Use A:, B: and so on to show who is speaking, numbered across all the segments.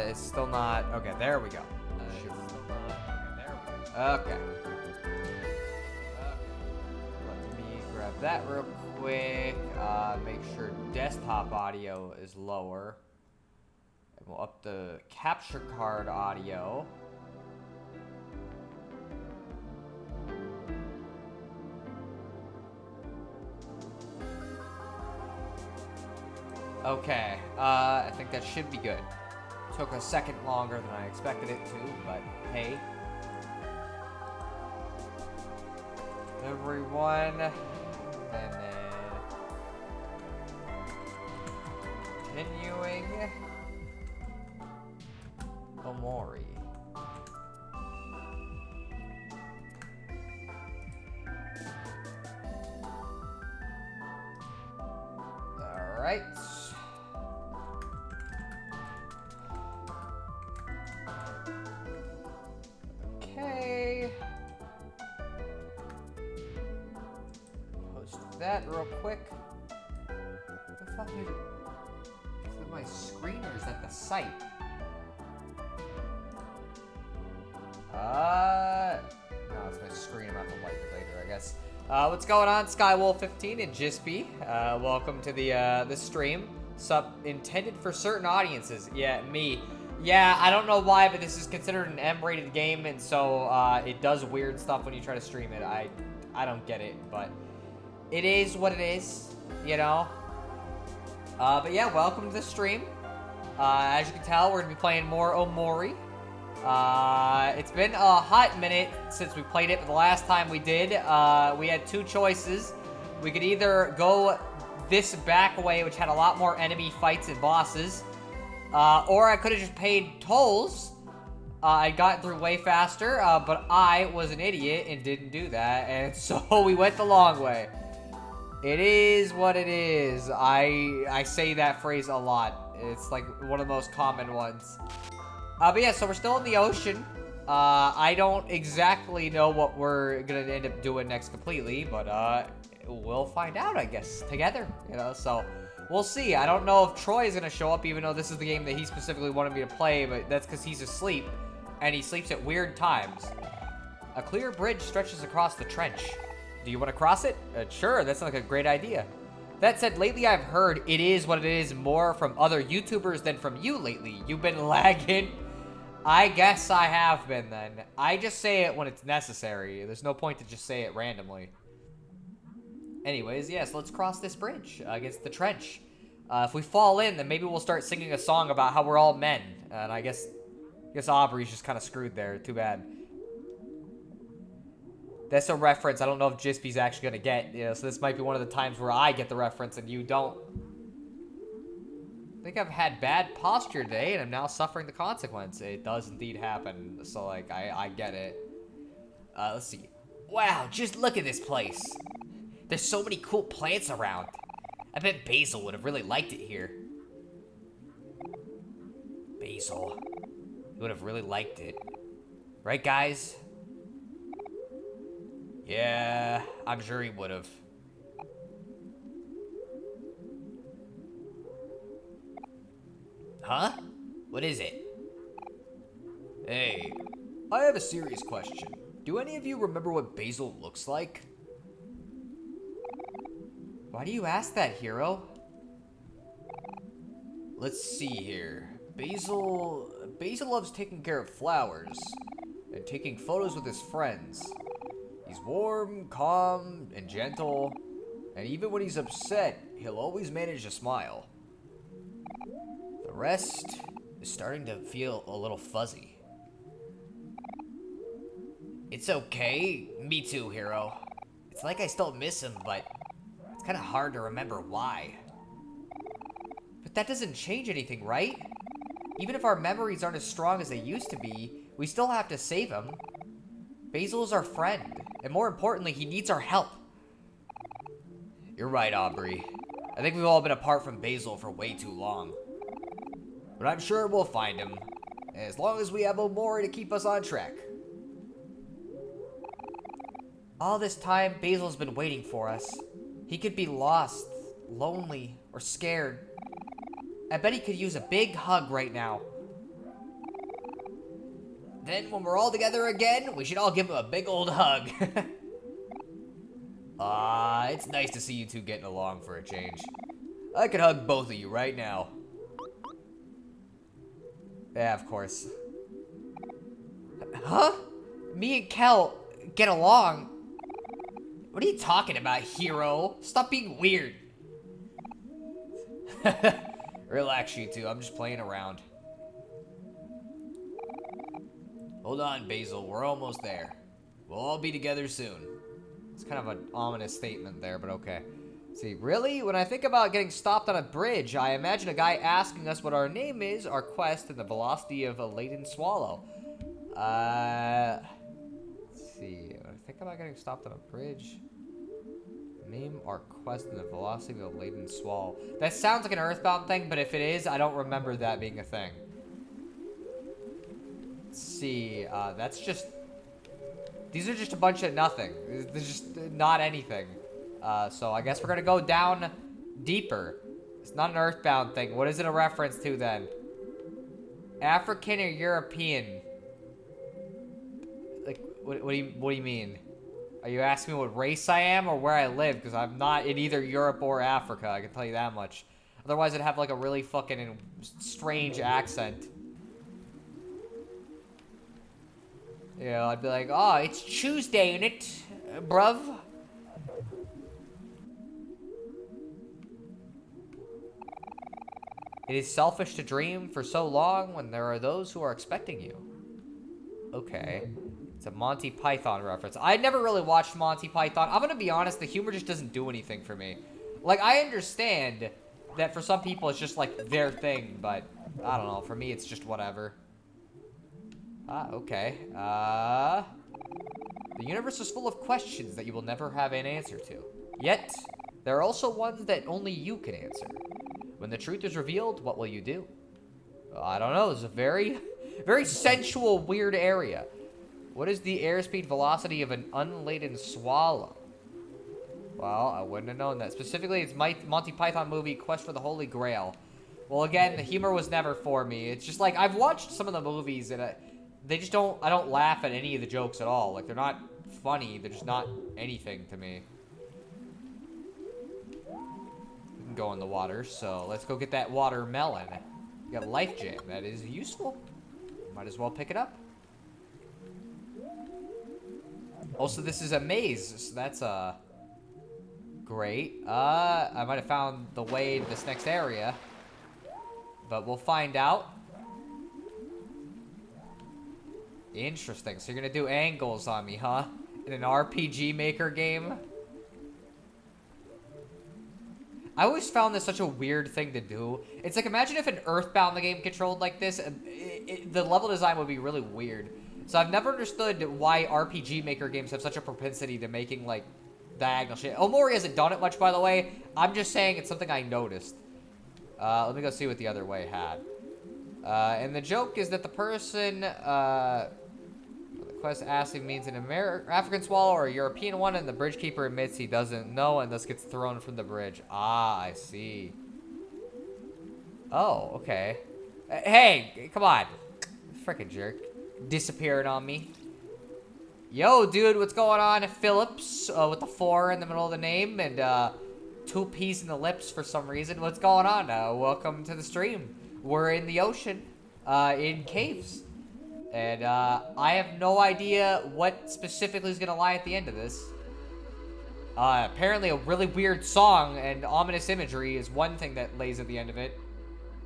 A: It's still not. Okay, there we go. Okay. Let me grab that real quick. Make sure desktop audio is lower. And we'll up the capture card audio. Okay, I think that should be good. Took a second longer than I expected it to, but hey. Everyone, and then continuing Omori. All right. Okay. Post that real quick. What the fuck is it? Is it my screen or is that the site? No, it's my screen. I'm gonna have to wipe it later, I guess. What's going on, Skywolf15 and Jispy? Welcome to the stream. Intended for certain audiences. Yeah, me. Yeah, I don't know why, but this is considered an M-rated game, and so it does weird stuff when you try to stream it. I don't get it, but it is what it is, you know. But yeah, welcome to the stream. As you can tell, we're gonna be playing more Omori. It's been a hot minute since we played it, but the last time we did, we had two choices. We could either go this back way, which had a lot more enemy fights and bosses, or I could have just paid tolls. I'd gotten through way faster, but I was an idiot and didn't do that, and so we went the long way. It is what it is. I say that phrase a lot. It's like one of the most common ones. But yeah, so we're still in the ocean. I don't exactly know what we're gonna end up doing next completely, but we'll find out, I guess, together, you know, so we'll see. I don't know if Troy is gonna show up, even though this is the game that he specifically wanted me to play, but that's because he's asleep, and he sleeps at weird times. A clear bridge stretches across the trench. Do you want to cross it? Sure, that sounds like a great idea. That said, lately I've heard it is what it is more from other YouTubers than from you lately. You've been lagging. I guess I have been then. I just say it when it's necessary. There's no point to just say it randomly. Anyways, yes, let's cross this bridge against the trench. If we fall in, then maybe we'll start singing a song about how we're all men. And I guess Aubrey's just kind of screwed there. Too bad. That's a reference I don't know if Jispy's actually going to get. You know, so this might be one of the times where I get the reference and you don't. I think I've had bad posture today, and I'm now suffering the consequence. It does indeed happen, so, like, I get it. Let's see. Wow, just look at this place. There's so many cool plants around. I bet Basil would have really liked it here. Basil. He would have really liked it. Right, guys? Yeah, I'm sure he would have. Huh? What is it? Hey, I have a serious question. Do any of you remember what Basil looks like? Why do you ask that, hero? Let's see here. Basil loves taking care of flowers and taking photos with his friends. He's warm, calm, and gentle, and even when he's upset, he'll always manage to smile. The rest is starting to feel a little fuzzy. It's okay. Me too, hero. It's like I still miss him, but it's kind of hard to remember why. But that doesn't change anything, right? Even if our memories aren't as strong as they used to be, we still have to save him. Basil is our friend, and more importantly, he needs our help. You're right, Aubrey. I think we've all been apart from Basil for way too long. But I'm sure we'll find him, as long as we have Omori to keep us on track. All this time, Basil's been waiting for us. He could be lost, lonely, or scared. I bet he could use a big hug right now. Then when we're all together again, we should all give him a big old hug. It's nice to see you two getting along for a change. I could hug both of you right now. Yeah, of course. Huh? Me and Kel get along? What are you talking about, hero? Stop being weird. Relax, you two. I'm just playing around. Hold on, Basil. We're almost there. We'll all be together soon. It's kind of an ominous statement there, but okay. See, really? When I think about getting stopped on a bridge, I imagine a guy asking us what our name is, our quest, and the velocity of a laden swallow. Let's see. When I think about getting stopped on a bridge, name, our quest, and the velocity of a laden swallow. That sounds like an Earthbound thing, but if it is, I don't remember that being a thing. Let's see. That's just... These are just a bunch of nothing. They're just not anything. So I guess we're gonna go down deeper. It's not an Earthbound thing. What is it a reference to then? African or European? Like, what do you mean? Are you asking me what race I am or where I live? Because I'm not in either Europe or Africa. I can tell you that much. Otherwise, I'd have like a really fucking strange accent. Yeah, I'd be like, oh, it's Tuesday, innit, bruv? It is selfish to dream for so long when there are those who are expecting you. Okay. It's a Monty Python reference. I never really watched Monty Python. I'm gonna be honest, the humor just doesn't do anything for me. Like, I understand that for some people it's just like their thing, but I don't know. For me, it's just whatever. Okay. The universe is full of questions that you will never have an answer to. Yet, there are also ones that only you can answer. When the truth is revealed, what will you do? I don't know. It's a very, very sensual, weird area. What is the airspeed velocity of an unladen swallow? Well, I wouldn't have known that. Specifically, it's Monty Python movie, Quest for the Holy Grail. Well, again, the humor was never for me. It's just like, I've watched some of the movies and they just don't, I don't laugh at any of the jokes at all. Like, they're not funny. They're just not anything to me. We can go in the water, so let's go get that watermelon. You got a life gem. That is useful. Might as well pick it up. Also, this is a maze, so that's, great. I might have found the way to this next area, but we'll find out. Interesting. So you're gonna do angles on me, huh? In an RPG Maker game? I always found this such a weird thing to do. It's like, imagine if an Earthbound the game controlled like this. The level design would be really weird. So I've never understood why RPG Maker games have such a propensity to making, like, diagonal shit. Omori hasn't done it much, by the way. I'm just saying it's something I noticed. Let me go see what the other way had. And the joke is that the person, the quest asking means an African swallow or a European one, and the bridge keeper admits he doesn't know and thus gets thrown from the bridge. Ah, I see. Oh, okay. Hey, come on. Frickin' jerk. Disappearing on me. Yo, dude, what's going on? Phillips, with the 4 in the middle of the name and 2 P's in the lips for some reason. What's going on? Welcome to the stream. We're in the ocean, in caves. And I have no idea what specifically is going to lie at the end of this. Apparently a really weird song and ominous imagery is one thing that lays at the end of it.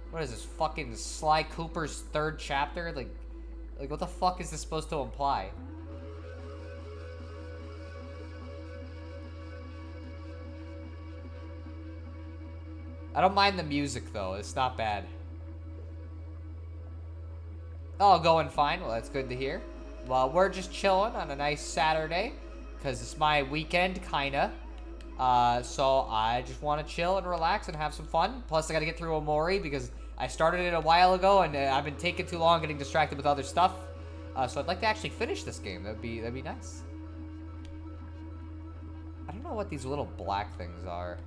A: What is this, fucking Sly Cooper's 3rd chapter? Like, what the fuck is this supposed to imply? I don't mind the music, though. It's not bad. Oh, going fine. Well, that's good to hear. Well, we're just chilling on a nice Saturday, because it's my weekend, kinda. So I just want to chill and relax and have some fun. Plus, I got to get through Omori, because I started it a while ago, and I've been taking too long getting distracted with other stuff. So I'd like to actually finish this game. That'd be nice. I don't know what these little black things are.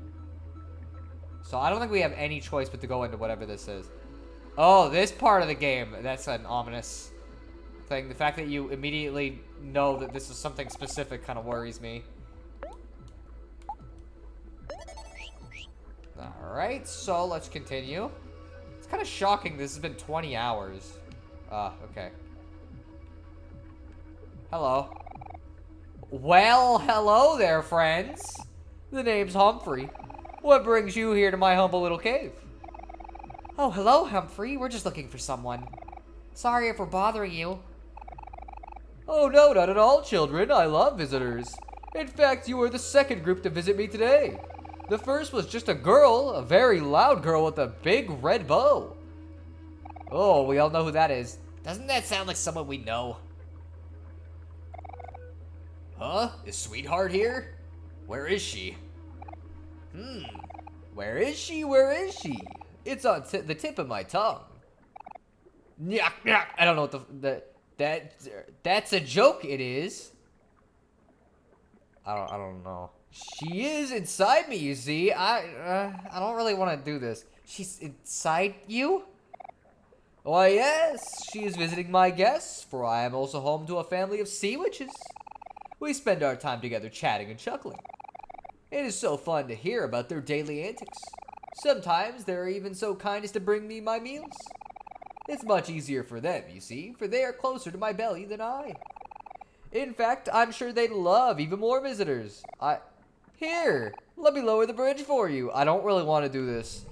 A: So I don't think we have any choice but to go into whatever this is. Oh, this part of the game. That's an ominous thing. The fact that you immediately know that this is something specific kind of worries me. Alright, so let's continue. It's kind of shocking this has been 20 hours. Okay. Hello. Well, hello there, friends. The name's Humphrey. What brings you here to my humble little cave? Oh, hello, Humphrey. We're just looking for someone. Sorry if we're bothering you. Oh, no, not at all, children. I love visitors. In fact, you were the second group to visit me today. The first was just a girl, a very loud girl with a big red bow. Oh, we all know who that is. Doesn't that sound like someone we know? Huh? Is Sweetheart here? Where is she? Where is she? Where is she? It's on the tip of my tongue. I don't know what that's a joke. It is. I don't know. She is inside me. You see, I don't really want to do this. She's inside you? Why, yes. She is visiting my guests, for I am also home to a family of sea witches. We spend our time together chatting and chuckling. It is so fun to hear about their daily antics. Sometimes they're even so kind as to bring me my meals. It's much easier for them, you see, for they are closer to my belly than I. In fact, I'm sure they'd love even more visitors. Here, let me lower the bridge for you. I don't really want to do this.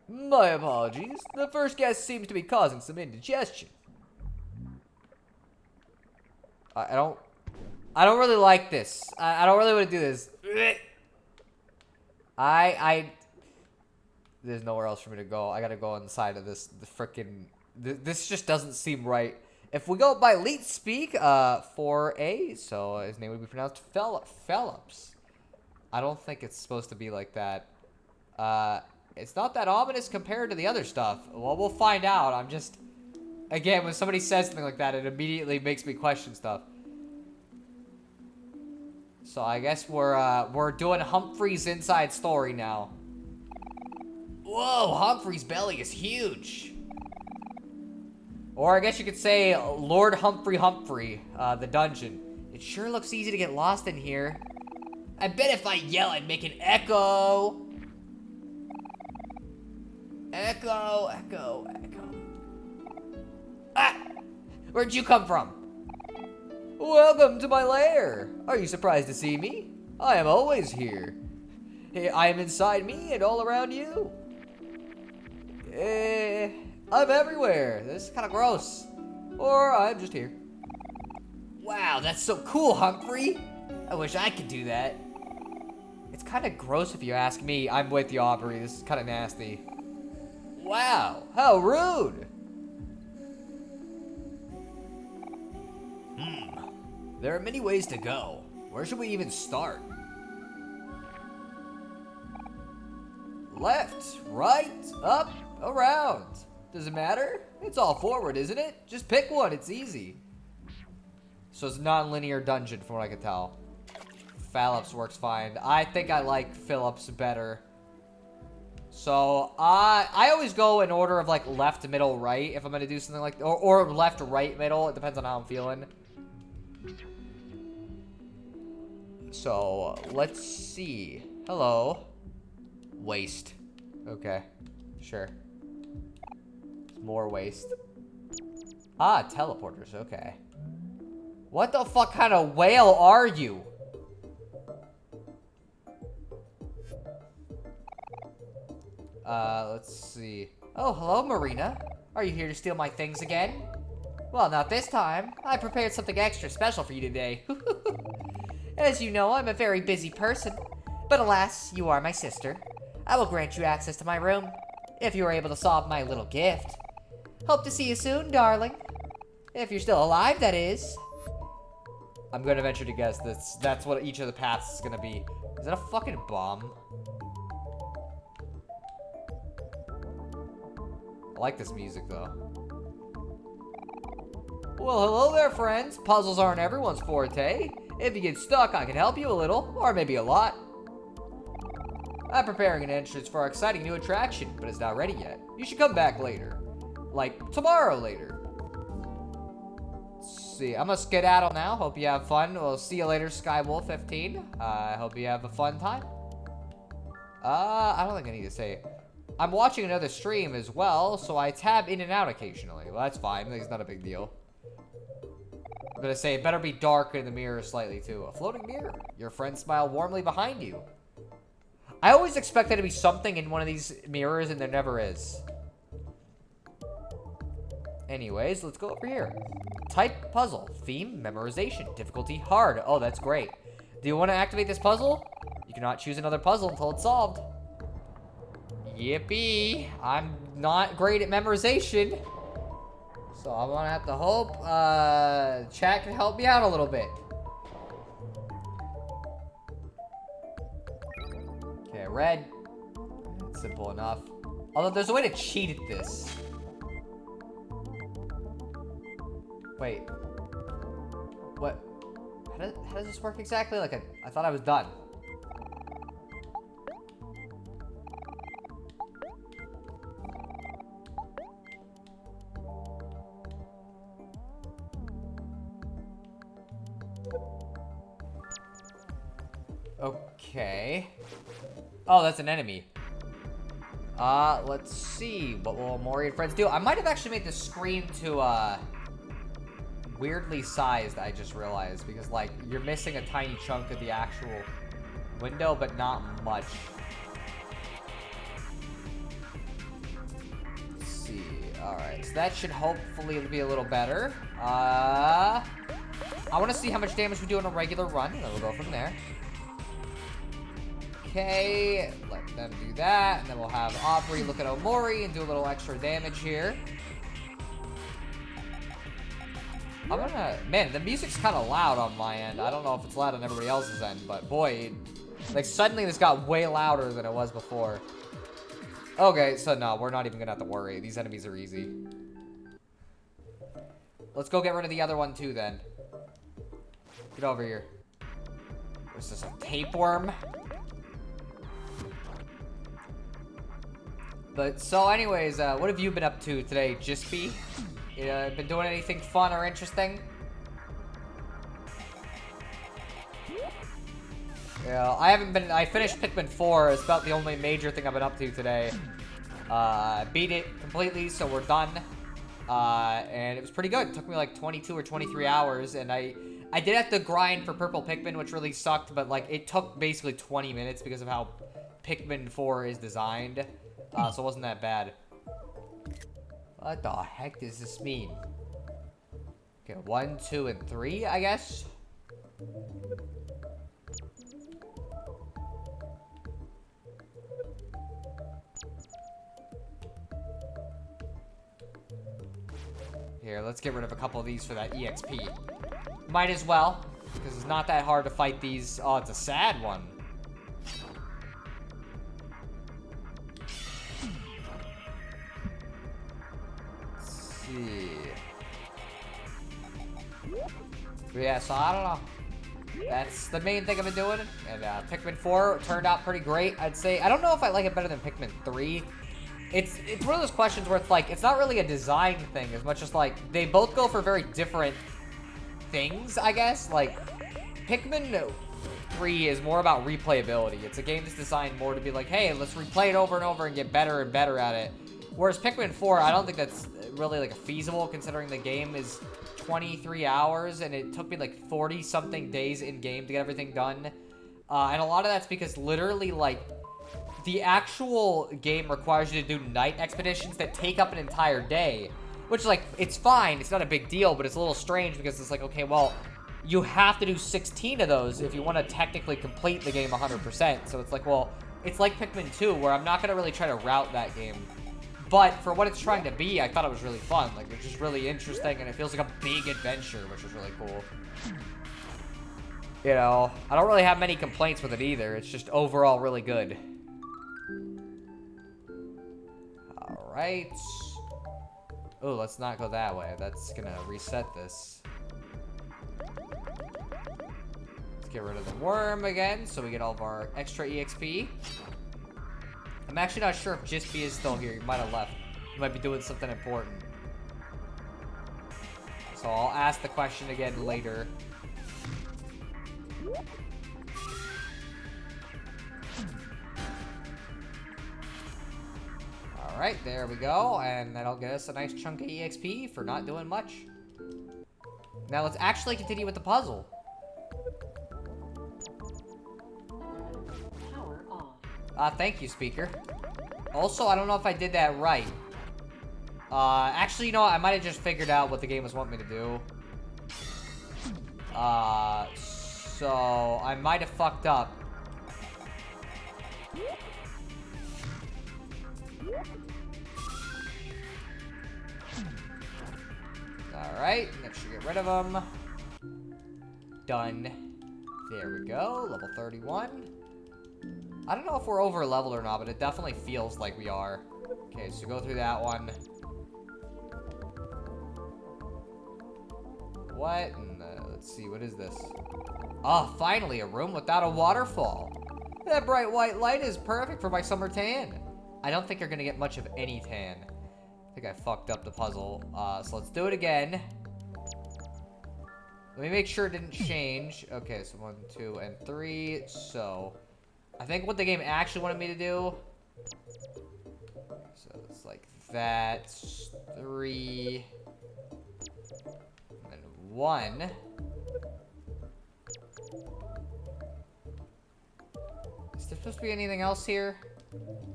A: My apologies. The first guest seems to be causing some indigestion. I don't really like this. I don't really want to do this. There's nowhere else for me to go. I gotta go inside of this. This just doesn't seem right. If we go by Leet Speak, 4A, so his name would be pronounced Phelps. I don't think it's supposed to be like that. It's not that ominous compared to the other stuff. Well, we'll find out. I'm just... Again, when somebody says something like that, it immediately makes me question stuff. So I guess we're doing Humphrey's inside story now. Whoa, Humphrey's belly is huge. Or I guess you could say Lord Humphrey, the dungeon. It sure looks easy to get lost in here. I bet if I yell, I'd make an echo. Echo, echo, echo. Ah! Where'd you come from? Welcome to my lair. Are you surprised to see me? I am always here. I am inside me and all around you. I'm everywhere. This is kind of gross. Or I'm just here. Wow, that's so cool, Humphrey. I wish I could do that. It's kind of gross if you ask me. I'm with you, Aubrey. This is kind of nasty. Wow, how rude. There are many ways to go. Where should we even start? Left, right, up, around. Does it matter? It's all forward, isn't it? Just pick one, it's easy. So it's a non-linear dungeon from what I can tell. Phillips works fine. I think I like Phillips better. So I always go in order of like left, middle, right if I'm gonna do something like or left, right, middle. It depends on how I'm feeling. So let's see. Hello. Waste. Okay. Sure. More waste. Ah, teleporters. Okay. What the fuck kind of whale are you? Let's see. Oh, hello, Marina. Are you here to steal my things again? Well, not this time. I prepared something extra special for you today. As you know, I'm a very busy person. But alas, you are my sister. I will grant you access to my room, if you are able to solve my little gift. Hope to see you soon, darling. If you're still alive, that is. I'm gonna venture to guess that's what each of the paths is gonna be. Is that a fucking bomb? I like this music, though. Well, hello there, friends. Puzzles aren't everyone's forte. If you get stuck, I can help you a little, or maybe a lot. I'm preparing an entrance for our exciting new attraction, but it's not ready yet. You should come back later. Like, tomorrow later. Let's see. I'm gonna skedaddle now. Hope you have fun. We'll see you later, Skywolf15. I hope you have a fun time. I don't think I need to say it. I'm watching another stream as well, so I tab in and out occasionally. Well, that's fine. It's not a big deal. I'm gonna say it better be dark in the mirror slightly, too. A floating mirror. Your friends smile warmly behind you. I always expect there to be something in one of these mirrors, and there never is. Anyways, let's go over here. Type puzzle. Theme, memorization. Difficulty, hard. Oh, that's great. Do you want to activate this puzzle? You cannot choose another puzzle until it's solved. Yippee. I'm not great at memorization. So I'm gonna have to hope chat can help me out a little bit. Okay, red. It's simple enough. Although there's a way to cheat at this. Wait. What? How does this work exactly? Like, I thought I was done. Okay. Oh, that's an enemy. Let's see. What will Omori and friends do? I might have actually made the screen to, weirdly sized, I just realized. Because, like, you're missing a tiny chunk of the actual window, but not much. Let's see. Alright, so that should hopefully be a little better. I want to see how much damage we do in a regular run, and then we'll go from there. Okay, let them do that, and then we'll have Aubrey look at Omori and do a little extra damage here. I'm gonna... Man, the music's kind of loud on my end. I don't know if it's loud on everybody else's end, but boy, like suddenly this got way louder than it was before. Okay, so no, we're not even gonna have to worry. These enemies are easy. Let's go get rid of the other one too, then. Get over here. What's this, a tapeworm? But, so anyways, what have you been up to today, Jispy? You been doing anything fun or interesting? Yeah, I haven't been, I finished Pikmin 4, it's about the only major thing I've been up to today. Beat it completely, so we're done. And it was pretty good. It took me like 22 or 23 hours, and I did have to grind for Purple Pikmin, which really sucked, but like, it took basically 20 minutes because of how Pikmin 4 is designed. So it wasn't that bad. What the heck does this mean? Okay, 1, 2, and 3, I guess. Here, let's get rid of a couple of these for that EXP. Might as well, because it's not that hard to fight these. Oh, it's a sad one. Yeah, so I don't know. That's the main thing I've been doing. And Pikmin 4 turned out pretty great, I'd say. I don't know if I like it better than Pikmin 3. It's one of those questions where it's like, it's not really a design thing as much as like, they both go for very different things, I guess. Like, Pikmin 3 is more about replayability. It's a game that's designed more to be like, hey, let's replay it over and over and get better and better at it. Whereas Pikmin 4, I don't think that's really like feasible considering the game is 23 hours and it took me like 40 something days in game to get everything done. And a lot of that's because literally like the actual game requires you to do night expeditions that take up an entire day, which like, it's fine. It's not a big deal, but it's a little strange because it's like, okay, well, you have to do 16 of those if you want to technically complete the game 100%. So it's like, well, it's like Pikmin 2 where I'm not going to really try to route that game. But for what it's trying to be, I thought it was really fun. Like, it's just really interesting, and it feels like a big adventure, which is really cool. You know, I don't really have many complaints with it either. It's just overall really good. Alright. Oh, let's not go that way. That's gonna reset this. Let's get rid of the worm again, so we get all of our extra EXP. I'm actually not sure if Jispy is still here. He might have left. He might be doing something important. So I'll ask the question again later. Alright, there we go. And that'll get us a nice chunk of EXP for not doing much. Now let's actually continue with the puzzle.
B: Power off.
A: Thank you, speaker. Also, I don't know if I did that right. Actually, you know what? I might have just figured out what the game was wanting me to do. So I might have fucked up. Alright, make sure you get rid of them. Done. There we go, level 31. I don't know if we're over leveled or not, but it definitely feels like we are. Okay, so go through that one. What? Let's see, what is this? Oh, finally, a room without a waterfall. That bright white light is perfect for my summer tan. I don't think you're gonna get much of any tan. I think I fucked up the puzzle. So let's do it again. Let me make sure it didn't change. Okay, so 1, 2, and 3. So I think what the game actually wanted me to do. So it's like that. 3. And 1. Is there supposed to be anything else here?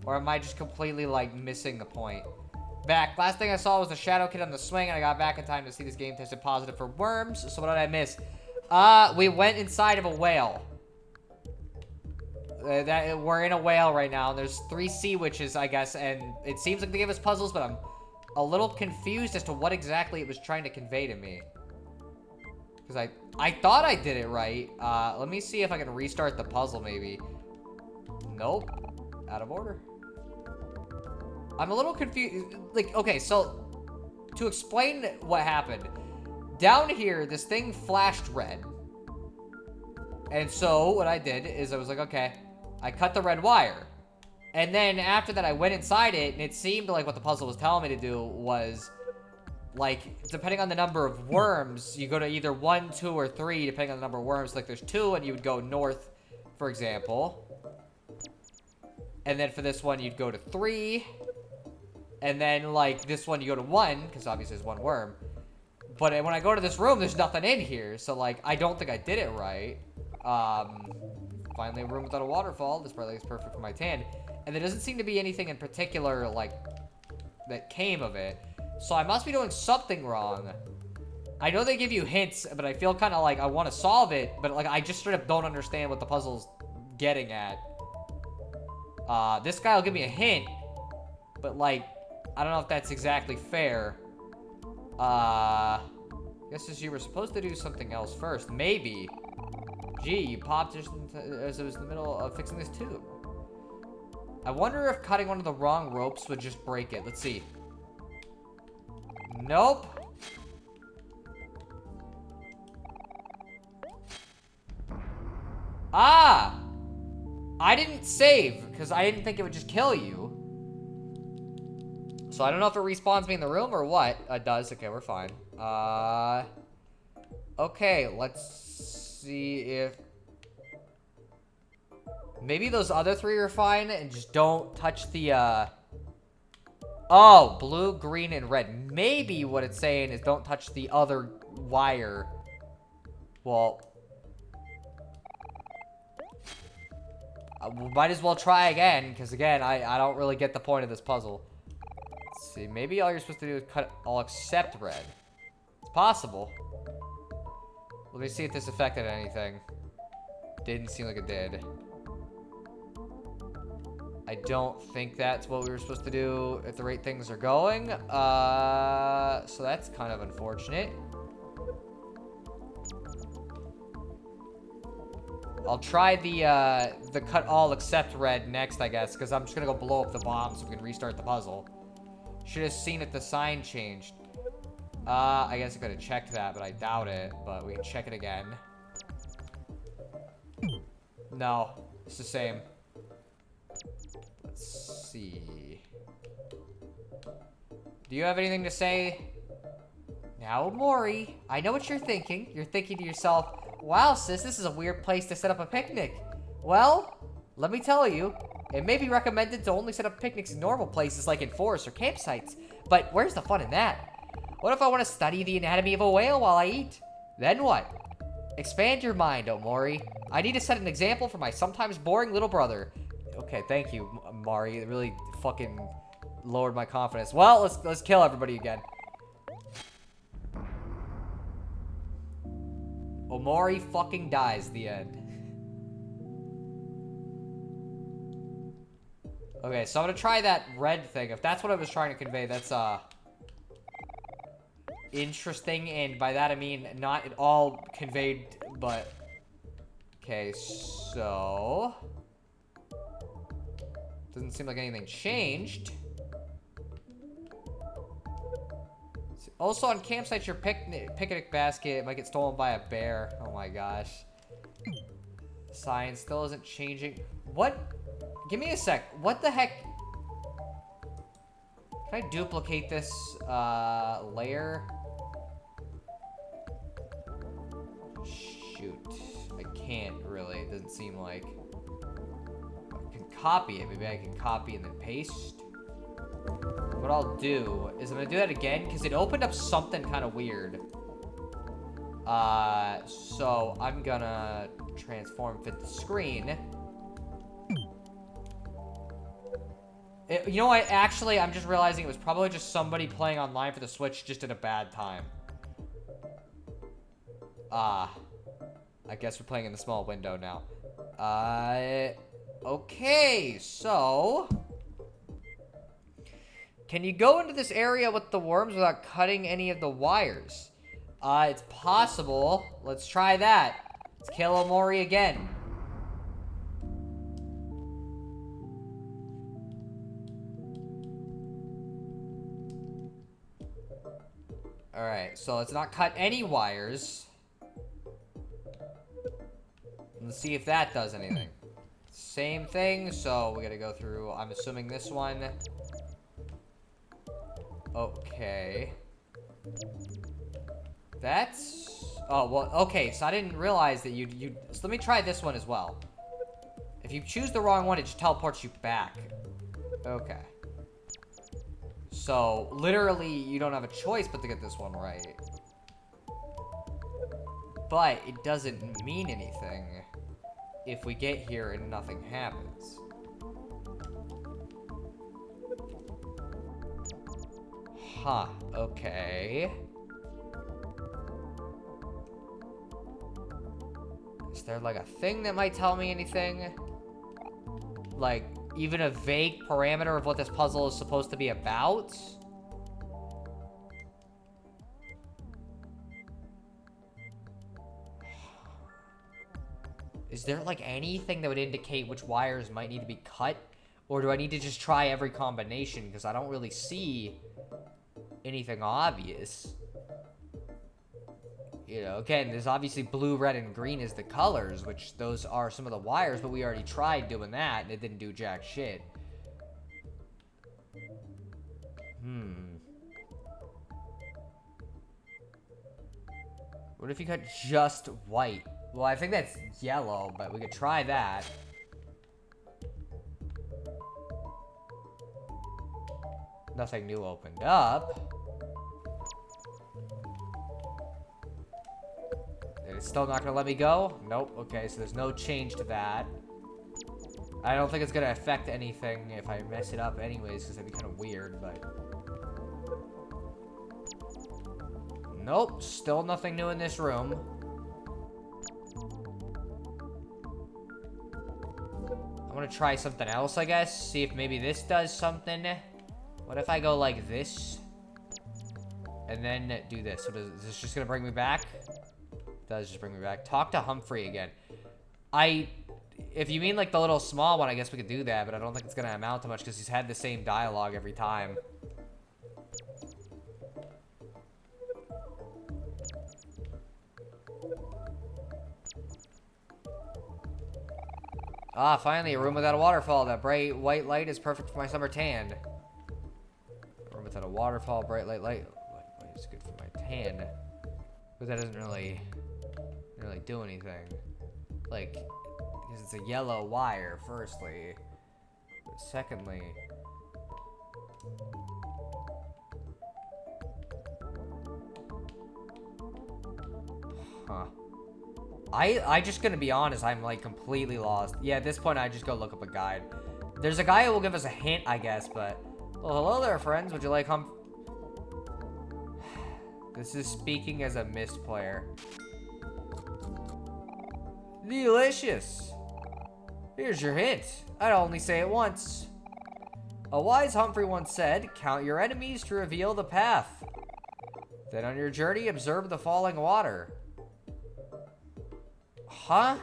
A: Or am I just completely, like, missing the point? Back. Last thing I saw was the Shadow Kid on the swing, and I got back in time to see this game tested positive for worms. So what did I miss? We went inside of a whale. We're in a whale right now, and there's 3 sea witches, I guess, and it seems like they gave us puzzles, but I'm a little confused as to what exactly it was trying to convey to me. Because I thought I did it right. Let me see if I can restart the puzzle, maybe. Nope. Out of order. I'm a little confused. Like, okay, so to explain what happened, down here, this thing flashed red. And so what I did is I was like, okay, I cut the red wire. And then after that, I went inside it, and it seemed like what the puzzle was telling me to do was, like, depending on the number of worms, you go to either 1, 2, or 3, depending on the number of worms. Like, there's 2, and you would go north, for example. And then for this one, you'd go to 3. And then, like, this one, you go to 1, because obviously there's 1 worm. But when I go to this room, there's nothing in here. So, like, I don't think I did it right. Finally, a room without a waterfall. This probably is perfect for my tan. And there doesn't seem to be anything in particular, like, that came of it. So I must be doing something wrong. I know they give you hints, but I feel kind of like I want to solve it. But, like, I just straight up don't understand what the puzzle's getting at. This guy will give me a hint. But, like, I don't know if that's exactly fair. I guess you were supposed to do something else first. Maybe. Gee, you popped just as it was in the middle of fixing this tube. I wonder if cutting one of the wrong ropes would just break it. Let's see. Nope. Ah! I didn't save, because I didn't think it would just kill you. So I don't know if it respawns me in the room or what. It does. Okay, we're fine. Okay, let's see if... Maybe those other 3 are fine and just don't touch the, Oh, blue, green, and red. Maybe what it's saying is don't touch the other wire. Well... we might as well try again, because again, I don't really get the point of this puzzle. Let's see, maybe all you're supposed to do is cut all except red. It's possible. Let me see if this affected anything. Didn't seem like it did. I don't think that's what we were supposed to do at the rate things are going. So that's kind of unfortunate. I'll try the cut all except red next, I guess, because I'm just gonna go blow up the bomb so we can restart the puzzle. Should have seen if the sign changed. I guess I could have checked that, but I doubt it. But we can check it again. No, it's the same. Let's see. Do you have anything to say? Now, Omori, I know what you're thinking. You're thinking to yourself, wow, sis, this is a weird place to set up a picnic. Well, let me tell you, it may be recommended to only set up picnics in normal places like in forests or campsites. But where's the fun in that? What if I want to study the anatomy of a whale while I eat? Then what? Expand your mind, Omori. I need to set an example for my sometimes boring little brother. Okay, thank you, Mari. It really fucking lowered my confidence. Well, let's kill everybody again. Omori fucking dies, the end. Okay, so I'm gonna try that red thing. If that's what I was trying to convey, that's, interesting, and by that I mean not at all conveyed, but... Okay, so... Doesn't seem like anything changed. Also, on campsites, your picnic basket might get stolen by a bear. Oh my gosh. Science still isn't changing. What? Give me a sec. What the heck? Can I duplicate this layer? Shoot. I can't really. It doesn't seem like. I can copy it. Maybe I can copy and then paste. What I'll do is I'm gonna do that again because it opened up something kind of weird. So I'm gonna transform fit the screen. You know what? Actually, I'm just realizing it was probably just somebody playing online for the Switch just at a bad time. I guess we're playing in the small window now. Okay, so... Can you go into this area with the worms without cutting any of the wires? It's possible. Let's try that. Let's kill Omori again. Alright, so let's not cut any wires. Let's see if that does anything. Same thing, so we gotta go through, I'm assuming this one. Okay. That's... Oh, well, okay, so I didn't realize that you'd... So let me try this one as well. If you choose the wrong one, it just teleports you back. Okay. So, literally, you don't have a choice but to get this one right. But it doesn't mean anything if we get here and nothing happens. Huh, okay. Is there like a thing that might tell me anything? Like, even a vague parameter of what this puzzle is supposed to be about? Is there like anything that would indicate which wires might need to be cut? Or do I need to just try every combination? Because I don't really see anything obvious. You know, again, there's obviously blue, red, and green as the colors, which those are some of the wires, but we already tried doing that, and it didn't do jack shit. What if you cut just white? Well, I think that's yellow, but we could try that. Nothing new opened up. It's still not gonna let me go? Nope. Okay, so there's no change to that. I don't think it's gonna affect anything if I mess it up anyways, because that'd be kind of weird, but... Nope, still nothing new in this room. I'm gonna try something else, I guess. See if maybe this does something. What if I go like this? And then do this? So is this just gonna bring me back? It does just bring me back. Talk to Humphrey again. If you mean like the little small one, I guess we could do that, but I don't think it's gonna amount to much because he's had the same dialogue every time. Ah, finally, a room without a waterfall. That bright white light is perfect for my summer tan. A room without a waterfall, bright light is good for my hand. But that doesn't really do anything. Like, because it's a yellow wire, firstly. But secondly... Huh. I just gonna be honest, I'm like completely lost. Yeah, at this point I just go look up a guide. There's a guy who will give us a hint, I guess, but... Well, hello there, friends. Would you like This is speaking as a mist player. Delicious! Here's your hint. I'd only say it once. A wise Humphrey once said, count your enemies to reveal the path. Then on your journey, observe the falling water. Huh?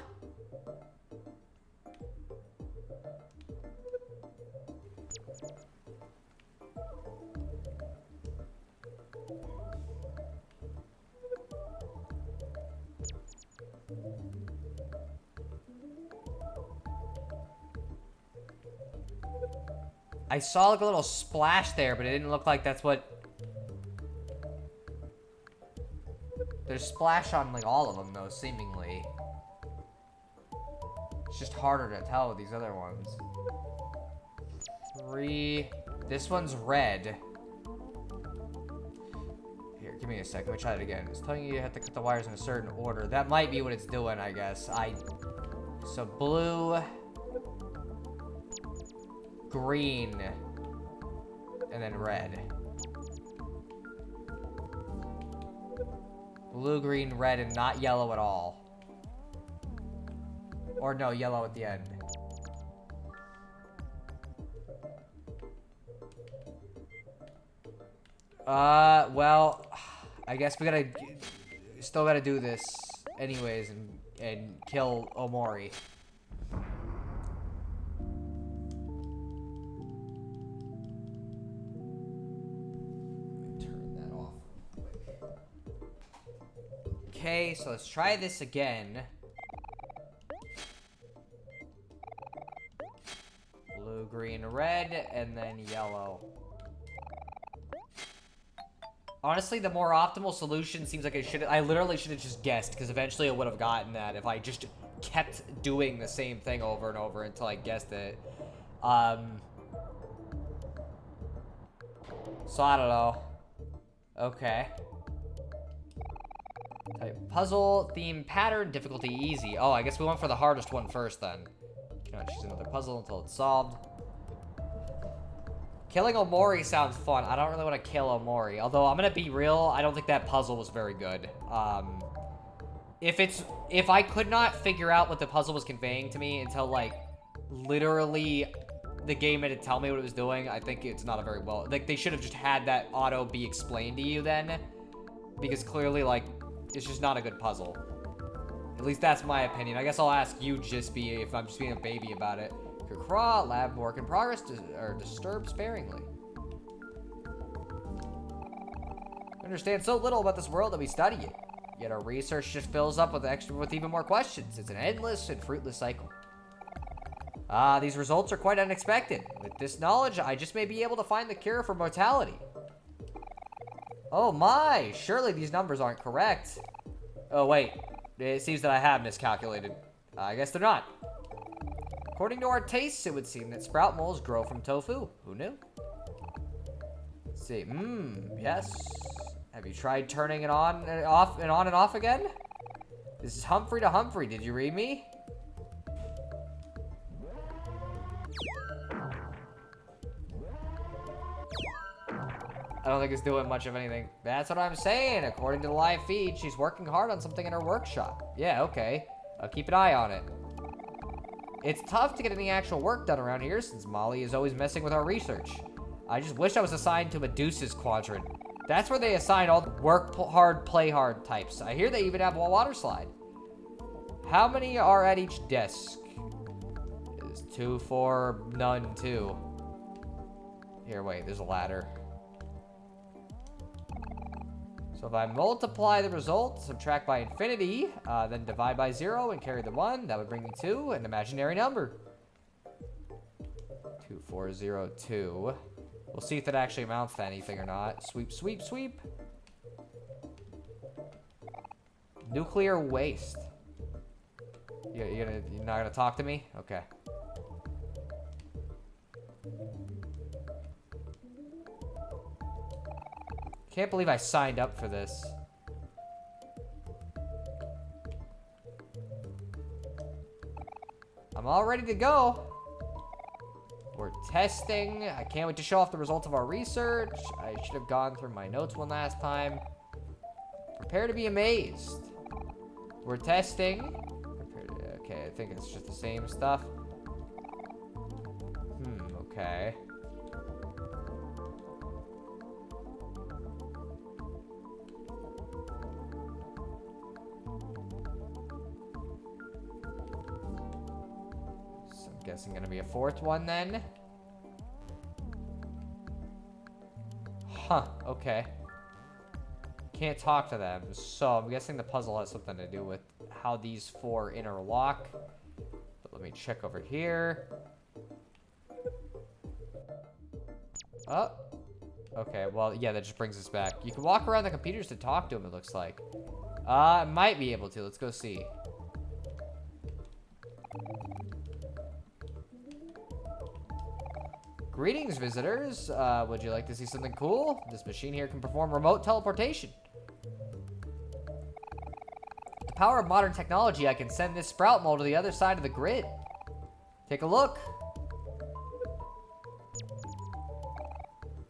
A: I saw like a little splash there, but it didn't look like that's what... There's splash on like all of them though, seemingly. It's just harder to tell with these other ones. 3. This one's red. Here, give me a second. Let me try it again. It's telling you have to cut the wires in a certain order. That might be what it's doing, I guess. So blue, green, and then red. Blue, green, red, and not yellow at all. Or no, yellow at the end. Well, I guess we still gotta do this anyways and kill Omori. Okay, so let's try this again. Blue, green, red, and then yellow. Honestly, the more optimal solution seems like I literally should have just guessed, because eventually I would have gotten that if I just kept doing the same thing over and over until I guessed it. So I don't know. Okay. Type puzzle, theme, pattern, difficulty, easy. Oh, I guess we went for the hardest one first then. Cannot choose another puzzle until it's solved. Killing Omori sounds fun. I don't really want to kill Omori. Although, I'm going to be real, I don't think that puzzle was very good. If I could not figure out what the puzzle was conveying to me until, like, literally the game had to tell me what it was doing, I think it's not a very well... Like, they should have just had that auto be explained to you then. Because clearly, like, it's just not a good puzzle. At least that's my opinion. I guess I'll ask you, Jispy, if I'm just being a baby about it. Craw, lab work in progress, or disturb sparingly. I understand so little about this world that we study it. Yet our research just fills up with even more questions. It's an endless and fruitless cycle. These results are quite unexpected. With this knowledge, I just may be able to find the cure for mortality. Oh my, surely these numbers aren't correct. Oh wait, it seems that I have miscalculated. I guess they're not. According to our tastes, it would seem that sprout moles grow from tofu. Who knew? Let's see. Yes. Have you tried turning it on and off again? This is Humphrey to Humphrey. Did you read me? I don't think it's doing much of anything. That's what I'm saying. According to the live feed, she's working hard on something in her workshop. Yeah, okay. I'll keep an eye on it. It's tough to get any actual work done around here since Molly is always messing with our research. I just wish I was assigned to Medusa's quadrant. That's where they assign all the work hard, play hard types. I hear they even have a water slide. How many are at each desk? There's 2, 4, none, 2. Here, wait, there's a ladder. So if I multiply the result, subtract by infinity, then divide by 0 and carry the 1, that would bring me to an imaginary number. 2402. We'll see if that actually amounts to anything or not. Sweep, sweep, sweep. Nuclear waste. You're not gonna talk to me? Okay. Can't believe I signed up for this. I'm all ready to go. We're testing. I can't wait to show off the results of our research. I should have gone through my notes one last time. Prepare to be amazed. We're testing. Okay, I think it's just the same stuff. Okay. So I'm guessing gonna be a fourth one then. Huh, okay. Can't talk to them, so I'm guessing the puzzle has something to do with how these four interlock. But let me check over here. Oh. Okay, well, yeah, that just brings us back. You can walk around the computers to talk to them, it looks like. I might be able to. Let's go see. Greetings, visitors. Would you like to see something cool? This machine here can perform remote teleportation. With the power of modern technology, I can send this sprout mole to the other side of the grid. Take a look.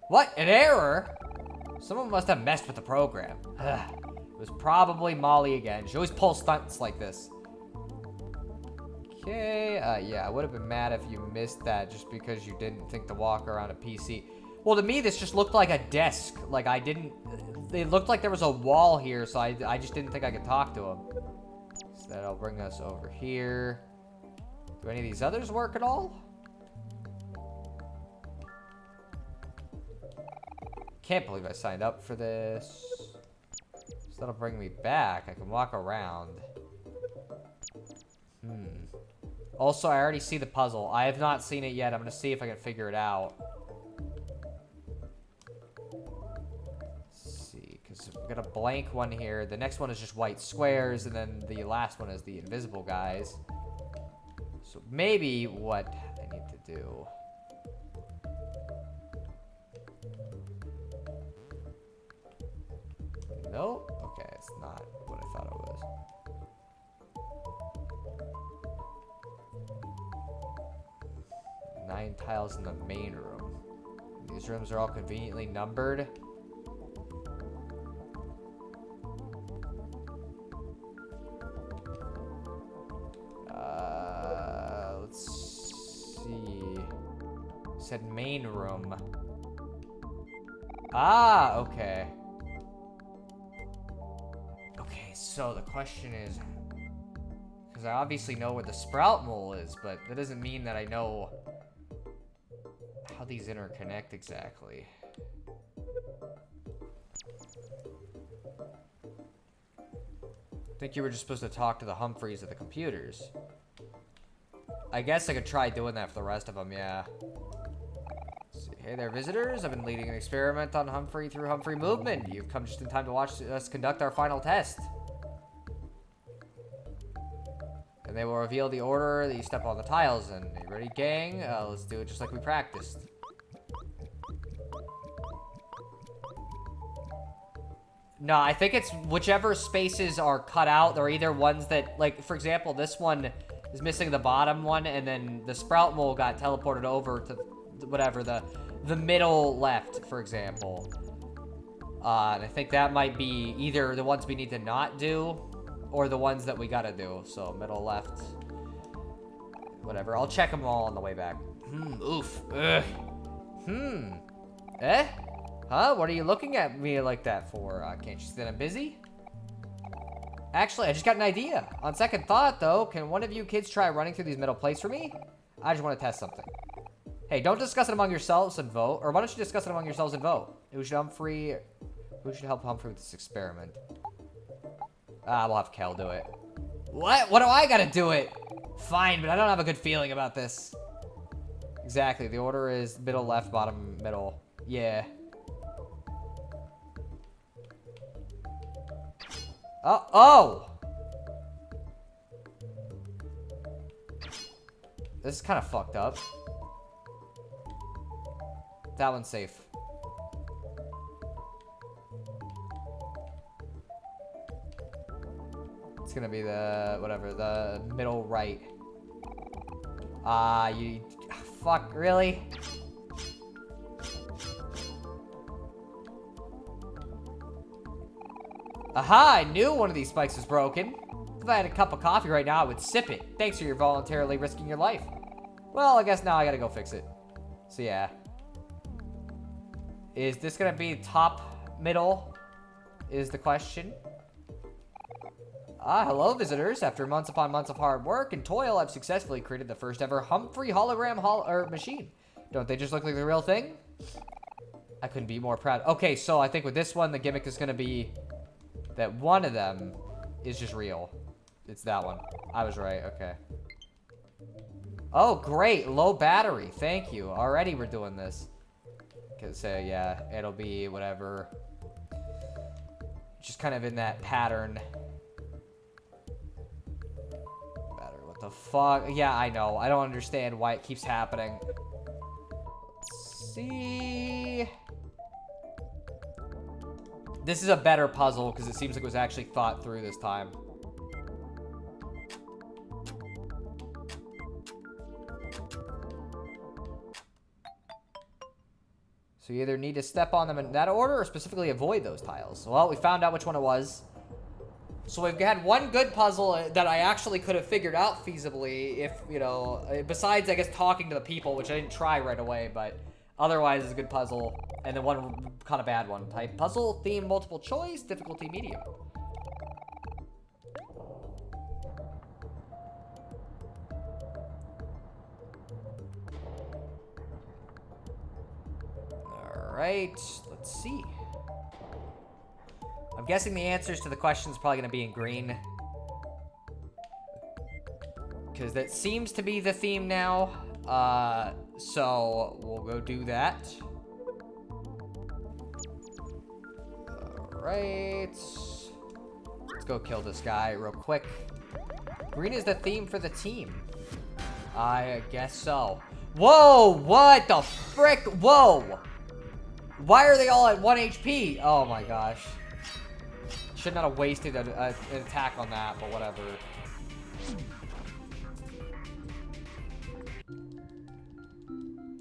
A: What? An error? Someone must have messed with the program. It was probably Molly again. She always pulls stunts like this. Okay, yeah, I would have been mad if you missed that just because you didn't think to walk around a PC. Well, to me, this just looked like a desk. Like, it looked like there was a wall here, so I just didn't think I could talk to him. So that'll bring us over here. Do any of these others work at all? Can't believe I signed up for this. So that'll bring me back. I can walk around. Also, I already see the puzzle. I have not seen it yet. I'm going to see if I can figure it out. Let's see, because we've got a blank one here. The next one is just white squares, and then the last one is the invisible guys. So maybe what I need to do... Nope. Okay, it's not what I thought it was. Nine tiles in the main room. These rooms are all conveniently numbered. Let's see. It said main room. Ah, okay. Okay, so the question is, because I obviously know where the sprout mole is, but that doesn't mean that I know how these interconnect exactly. I think you were just supposed to talk to the Humphreys at the computers. I guess I could try doing that for the rest of them, yeah. Let's see. Hey there, visitors. I've been leading an experiment on Humphrey through Humphrey movement. You've come just in time to watch us conduct our final test. And they will reveal the order that you step on the tiles in. Are you ready, gang? Let's do it just like we practiced. No, I think it's whichever spaces are cut out. They're either ones that, like, for example, this one is missing the bottom one, and then the sprout mole got teleported over to whatever, the middle left, for example. And I think that might be either the ones we need to not do, or the ones that we gotta do. So middle left, whatever. I'll check them all on the way back. Oof. Ugh. Eh? Huh? What are you looking at me like that for? Can't you see that I'm busy? Actually, I just got an idea. On second thought, though, can one of you kids try running through these middle plates for me? I just want to test something. Hey, don't discuss it among yourselves and vote. Or why don't you discuss it among yourselves and vote? Who should help Humphrey with this experiment? We'll have Kel do it. What? What do I gotta do it? Fine, but I don't have a good feeling about this. Exactly. The order is middle, left, bottom, middle. Yeah. Oh! This is kind of fucked up. That one's safe. It's gonna be the, whatever, the middle right. Fuck, really? Aha, I knew one of these spikes was broken. If I had a cup of coffee right now, I would sip it. Thanks for your voluntarily risking your life. Well, I guess now I gotta go fix it. So yeah. Is this gonna be top, middle, is the question. Hello visitors. After months upon months of hard work and toil, I've successfully created the first ever Humphrey hologram machine. Don't they just look like the real thing? I couldn't be more proud. Okay, so I think with this one, the gimmick is gonna be that one of them is just real. It's that one. I was right, okay. Oh, great, low battery, thank you. Already we're doing this. Cause yeah, it'll be whatever. Just kind of in that pattern. What the fuck? Yeah, I know. I don't understand why it keeps happening. Let's see. This is a better puzzle because it seems like it was actually thought through this time. So you either need to step on them in that order or specifically avoid those tiles. Well, we found out which one it was. So we've had one good puzzle that I actually could have figured out feasibly if, you know, besides, I guess, talking to the people, which I didn't try right away, but otherwise it's a good puzzle. And then one kind of bad one. Type puzzle, theme, multiple choice, difficulty, medium. Alright, let's see. I'm guessing the answers to the questions probably going to be in green. Because that seems to be the theme now. So we'll go do that. Alright. Let's go kill this guy real quick. Green is the theme for the team. I guess so. Whoa! What the frick? Whoa! Why are they all at 1 HP? Oh my gosh. Should not have wasted an attack on that, but whatever.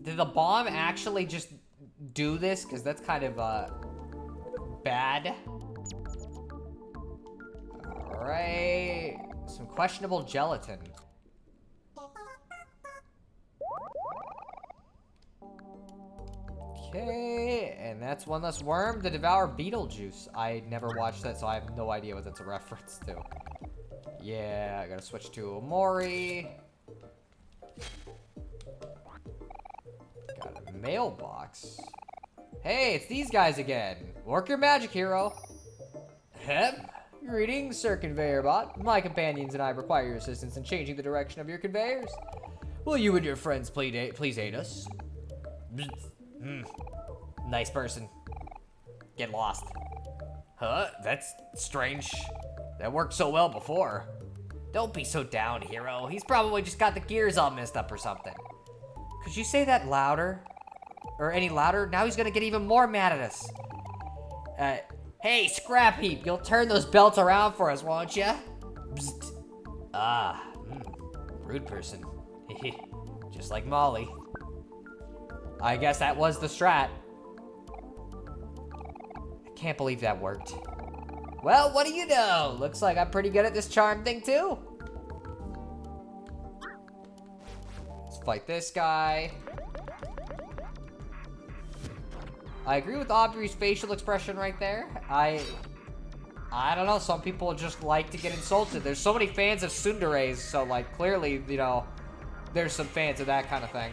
A: Did the bomb actually just do this? Because that's kind of bad. Alright. Some questionable gelatin. Okay, and that's one less worm to devour Beetlejuice. I never watched that, so I have no idea what that's a reference to. Yeah, I gotta switch to Omori. Got a mailbox. Hey, it's these guys again. Work your magic, hero. Hep. Greetings, Sir Conveyor Bot. My companions and I require your assistance in changing the direction of your conveyors. Will you and your friends please aid us? Nice person. Get lost. Huh? That's strange. That worked so well before. Don't be so down, hero. He's probably just got the gears all messed up or something. Could you say that louder? Or any louder? Now he's gonna get even more mad at us. Hey, Scrap Heap, you'll turn those belts around for us, won't ya? Rude person. Just like Molly. I guess that was the strat. I can't believe that worked. Well, what do you know? Looks like I'm pretty good at this charm thing, too. Let's fight this guy. I agree with Aubrey's facial expression right there. I don't know, some people just like to get insulted. There's so many fans of tsunderes, so, like, clearly, you know, there's some fans of that kind of thing.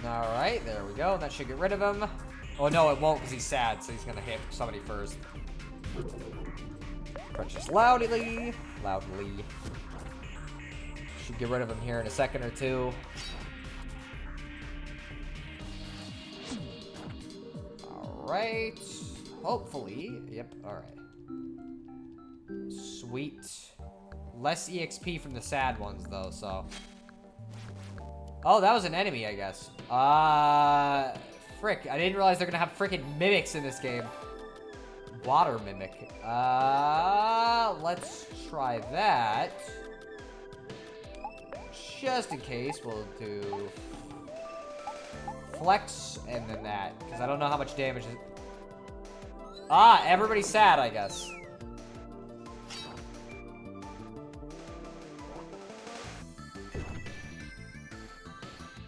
A: Alright, there we go. That should get rid of him. Oh, no, it won't because he's sad, so he's going to hit somebody first. Crunches loudly. Should get rid of him here in a second or two. right. Hopefully. Yep, alright. Sweet. Less EXP from the sad ones, though, so. Oh, that was an enemy, I guess. Frick. I didn't realize they're gonna have freaking mimics in this game. Water mimic. Let's try that. Just in case, we'll do flex and then that, because I don't know how much damage is. Everybody's sad, I guess.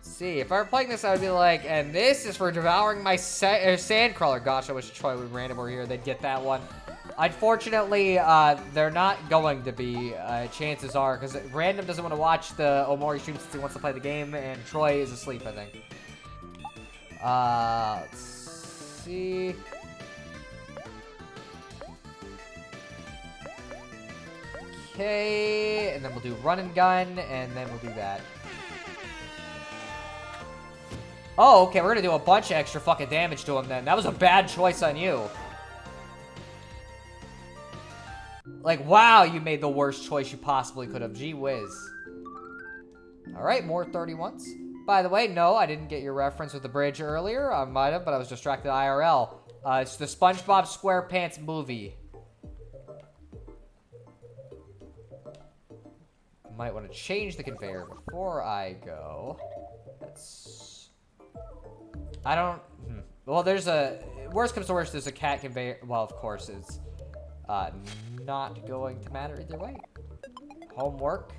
A: See, if I were playing this, I would be like, and this is for devouring my sandcrawler. Gosh, I wish Troy would random were here. They'd get that one. Unfortunately, they're not going to be, chances are, because Random doesn't want to watch the Omori stream since he wants to play the game, and Troy is asleep, I think. Let's see. Okay, and then we'll do run and gun, and then we'll do that. Oh, okay, we're gonna do a bunch of extra fucking damage to him then. That was a bad choice on you. Like, wow, you made the worst choice you possibly could have. Gee whiz. Alright, more 31s. By the way, no, I didn't get your reference with the bridge earlier. I might have, but I was distracted IRL. It's the SpongeBob SquarePants movie. I might want to change the conveyor before I go. Let's... I don't... Well, there's a... Worst comes to worst, there's a cat conveyor... Well, of course, it's... not going to matter either way. Homework.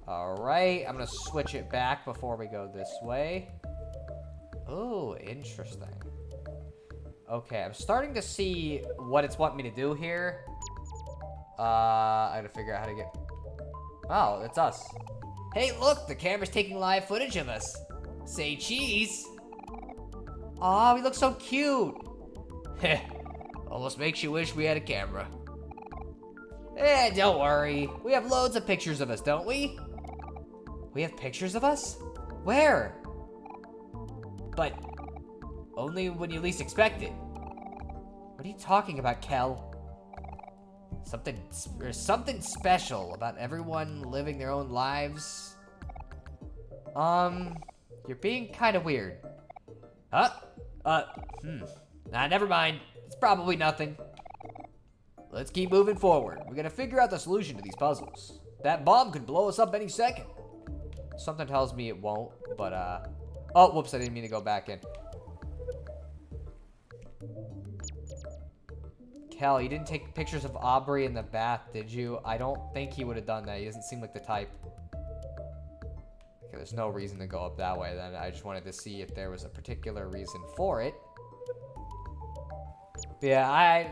A: Alright, I'm gonna switch it back before we go this way. Oh, interesting. Okay, I'm starting to see what it's wanting me to do here. I gotta figure out how to get... Oh, it's us. Hey, look, the camera's taking live footage of us. Say cheese. Aw, we look so cute. Heh. Almost makes you wish we had a camera. Eh, don't worry. We have loads of pictures of us, don't we? We have pictures of us? Where? But only when you least expect it. What are you talking about, Kel? There's something special about everyone living their own lives. You're being kind of weird. Huh? Nah, never mind. It's probably nothing. Let's keep moving forward. We gotta figure out the solution to these puzzles. That bomb could blow us up any second. Something tells me it won't, but, oh, whoops, I didn't mean to go back in. Cal, you didn't take pictures of Aubrey in the bath, did you? I don't think he would have done that. He doesn't seem like the type. Okay, there's no reason to go up that way, then. I just wanted to see if there was a particular reason for it. But yeah,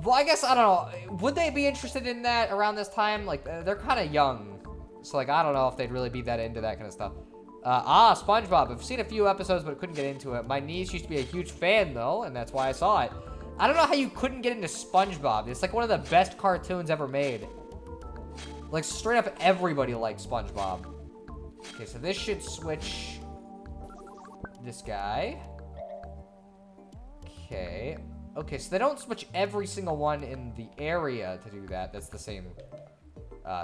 A: well, I guess, I don't know. Would they be interested in that around this time? Like, they're kind of young. So, like, I don't know if they'd really be that into that kind of stuff. SpongeBob. I've seen a few episodes, but couldn't get into it. My niece used to be a huge fan, though, and that's why I saw it. I don't know how you couldn't get into SpongeBob. It's, like, one of the best cartoons ever made. Like, straight up everybody likes SpongeBob. Okay, so this should switch this guy. Okay. Okay, so they don't switch every single one in the area to do that. That's the same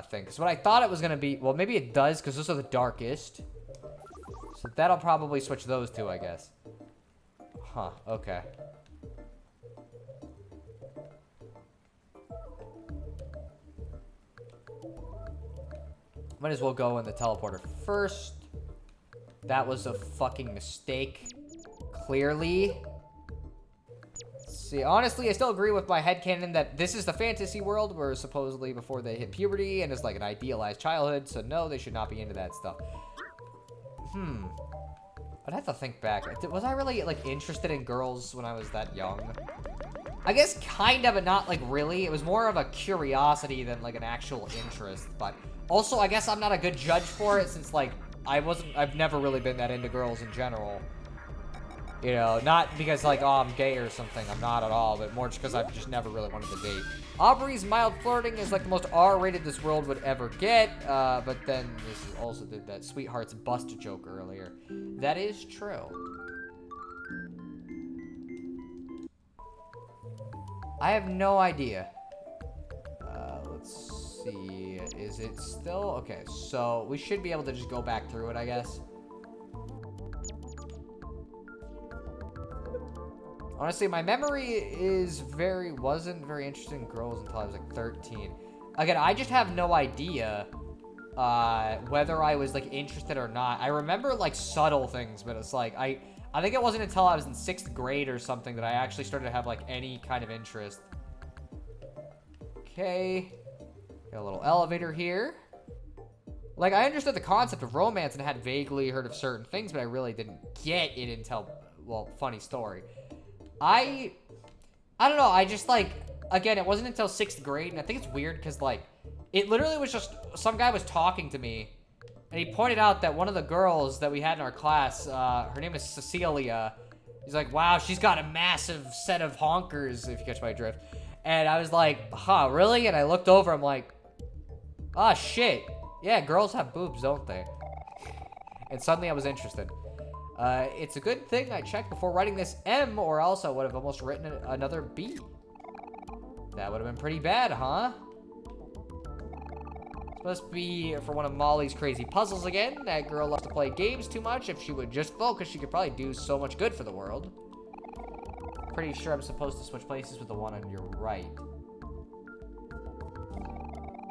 A: thing. Because what I thought it was going to be... Well, maybe it does, because those are the darkest. So that'll probably switch those two, I guess. Huh, okay. Might as well go in the teleporter first. That was a fucking mistake. Clearly. See, honestly, I still agree with my headcanon that this is the fantasy world where supposedly before they hit puberty and is like an idealized childhood, so no, they should not be into that stuff. I'd have to think back. Was I really, like, interested in girls when I was that young? I guess kind of, but not, like, really. It was more of a curiosity than, like, an actual interest, but also, I guess I'm not a good judge for it since, like, I've never really been that into girls in general. You know, not because, like, oh, I'm gay or something. I'm not at all, but more just because I've just never really wanted to date. Aubrey's mild flirting is, like, the most R-rated this world would ever get, but then this also did that Sweetheart's bust joke earlier. That is true. I have no idea. Let's see. Is it still? Okay, so we should be able to just go back through it, I guess. Honestly, my memory wasn't very interested in girls until I was like 13. Again, I just have no idea whether I was like interested or not. I remember like subtle things, but it's like I think it wasn't until I was in 6th grade or something that I actually started to have like any kind of interest. Okay. Got a little elevator here. Like, I understood the concept of romance and had vaguely heard of certain things, but I really didn't get it until, well, funny story. I don't know, I just, like, again, it wasn't until 6th grade, and I think it's weird, because, like, it literally was just, some guy was talking to me, and he pointed out that one of the girls that we had in our class, her name is Cecilia. He's like, wow, she's got a massive set of honkers, if you catch my drift. And I was like, huh, really? And I looked over, I'm like, ah, shit. Yeah, girls have boobs, don't they? And suddenly I was interested. It's a good thing I checked before writing this M, or else I would have almost written another B. That would have been pretty bad, huh? Supposed to be for one of Molly's crazy puzzles again. That girl loves to play games too much. If she would just focus, she could probably do so much good for the world. Pretty sure I'm supposed to switch places with the one on your right.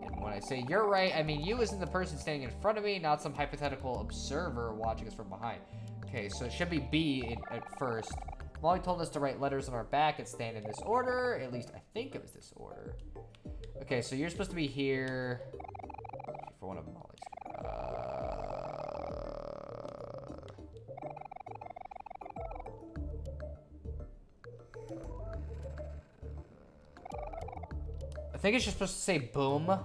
A: And when I say you're right, I mean you as in the person standing in front of me, not some hypothetical observer watching us from behind. Okay, so it should be B at first. Molly told us to write letters on our back and stand in this order. At least I think it was this order. Okay, so you're supposed to be here for one of Molly's. I think it's just supposed to say boom. I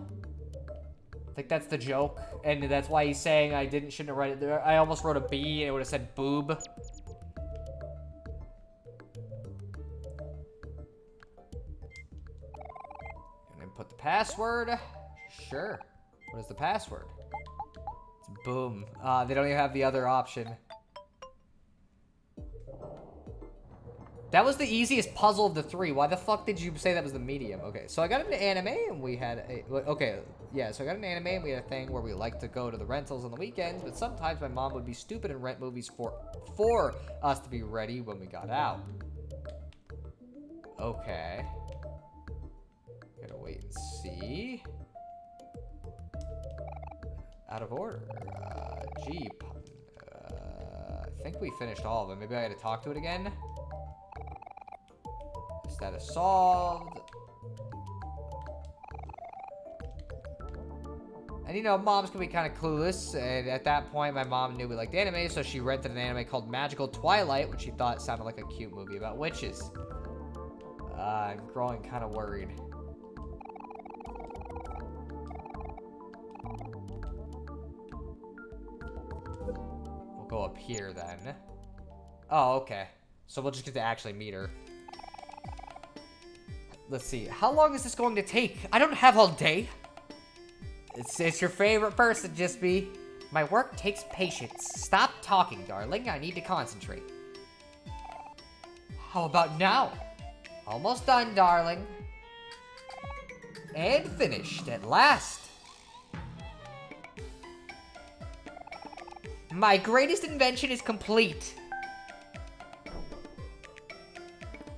A: think that's the joke, and that's why he's saying I shouldn't have write it there. I almost wrote a B, and it would have said boob. And then put the password. Sure. What is the password? It's boom. They don't even have the other option. That was the easiest puzzle of the 3. Why the fuck did you say that was the medium? Okay, so I got into anime and we had a... Okay, yeah, so I got into anime and we had a thing where we liked to go to the rentals on the weekends, but sometimes my mom would be stupid and rent movies for us to be ready when we got out. Okay. Gotta wait and see. Out of order. G. I think we finished all of them. Maybe I gotta talk to it again. Status solved. And you know, moms can be kind of clueless, and at that point my mom knew we liked anime, so she rented an anime called Magical Twilight, which she thought sounded like a cute movie about witches. I'm growing kind of worried. We'll go up here then. Oh, okay. So we'll just get to actually meet her. Let's see. How long is this going to take? I don't have all day. It's your favorite person, just be. My work takes patience. Stop talking, darling. I need to concentrate. How about now? Almost done, darling. And finished at last. My greatest invention is complete.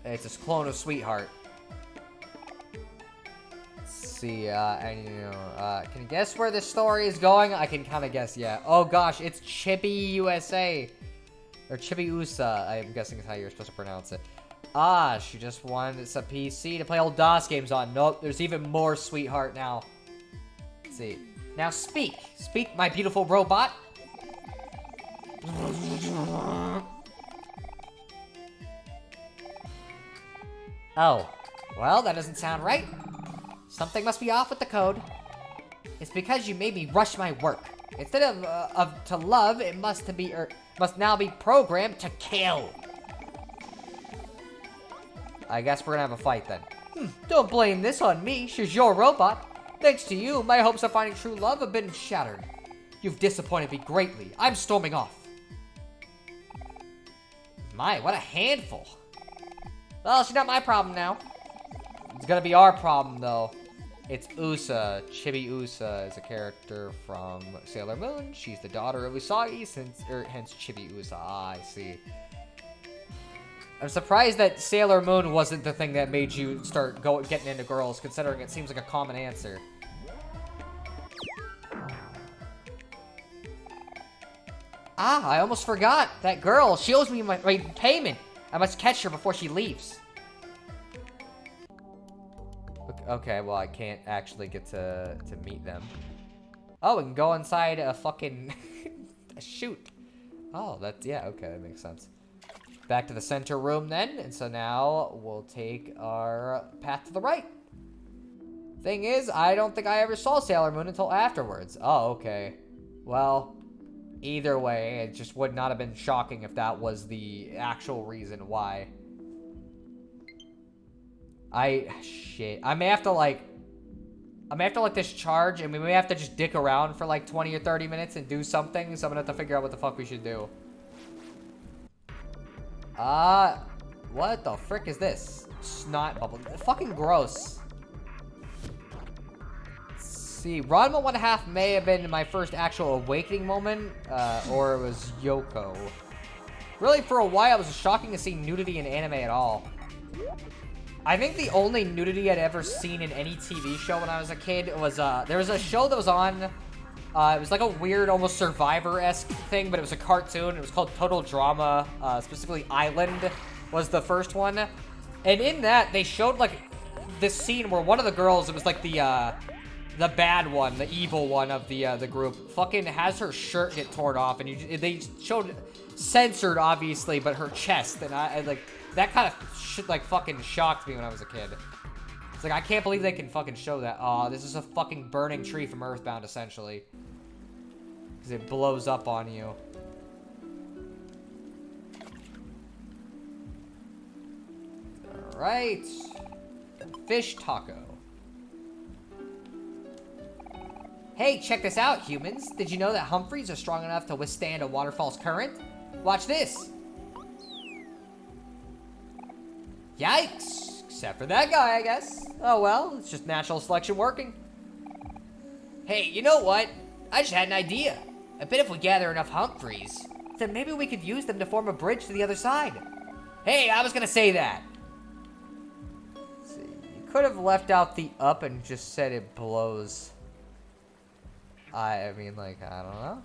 A: It's a clone of Sweetheart. See, can you guess where this story is going? I can kind of guess, yeah. Oh gosh, it's Chibi USA. Or Chibi USA, I'm guessing is how you're supposed to pronounce it. Ah, she just wanted a PC to play old DOS games on. Nope, there's even more Sweetheart now. Let's see. Now speak. Speak, my beautiful robot. Oh, well, that doesn't sound right. Something must be off with the code. It's because you made me rush my work. Instead of to love, it must now be programmed to kill. I guess we're gonna have a fight then. Don't blame this on me. She's your robot. Thanks to you, my hopes of finding true love have been shattered. You've disappointed me greatly. I'm storming off. My, what a handful. Well, she's not my problem now. It's gonna be our problem, though. It's Usa. Chibi Usa is a character from Sailor Moon. She's the daughter of Usagi, hence Chibi Usa. Ah, I see. I'm surprised that Sailor Moon wasn't the thing that made you start getting into girls, considering it seems like a common answer. Ah, I almost forgot. That girl, she owes me my payment. I must catch her before she leaves. Okay, well, I can't actually get to meet them. Oh, we can go inside a fucking a chute. Oh, that's, yeah, okay, that makes sense. Back to the center room then, and so now we'll take our path to the right. Thing is, I don't think I ever saw Sailor Moon until afterwards. Oh, okay. Well, either way, it just would not have been shocking if that was the actual reason why. Shit. I may have to let this charge, and we may have to just dick around for like 20 or 30 minutes and do something, so I'm gonna have to figure out what the fuck we should do. What the frick is this? Snot bubble. Fucking gross. Let's see. Ranma 1/2 may have been my first actual awakening moment, or it was Yoko. Really, for a while, it was shocking to see nudity in anime at all. I think the only nudity I'd ever seen in any TV show when I was a kid was, there was a show that was on, it was like a weird, almost Survivor-esque thing, but it was a cartoon. It was called Total Drama, specifically Island was the first one. And in that, they showed, like, this scene where one of the girls, it was like the bad one, the evil one of the group, fucking has her shirt get torn off, and they showed, censored, obviously, but her chest, and I like, that kind of shit, like, fucking shocked me when I was a kid. It's like, I can't believe they can fucking show that. Aw, this is a fucking burning tree from Earthbound, essentially. Because it blows up on you. Alright. Fish taco. Hey, check this out, humans. Did you know that Humphreys are strong enough to withstand a waterfall's current? Watch this. Yikes. Except for that guy, I guess. Oh well, it's just natural selection working. Hey, you know what? I just had an idea. I bet if we gather enough Humphreys, then maybe we could use them to form a bridge to the other side. Hey, I was gonna say that. Let's see. You could have left out the up and just said it blows. I mean, like, I don't know.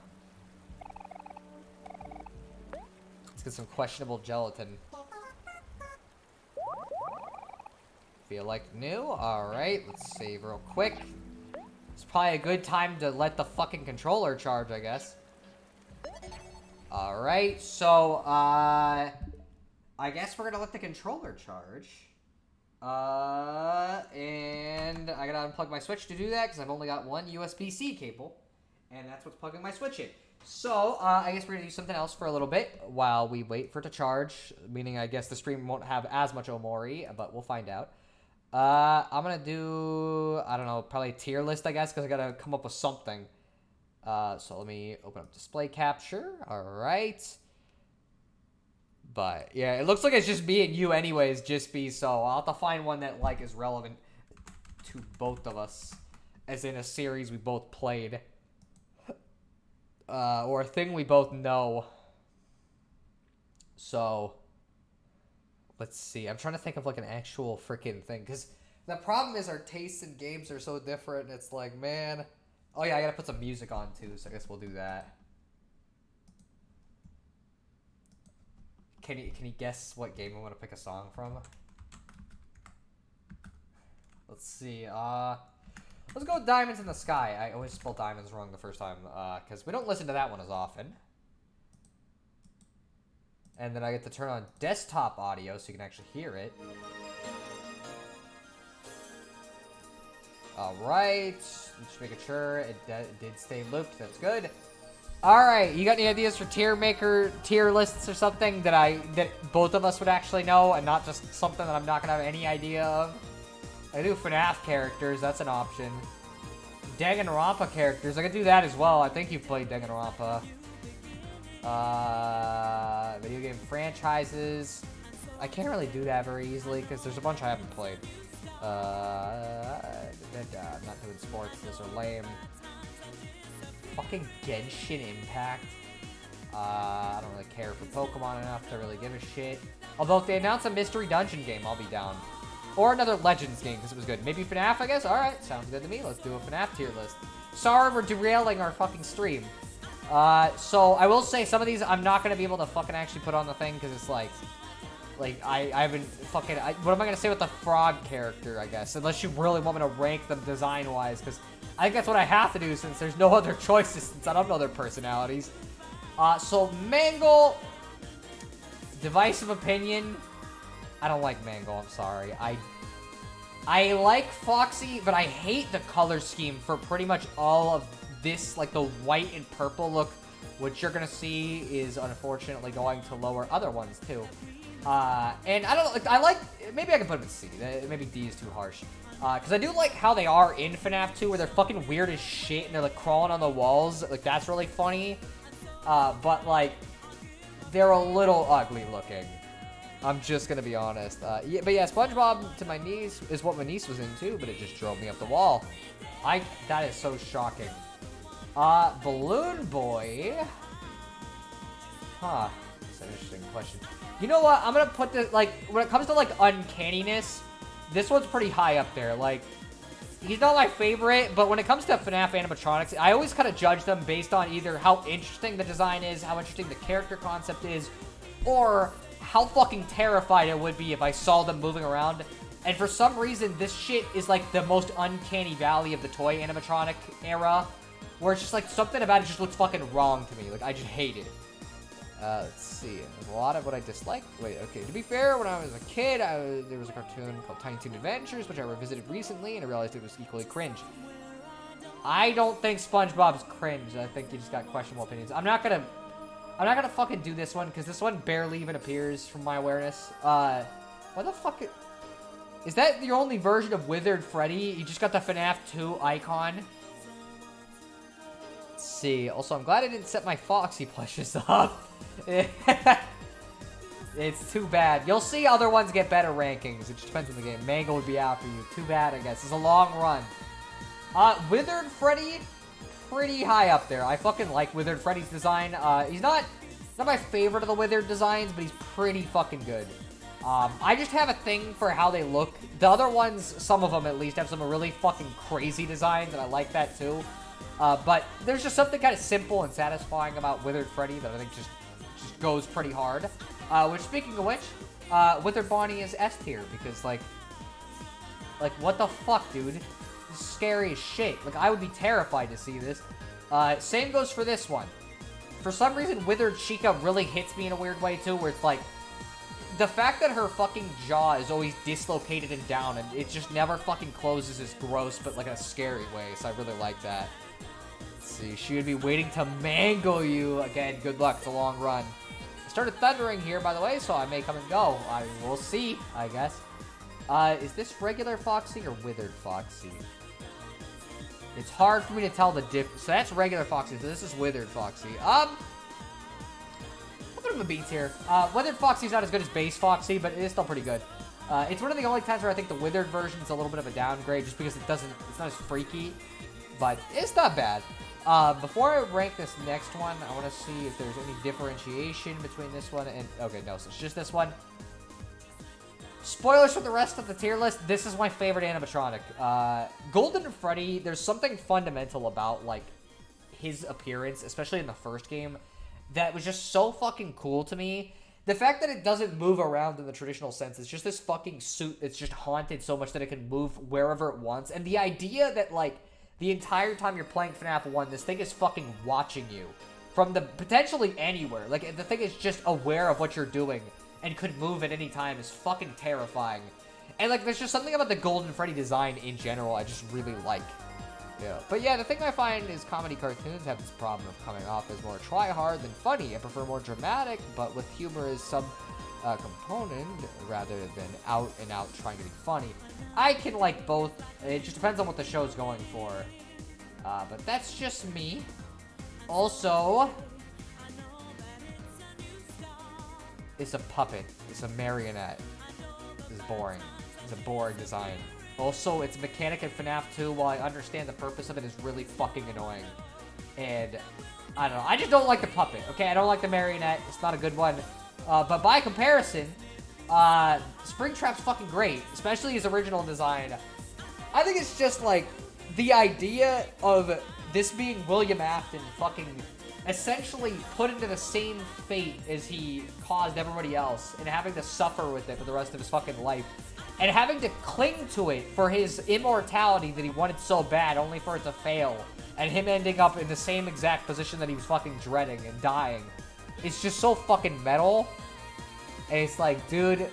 A: Let's get some questionable gelatin. Feel like new? Alright, let's save real quick. It's probably a good time to let the fucking controller charge, I guess. Alright, so, I guess we're gonna let the controller charge. And I gotta unplug my Switch to do that, because I've only got one USB-C cable. And that's what's plugging my Switch in. So, I guess we're gonna do something else for a little bit while we wait for it to charge. Meaning, I guess the stream won't have as much Omori, but we'll find out. I'm gonna do, I don't know, probably a tier list, I guess, because I gotta come up with something. So let me open up display capture. Alright. But, yeah, it looks like it's just me and you anyways, just be so. I'll have to find one that, like, is relevant to both of us. As in a series we both played. Or a thing we both know. So, let's see. I'm trying to think of, like, an actual freaking thing. Because the problem is our tastes in games are so different. It's like, man. Oh, yeah, I gotta put some music on, too. So I guess we'll do that. Can you guess what game I want to pick a song from? Let's see. Let's go with Diamonds in the Sky. I always spelled diamonds wrong the first time. Because we don't listen to that one as often. And then I get to turn on desktop audio so you can actually hear it. Alright. Just making sure it did stay looped. That's good. Alright, you got any ideas for tier lists or something that both of us would actually know and not just something that I'm not gonna have any idea of? I do FNAF characters, that's an option. Danganronpa characters, I could do that as well. I think you've played Danganronpa. Video game franchises. I can't really do that very easily because there's a bunch I haven't played. I'm not doing sports. Those are lame. Fucking Genshin Impact. I don't really care for Pokemon enough to really give a shit. Although if they announce a mystery dungeon game, I'll be down. Or another Legends game, because it was good. Maybe FNAF, I guess? Alright, sounds good to me. Let's do a FNAF tier list. Sorry we're derailing our fucking stream. So I will say some of these I'm not going to be able to fucking actually put on the thing, because it's like I haven't fucking, what am I going to say with the frog character, I guess? Unless you really want me to rank them design-wise, because I think that's what I have to do since there's no other choices, since I don't know their personalities. So Mangle, divisive opinion. I don't like Mangle, I'm sorry. I like Foxy, but I hate the color scheme for pretty much all of this, like the white and purple look, which you're gonna see is unfortunately going to lower other ones too. And I don't like, maybe I can put them in C. Maybe D is too harsh. Because I do like how they are in FNAF 2, where they're fucking weird as shit and they're like crawling on the walls. Like, that's really funny. But like, they're a little ugly looking. I'm just gonna be honest. But yeah, SpongeBob to my niece is what my niece was into, but it just drove me up the wall. That is so shocking. Balloon Boy. Huh. That's an interesting question. You know what? I'm gonna put this, like, when it comes to, like, uncanniness, this one's pretty high up there. Like, he's not my favorite, but when it comes to FNAF animatronics, I always kind of judge them based on either how interesting the design is, how interesting the character concept is, or how fucking terrified it would be if I saw them moving around. And for some reason, this shit is, like, the most uncanny valley of the toy animatronic era, where it's just, like, something about it just looks fucking wrong to me. Like, I just hate it. Let's see. There's a lot of what I dislike. Wait, okay. To be fair, when I was a kid, there was a cartoon called Tiny Toon Adventures, which I revisited recently, and I realized it was equally cringe. I don't think SpongeBob's cringe. I think you just got questionable opinions. I'm not gonna fucking do this one, because this one barely even appears from my awareness. What the fuck? Is that your only version of Withered Freddy? You just got the FNAF 2 icon? Let's see. Also, I'm glad I didn't set my Foxy plushes up. It's too bad. You'll see other ones get better rankings. It just depends on the game. Mango would be after you. Too bad, I guess. It's a long run. Withered Freddy, pretty high up there. I fucking like Withered Freddy's design. He's not my favorite of the Withered designs, but he's pretty fucking good. I just have a thing for how they look. The other ones, some of them at least, have some really fucking crazy designs, and I like that too. But there's just something kind of simple and satisfying about Withered Freddy that I think just goes pretty hard. Which, speaking of which, Withered Bonnie is S tier, because, like, what the fuck, dude? This is scary as shit. Like, I would be terrified to see this. Same goes for this one. For some reason, Withered Chica really hits me in a weird way, too, where it's like, the fact that her fucking jaw is always dislocated and down, and it just never fucking closes is gross, but like in a scary way, so I really like that. Let's see, she would be waiting to mangle you. Again, good luck, it's a long run. It started thundering here, by the way, so I may come and go. We'll see, I guess. Is this regular Foxy or Withered Foxy? It's hard for me to tell the difference. So that's regular Foxy, so this is Withered Foxy. Bit of a B tier. Withered Foxy's not as good as base Foxy, but it is still pretty good. It's one of the only times where I think the Withered version is a little bit of a downgrade, just because it's not as freaky, but it's not bad. Before I rank this next one, I want to see if there's any differentiation between this one and, okay, no, so it's just this one. Spoilers for the rest of the tier list. This is my favorite animatronic. Golden Freddy, there's something fundamental about, like, his appearance, especially in the first game, that was just so fucking cool to me. The fact that it doesn't move around in the traditional sense, it's just this fucking suit that's just haunted so much that it can move wherever it wants. And the idea that, like, the entire time you're playing FNAF 1, this thing is fucking watching you from potentially anywhere. Like, the thing is just aware of what you're doing and could move at any time is fucking terrifying. And, like, there's just something about the Golden Freddy design in general I just really like. Yeah. But yeah, the thing I find is comedy cartoons have this problem of coming off as more try-hard than funny. I prefer more dramatic, but with humor as some component, rather than out-and-out trying to be funny. I can like both. It just depends on what the show's going for. But that's just me. Also, it's a puppet. It's a marionette. This is boring. It's a boring design. Also, its mechanic in FNAF 2, while I understand the purpose of it, is really fucking annoying. And, I don't know. I just don't like the puppet, okay? I don't like the marionette. It's not a good one. But by comparison, Springtrap's fucking great, especially his original design. I think it's just, like, the idea of this being William Afton fucking essentially put into the same fate as he caused everybody else and having to suffer with it for the rest of his fucking life. And having to cling to it for his immortality that he wanted so bad, only for it to fail. And him ending up in the same exact position that he was fucking dreading and dying. It's just so fucking metal. And it's like, dude,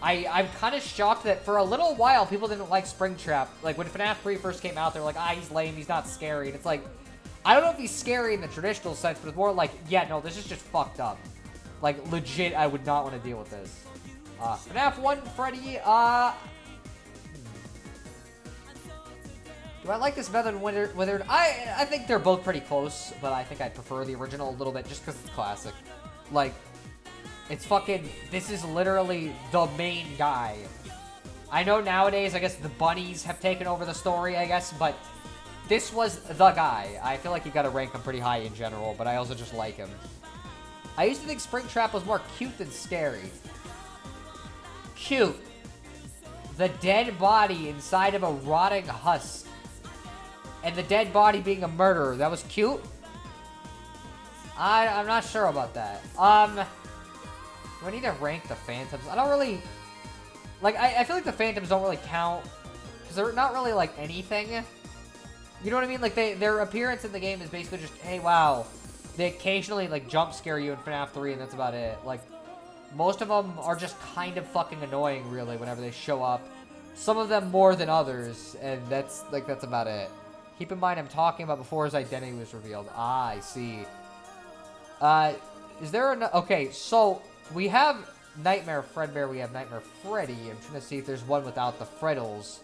A: I'm kind of shocked that for a little while people didn't like Springtrap. Like, when FNAF 3 first came out, they were like, he's lame, he's not scary. And it's like, I don't know if he's scary in the traditional sense, but it's more like, yeah, no, this is just fucked up. Like, legit, I would not want to deal with this. FNAF 1, Freddy, do I like this better than Withered? I think they're both pretty close, but I think I prefer the original a little bit just because it's classic. Like, it's fucking, this is literally the main guy. I know nowadays, I guess the bunnies have taken over the story, I guess, but this was the guy. I feel like you gotta rank him pretty high in general, but I also just like him. I used to think Springtrap was more cute than scary. Cute. The dead body inside of a rotting husk. And the dead body being a murderer. That was cute? I'm not sure about that. Do I need to rank the Phantoms? I don't really... Like, I feel like the Phantoms don't really count. Because they're not really, like, anything. You know what I mean? Like, their appearance in the game is basically just, hey, wow. They occasionally, like, jump scare you in FNAF 3, and that's about it. Like, most of them are just kind of fucking annoying, really, whenever they show up. Some of them more than others, and that's about it. Keep in mind, I'm talking about before his identity was revealed. I see. Is there an... Okay, so, we have Nightmare Fredbear, we have Nightmare Freddy. I'm trying to see if there's one without the Freddles.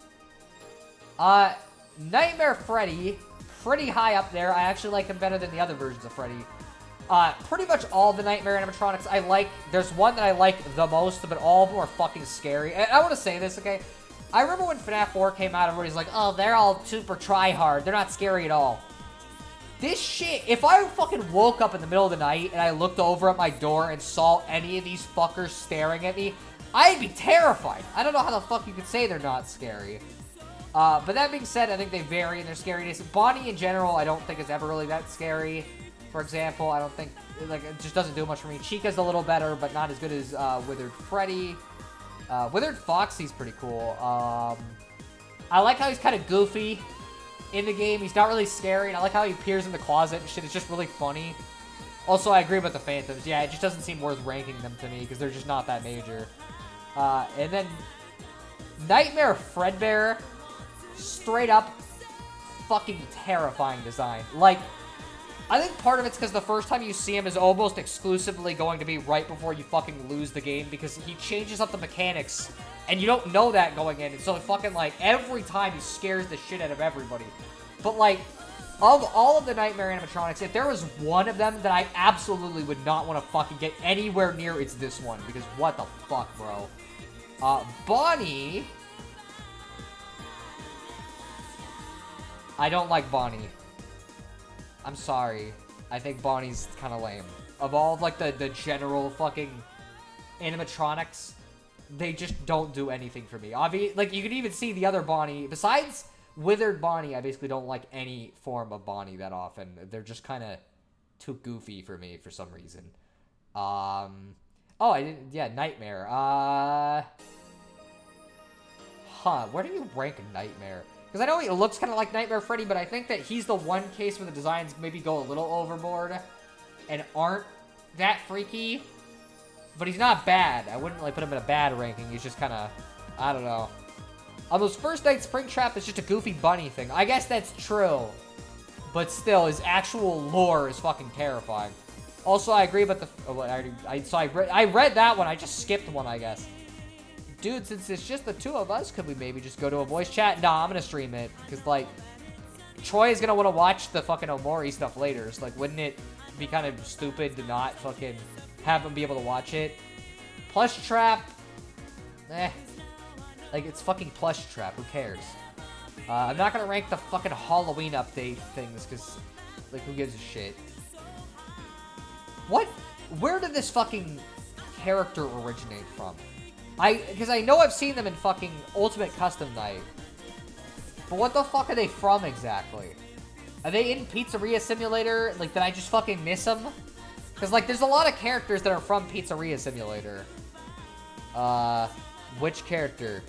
A: Nightmare Freddy, pretty high up there. I actually like him better than the other versions of Freddy. Pretty much all the Nightmare animatronics I like. There's one that I like the most, but all of them are fucking scary. And I want to say this, okay? I remember when FNAF 4 came out, everybody's like, oh, they're all super try-hard. They're not scary at all. This shit, if I fucking woke up in the middle of the night and I looked over at my door and saw any of these fuckers staring at me, I'd be terrified. I don't know how the fuck you could say they're not scary. But that being said, I think they vary in their scariness. Bonnie, in general, I don't think is ever really that scary. For example, I don't think, like, it just doesn't do much for me. Chica's a little better, but not as good as Withered Freddy. Withered Foxy's pretty cool. I like how he's kind of goofy in the game. He's not really scary, and I like how he appears in the closet and shit. It's just really funny. Also, I agree about the Phantoms. Yeah, it just doesn't seem worth ranking them to me, because they're just not that major. And then Nightmare Fredbear, straight up fucking terrifying design. Like, I think part of it's because the first time you see him is almost exclusively going to be right before you fucking lose the game, because he changes up the mechanics, and you don't know that going in, and so fucking, like, every time he scares the shit out of everybody. But, like, of all of the Nightmare animatronics, if there was one of them that I absolutely would not want to fucking get anywhere near, it's this one, because what the fuck, bro. Bonnie... I don't like Bonnie. I'm sorry. I think Bonnie's kind of lame. Of all of, like, the general fucking animatronics, they just don't do anything for me. Like, you can even see the other Bonnie. Besides Withered Bonnie, I basically don't like any form of Bonnie that often. They're just kind of too goofy for me for some reason. Oh, I didn't... Yeah, Nightmare. Where do you rank Nightmare? Because I know he looks kind of like Nightmare Freddy, but I think that he's the one case where the designs maybe go a little overboard and aren't that freaky. But he's not bad. I wouldn't like put him in a bad ranking. He's just kind of, I don't know. On those first night Springtrap, it's just a goofy bunny thing. I guess that's true. But still, his actual lore is fucking terrifying. Also, I agree about the... Oh, I read that one. I just skipped one, I guess. Dude, since it's just the two of us, could we maybe just go to a voice chat? Nah, I'm gonna stream it. Because, like, Troy is gonna want to watch the fucking Omori stuff later. So, like, wouldn't it be kind of stupid to not fucking have him be able to watch it? Plush Trap. Like, it's fucking Plush Trap. Who cares? I'm not gonna rank the fucking Halloween update things, because, like, who gives a shit? What? Where did this fucking character originate from? Because I know I've seen them in fucking Ultimate Custom Night. But what the fuck are they from exactly? Are they in Pizzeria Simulator? Like, did I just fucking miss them? Because, like, there's a lot of characters that are from Pizzeria Simulator. Which character?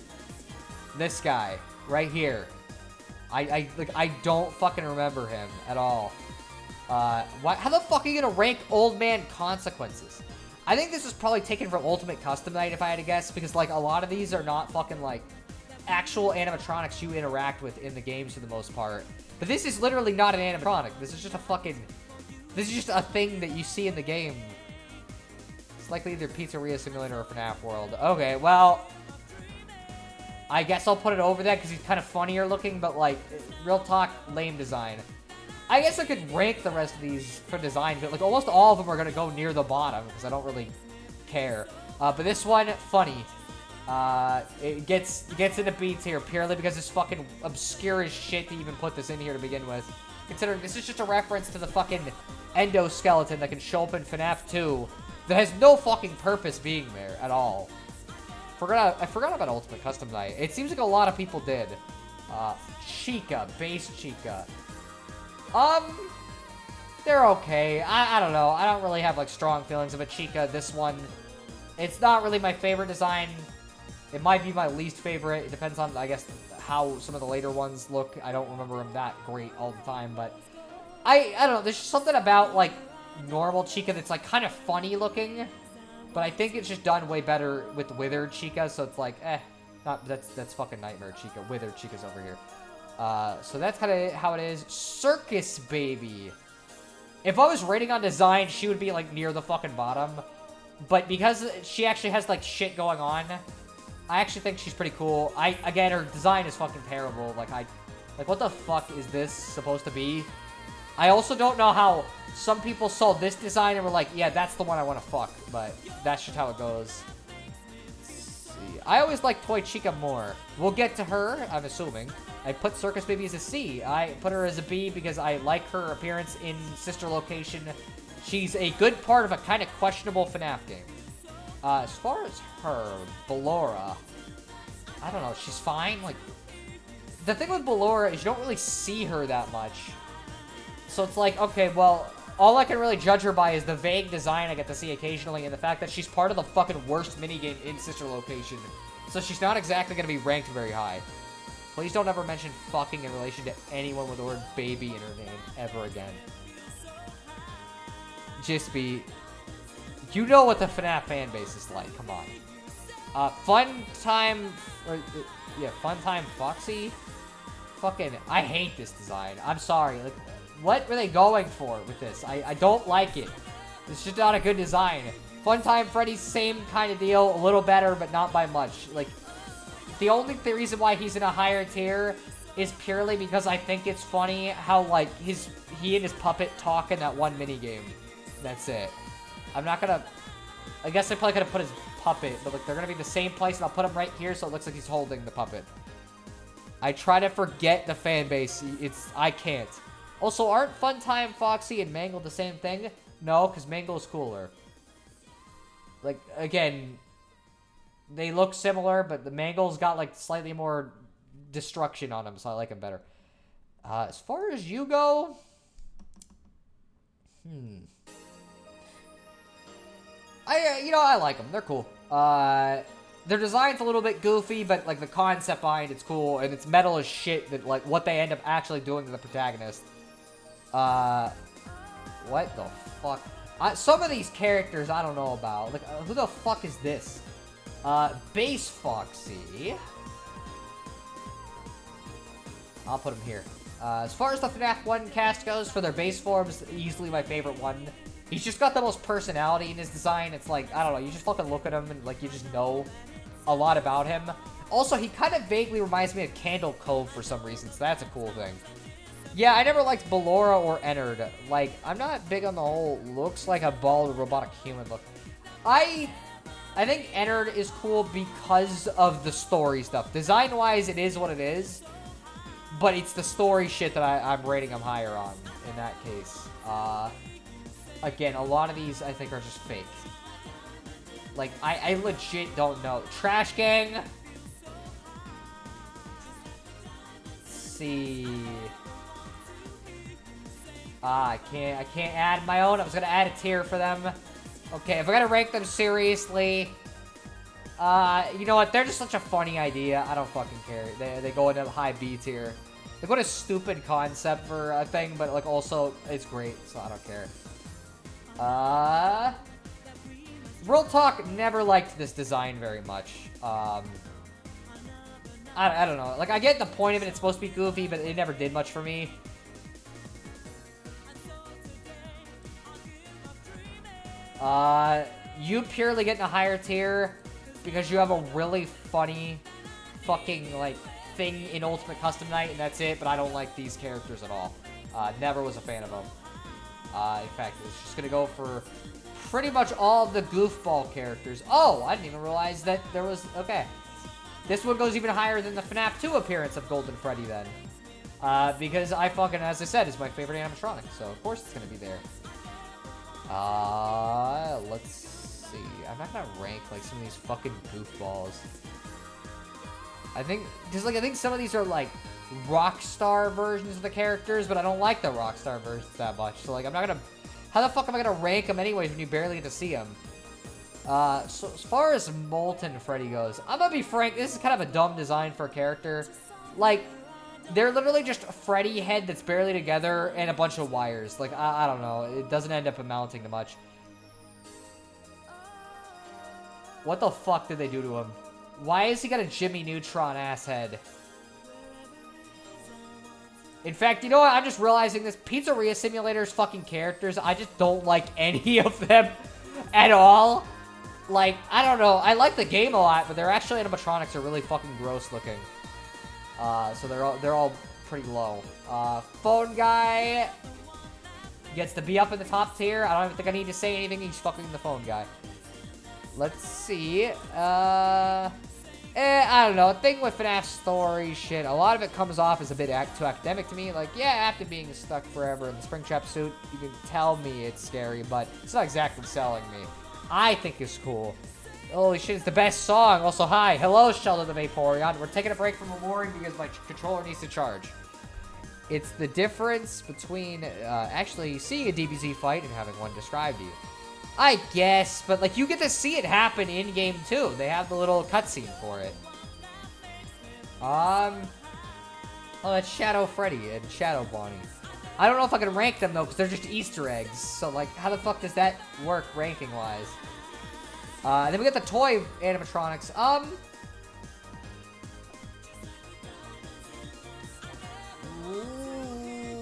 A: This guy. Right here. I don't fucking remember him at all. How the fuck are you gonna rank Old Man Consequences? I think this was probably taken from Ultimate Custom Night, if I had to guess, because, like, a lot of these are not fucking, like, actual animatronics you interact with in the games for the most part. But this is literally not an animatronic. This is just a fucking... This is just a thing that you see in the game. It's likely either Pizzeria Simulator or FNAF World. Okay, well... I guess I'll put it over that because he's kind of funnier looking, but, like, real talk, lame design. I guess I could rank the rest of these for design, but, like, almost all of them are going to go near the bottom because I don't really care. But this one, funny. It gets into beats here purely because it's fucking obscure as shit to even put this in here to begin with. Considering this is just a reference to the fucking endoskeleton that can show up in FNAF 2 that has no fucking purpose being there at all. I forgot about Ultimate Custom Night. It seems like a lot of people did. Chica, base Chica. They're okay. I don't know. I don't really have, like, strong feelings about Chica. This one, it's not really my favorite design. It might be my least favorite. It depends on, I guess, how some of the later ones look. I don't remember them that great all the time, but I don't know. There's just something about, like, normal Chica that's, like, kind of funny looking, but I think it's just done way better with Withered Chica, so it's like, that's fucking Nightmare Chica. Withered Chica's over here. So that's kind of how it is. Circus Baby. If I was rating on design, she would be, like, near the fucking bottom, but because she actually has, like, shit going on, I actually think she's pretty cool. Again, her design is fucking terrible. Like, what the fuck is this supposed to be? I also don't know how some people saw this design and were like, yeah, that's the one I want to fuck. But that's just how it goes. Let's see. I always like Toy Chica more. We'll get to her, I'm assuming. I put Circus Baby as a C. I put her as a B because I like her appearance in Sister Location. She's a good part of a kind of questionable FNAF game. As far as her, Ballora, I don't know, she's fine. Like, the thing with Ballora is you don't really see her that much. So it's like, okay, well, all I can really judge her by is the vague design I get to see occasionally and the fact that she's part of the fucking worst minigame in Sister Location. So she's not exactly going to be ranked very high. Please don't ever mention fucking in relation to anyone with the word baby in her name ever again. Just be... You know what the FNAF fan base is like. Come on. Funtime Foxy. Fucking, I hate this design. I'm sorry. Like, what were they going for with this? I don't like it. It's just not a good design. Funtime Freddy's same kind of deal, a little better, but not by much. Like, the reason why he's in a higher tier is purely because I think it's funny how, like, he and his puppet talk in that one minigame. That's it. I'm not gonna... I guess I probably could have put his puppet, but, like, they're gonna be the same place, and I'll put him right here so it looks like he's holding the puppet. I try to forget the fan base. I can't. Also, aren't Funtime Foxy and Mangle the same thing? No, because Mangle's cooler. Like, again, they look similar, but the Mangle's got, like, slightly more destruction on him, so I like him better. As far as you go... I like them. They're cool. Their design's a little bit goofy, but, like, the concept behind it's cool, and it's metal as shit that, like, what they end up actually doing to the protagonist. What the fuck? Some of these characters I don't know about. Like, who the fuck is this? Base Foxy. I'll put him here. As far as the FNAF 1 cast goes, for their base forms, easily my favorite one. He's just got the most personality in his design. It's like, I don't know, you just fucking look at him and, like, you just know a lot about him. Also, he kind of vaguely reminds me of Candle Cove for some reason, so that's a cool thing. Yeah, I never liked Ballora or Ennard. Like, I'm not big on the whole looks like a bald robotic human look. I I think Ennard is cool because of the story stuff. Design-wise, it is what it is. But it's the story shit that I'm rating him higher on in that case. Again, a lot of these I think are just fake. Like, I legit don't know. Trash Gang. Let's see. I can't add my own. I was gonna add a tier for them. Okay, if I gotta rank them seriously, you know what? They're just such a funny idea. I don't fucking care. They go into high B tier. Like, what a stupid concept for a thing, but like also it's great, so I don't care. Real talk, never liked this design very much. I don't know. Like, I get the point of it. It's supposed to be goofy, but it never did much for me. You purely get in a higher tier because you have a really funny fucking, like, thing in Ultimate Custom Night, and that's it, but I don't like these characters at all. Never was a fan of them. In fact, it's just gonna go for pretty much all of the goofball characters. Oh, I didn't even realize that there was... Okay. This one goes even higher than the FNAF 2 appearance of Golden Freddy, then. Because I fucking, as I said, is my favorite animatronic, so of course it's gonna be there. Let's see. I'm not gonna rank, like, some of these fucking goofballs. I think some of these are, like, Rockstar versions of the characters, but I don't like the Rockstar versions that much. So, like, I'm not gonna... How the fuck am I gonna rank them anyways when you barely get to see them? So as far as Molten Freddy goes, I'm gonna be frank, this is kind of a dumb design for a character. Like, they're literally just a Freddy head that's barely together and a bunch of wires. Like, I don't know. It doesn't end up amounting to much. What the fuck did they do to him? Why has he got a Jimmy Neutron ass head? In fact, you know what? I'm just realizing this. Pizzeria Simulator's fucking characters, I just don't like any of them at all. Like, I don't know. I like the game a lot, but their actual animatronics are really fucking gross looking. So they're all pretty low. Phone Guy gets to be up in the top tier. I don't even think I need to say anything. He's fucking the Phone Guy. Let's see. I don't know. A thing with FNAF story shit, a lot of it comes off as a bit too academic to me. Like, yeah, after being stuck forever in the Springtrap suit, you can tell me it's scary, but it's not exactly selling me. I think it's cool. Holy shit, it's the best song. Also, hi. Hello, Sheldon the Vaporeon. We're taking a break from Omori because my controller needs to charge. It's the difference between actually seeing a DBZ fight and having one described to you. I guess, but like you get to see it happen in game too. They have the little cutscene for it. Oh, that's Shadow Freddy and Shadow Bonnie. I don't know if I can rank them though, because they're just Easter eggs. So like, how the fuck does that work ranking wise? Then we got the toy animatronics.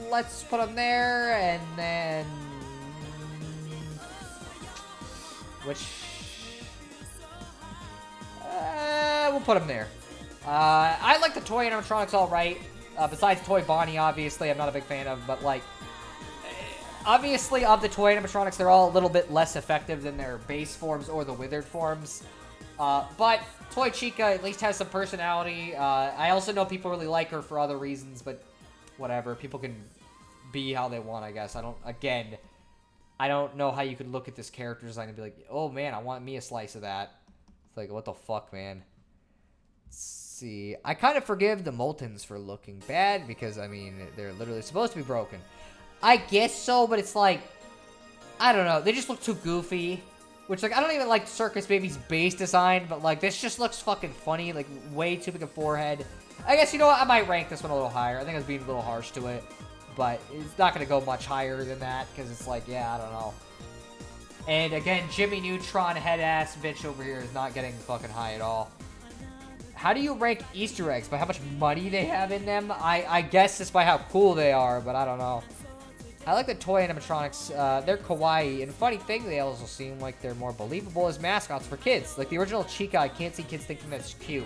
A: Let's put them there, and then which we'll put them there. I like the toy animatronics all right. Besides Toy Bonnie, obviously, I'm not a big fan of, but like, obviously, of the toy animatronics, they're all a little bit less effective than their base forms or the withered forms. But Toy Chica at least has some personality. I also know people really like her for other reasons, but whatever. People can be how they want, I guess. I don't know how you could look at this character design and be like, oh man, I want me a slice of that. It's like, what the fuck, man? Let's see. I kind of forgive the Moltens for looking bad because, I mean, they're literally supposed to be broken. I guess so, but it's like, I don't know. They just look too goofy. Which, like, I don't even like Circus Baby's base design, but, like, this just looks fucking funny. Like, way too big a forehead. I guess, you know what? I might rank this one a little higher. I think I was being a little harsh to it. But it's not going to go much higher than that because it's like, yeah, I don't know. And, again, Jimmy Neutron head-ass bitch over here is not getting fucking high at all. How do you rank Easter eggs? By how much money they have in them? I guess it's by how cool they are, but I don't know. I like the toy animatronics. They're kawaii. And funny thing, they also seem like they're more believable as mascots for kids. Like the original Chica, I can't see kids thinking that's cute.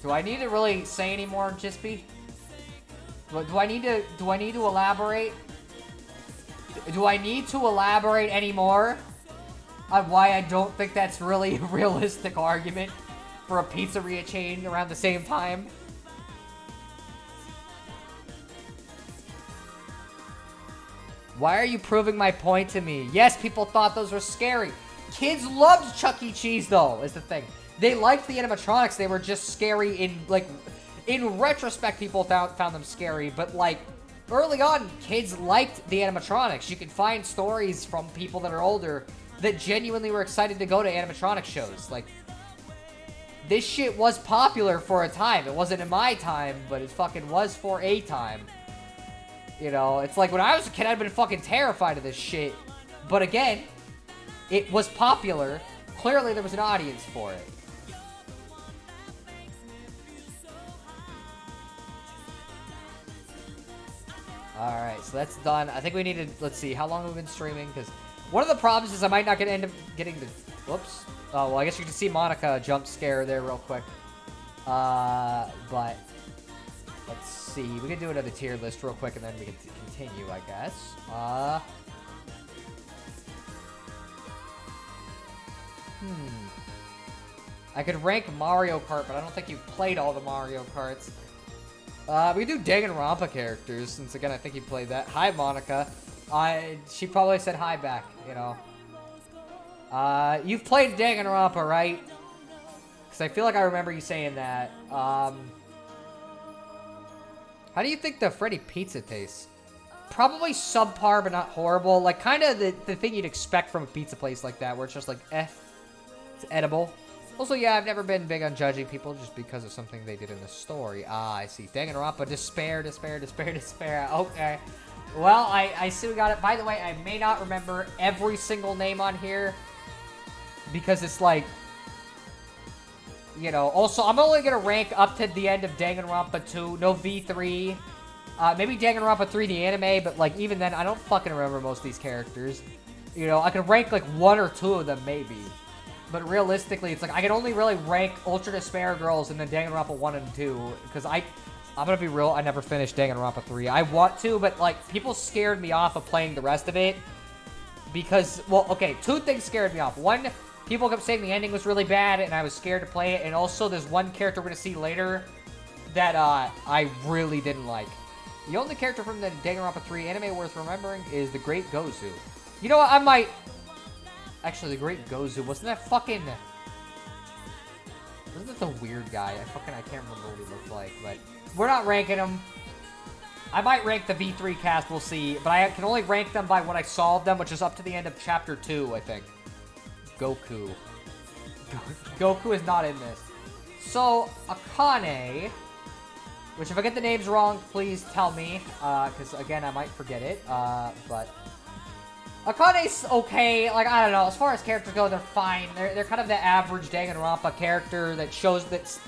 A: Do I need to really say any more, Jispy? Do I need to elaborate? Do I need to elaborate any more on why I don't think that's really a realistic argument for a pizzeria chain around the same time? Why are you proving my point to me? Yes, people thought those were scary. Kids loved Chuck E. Cheese, though, is the thing. They liked the animatronics. They were just scary in, like, in retrospect, people found them scary. But, like, early on, kids liked the animatronics. You can find stories from people that are older that genuinely were excited to go to animatronic shows. Like, this shit was popular for a time. It wasn't in my time, but it fucking was for a time. You know, it's like when I was a kid, I'd been fucking terrified of this shit. But again, it was popular. Clearly, there was an audience for it. Alright, so that's done. I think we need to, let's see, how long have we been streaming? Because one of the problems is I might not end up getting the, whoops. Oh, well, I guess you can see Monica jump scare there real quick. But, let's see. We can do another tier list real quick and then we can continue, I guess. I could rank Mario Kart, but I don't think you've played all the Mario Karts. We can do Danganronpa characters, since again, I think you played that. Hi, Monica. She probably said hi back, you know. You've played Danganronpa, right? Because I feel like I remember you saying that. How do you think the Freddy pizza tastes? Probably subpar, but not horrible. Like, kind of the thing you'd expect from a pizza place like that, where it's just like, it's edible. Also, yeah, I've never been big on judging people just because of something they did in the story. Ah, I see. Danganronpa, despair. Okay. Well, I see we got it. By the way, I may not remember every single name on here because it's like, you know, also, I'm only going to rank up to the end of Danganronpa 2, no V3. Maybe Danganronpa 3, the anime, but, like, even then, I don't fucking remember most of these characters. You know, I can rank, like, 1 or 2 of them, maybe. But realistically, it's like, I can only really rank Ultra Despair Girls and then Danganronpa 1 and 2. Because I'm gonna be real, I never finished Danganronpa 3. I want to, but, like, people scared me off of playing the rest of it. Because, well, okay, 2 things scared me off. One, people kept saying the ending was really bad, and I was scared to play it. And also, there's one character we're gonna see later that I really didn't like. The only character from the Danganronpa 3 anime worth remembering is the Great Gozu. You know what, I might... Actually, the Great Gozu, wasn't that fucking... Wasn't that the weird guy? I can't remember what he looked like, but... We're not ranking him. I might rank the V3 cast, we'll see. But I can only rank them by when I solved them, which is up to the end of Chapter 2, I think. Goku. Goku is not in this. So, Akane... Which, if I get the names wrong, please tell me. Because, again, I might forget it. But... Akane's okay. Like, I don't know. As far as characters go, they're fine. They're kind of the average Danganronpa character that shows that...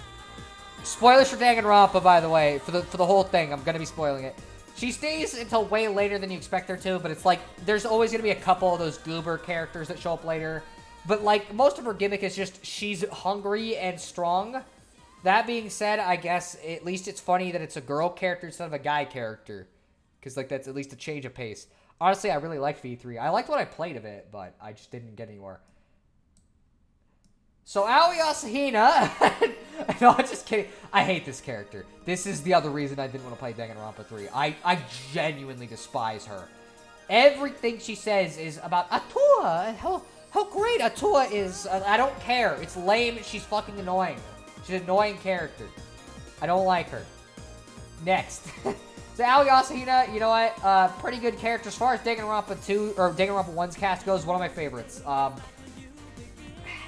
A: Spoilers for Danganronpa, by the way. For the whole thing. I'm going to be spoiling it. She stays until way later than you expect her to. But it's like, there's always going to be a couple of those goober characters that show up later. But, like, most of her gimmick is just she's hungry and strong. That being said, I guess at least it's funny that it's a girl character instead of a guy character. Because, like, that's at least a change of pace. Honestly, I really liked V3. I liked what I played of it, but I just didn't get anywhere. So, Aoi Asahina... No, I'm just kidding. I hate this character. This is the other reason I didn't want to play Danganronpa 3. I genuinely despise her. Everything she says is about Atua and how great Atua is. I don't care. It's lame. She's fucking annoying. She's an annoying character. I don't like her. Next. So Aoi Asahina, you know what? Pretty good character. As far as Danganronpa 2 or Danganronpa 1's cast goes, one of my favorites.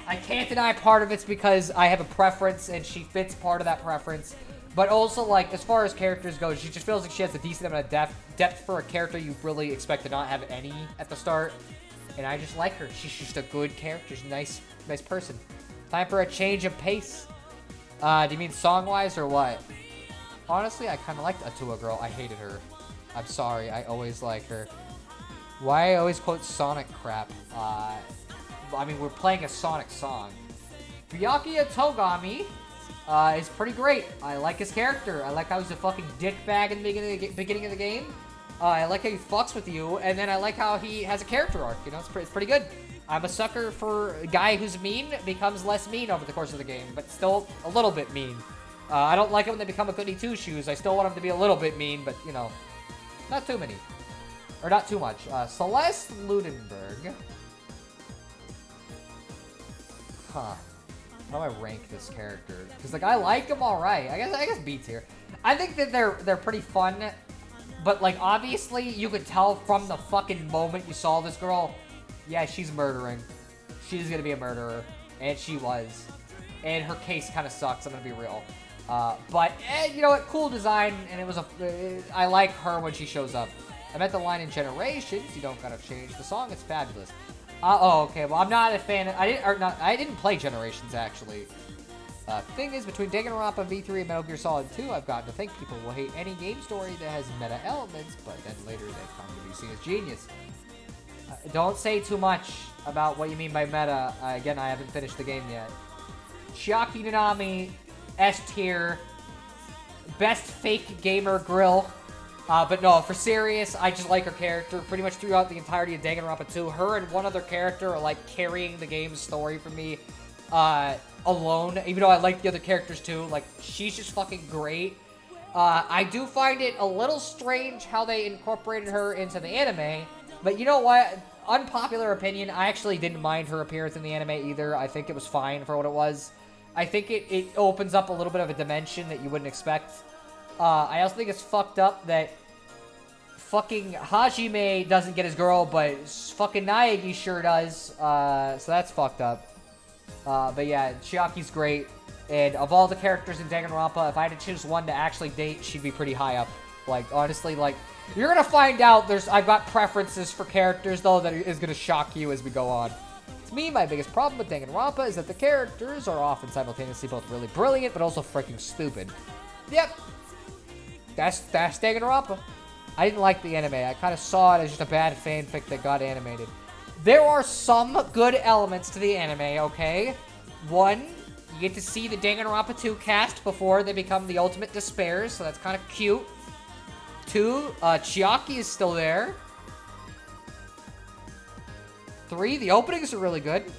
A: I can't deny part of it's because I have a preference and she fits part of that preference. But also, like, as far as characters go, she just feels like she has a decent amount of depth for a character you really expect to not have any at the start. And I just like her. She's just a good character. She's a nice person. Time for a change of pace. Do you mean song-wise or what? Honestly, I kind of liked Atua Girl. I hated her. I'm sorry. I always like her. Why I always quote Sonic crap? I mean, we're playing a Sonic song. Byakuya Togami. is pretty great. I like his character. I like how he's a fucking dickbag in the beginning of the game. I like how he fucks with you, and then I like how he has a character arc. You know, it's pretty good. I'm a sucker for a guy who's mean becomes less mean over the course of the game, but still a little bit mean. I don't like it when they become a goody two-shoes. I still want him to be a little bit mean, but, you know, not too many. Or not too much. Celeste Ludenberg. Huh. How do I rank this character? Because, like, I like him alright. I guess B tier. I think that they're pretty fun. But, like, obviously, you could tell from the fucking moment you saw this girl, yeah, she's murdering. She's gonna be a murderer. And she was. And her case kind of sucks, I'm gonna be real. But, you know what? Cool design, and it was I like her when she shows up. I meant the line in Generations, you don't gotta change the song, it's fabulous. Oh, okay, well, I'm not a fan of, I didn't play Generations, actually. Thing is, between Danganronpa V3 and Metal Gear Solid 2, I've gotten to think people will hate any game story that has meta elements, but then later they come to be seen as genius. Don't say too much about what you mean by meta. Again, I haven't finished the game yet. Chiaki Nanami, S tier, best fake gamer grill. But no, for serious, I just like her character pretty much throughout the entirety of Danganronpa 2. Her and one other character are like carrying the game's story for me alone, even though I like the other characters too. Like, she's just fucking great. I do find it a little strange how they incorporated her into the anime, but you know what? Unpopular opinion, I actually didn't mind her appearance in the anime either. I think it was fine for what it was. I think it opens up a little bit of a dimension that you wouldn't expect. I also think it's fucked up that fucking Hajime doesn't get his girl, but fucking Naegi sure does. So that's fucked up. But yeah, Chiaki's great. And of all the characters in Danganronpa, if I had to choose one to actually date, she'd be pretty high up. Like, honestly, like, you're gonna find out I've got preferences for characters, though, that is gonna shock you as we go on. To me, my biggest problem with Danganronpa is that the characters are often simultaneously both really brilliant, but also freaking stupid. Yep. That's Danganronpa. I didn't like the anime. I kind of saw it as just a bad fanfic that got animated. There are some good elements to the anime, okay? One, you get to see the Danganronpa 2 cast before they become the ultimate despairs, so that's kind of cute. Two, Chiaki is still there. Three, the openings are really good.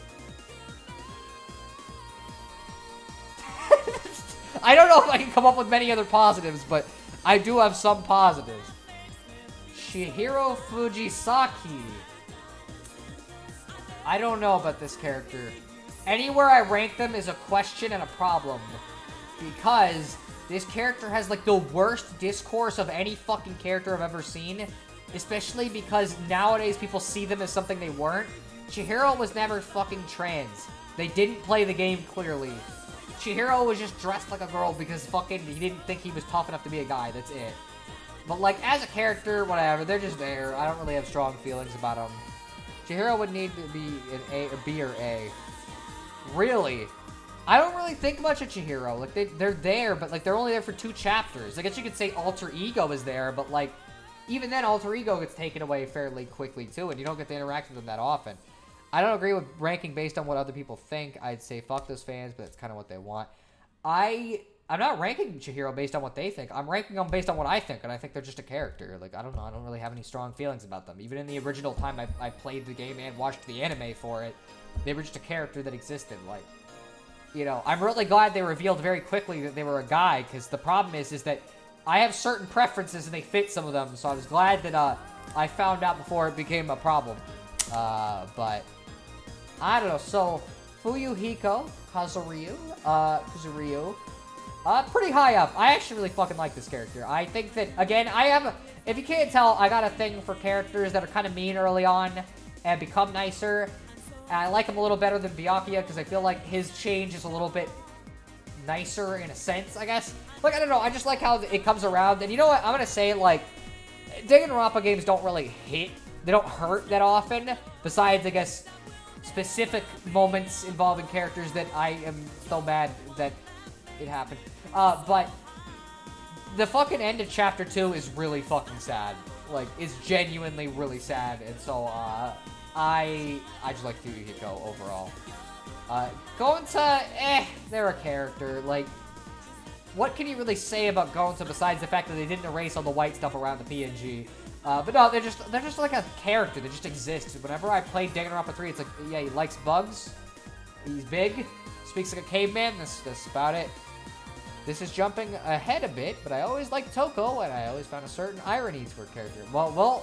A: I don't know if I can come up with many other positives, but I do have some positives. Chihiro Fujisaki. I don't know about this character. Anywhere I rank them is a question and a problem. Because this character has, like, the worst discourse of any fucking character I've ever seen. Especially because nowadays people see them as something they weren't. Chihiro was never fucking trans. They didn't play the game clearly. Chihiro was just dressed like a girl because fucking he didn't think he was tough enough to be a guy. That's it. But, like, as a character, whatever, they're just there. I don't really have strong feelings about them. Chihiro would need to be an A or B or A. Really? I don't really think much of Chihiro. Like, they're there, but, like, they're only there for 2 chapters. I guess you could say Alter Ego is there, but, like, even then, Alter Ego gets taken away fairly quickly, too, and you don't get to interact with them that often. I don't agree with ranking based on what other people think. I'd say fuck those fans, but that's kind of what they want. I'm not ranking Chihiro based on what they think. I'm ranking them based on what I think, and I think they're just a character. Like, I don't know. I don't really have any strong feelings about them. Even in the original time I played the game and watched the anime for it, they were just a character that existed. Like, you know, I'm really glad they revealed very quickly that they were a guy, because the problem is that I have certain preferences and they fit some of them, so I was glad that I found out before it became a problem. But I don't know. So Fuyuhiko Kazuryu, pretty high up. I actually really fucking like this character. I think that, again, if you can't tell, I got a thing for characters that are kind of mean early on and become nicer. And I like him a little better than Byakuya because I feel like his change is a little bit nicer in a sense, I guess. Like, I don't know, I just like how it comes around. And you know what, I'm gonna say, like, Danganronpa games don't really hit, they don't hurt that often, besides, I guess, specific moments involving characters that I am so mad that it happened. But the fucking end of Chapter 2 is really fucking sad. Like, it's genuinely really sad, and so, I just like Fuyuhiko overall. Going to, they're a character. Like, what can you really say about Gonta besides the fact that they didn't erase all the white stuff around the PNG? But no, they're just like a character. They just exist. Whenever I play Danganronpa 3, it's like, yeah, he likes bugs. He's big. Speaks like a caveman. That's about it. This is jumping ahead a bit, but I always liked Toko, and I always found a certain irony to her character. Well, we'll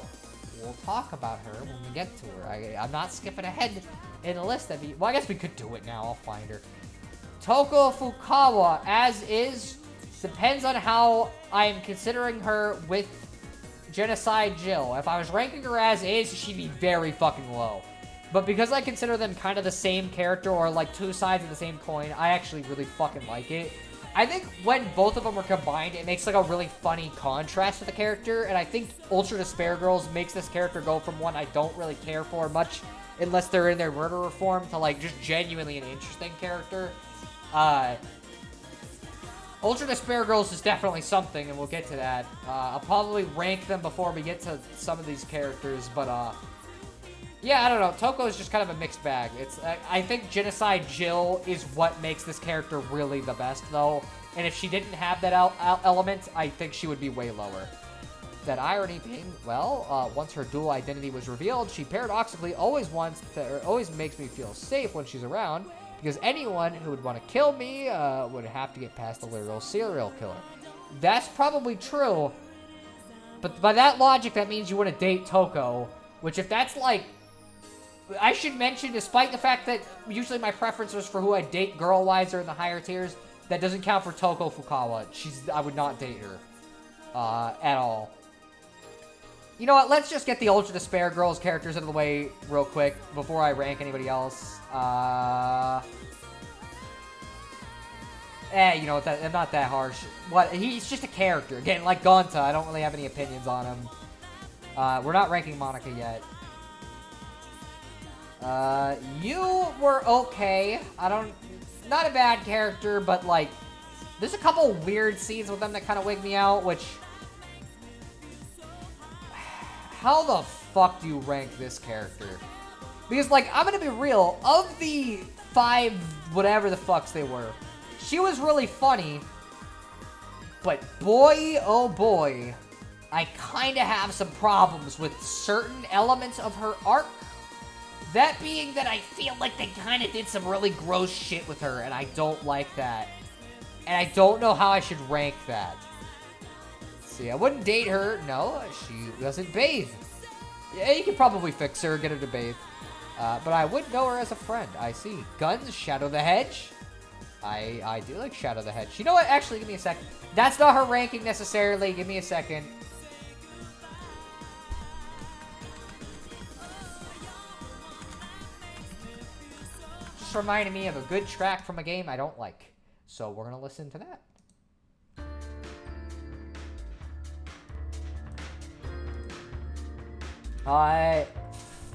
A: talk about her when we get to her. I'm not skipping ahead in the list. Well, I guess we could do it now. I'll find her. Toko Fukawa, as is, depends on how I am considering her with Genocide Jill. If I was ranking her as is, she'd be very fucking low. But because I consider them kind of the same character or like two sides of the same coin, I actually really fucking like it. I think when both of them are combined, it makes like a really funny contrast to the character, and I think Ultra Despair Girls makes this character go from one I don't really care for much, unless they're in their murderer form, to like just genuinely an interesting character. Ultra Despair Girls is definitely something, and we'll get to that. I'll probably rank them before we get to some of these characters, but yeah, I don't know. Toko is just kind of a mixed bag. I think Genocide Jill is what makes this character really the best, though. And if she didn't have that element, I think she would be way lower. That irony being, well, once her dual identity was revealed, she paradoxically always makes me feel safe when she's around, because anyone who would want to kill me would have to get past the literal serial killer. That's probably true, but by that logic, that means you want to date Toko, which if that's like... I should mention, despite the fact that usually my preference was for who I date girl-wise or in the higher tiers, that doesn't count for Toko Fukawa. I would not date her. At all. You know what? Let's just get the Ultra Despair Girls characters out of the way real quick before I rank anybody else. You know what? I'm not that harsh. He's just a character. Again, like Gonta, I don't really have any opinions on him. We're not ranking Monica yet. You were okay. Not a bad character, but like, there's a couple weird scenes with them that kind of wig me out, which... How the fuck do you rank this character? Because, like, I'm gonna be real, of the 5 whatever the fucks they were, she was really funny, but boy, oh boy, I kinda have some problems with certain elements of her arc. That being that I feel like they kind of did some really gross shit with her, and I don't like that. And I don't know how I should rank that. Let's see, I wouldn't date her. No, she doesn't bathe. Yeah, you could probably fix her, get her to bathe. But I would know her as a friend. I see. Guns, Shadow the Hedge. I do like Shadow the Hedge. You know what? Actually, give me a second. That's not her ranking necessarily. Give me a second. Reminded me of a good track from a game I don't like. So we're going to listen to that.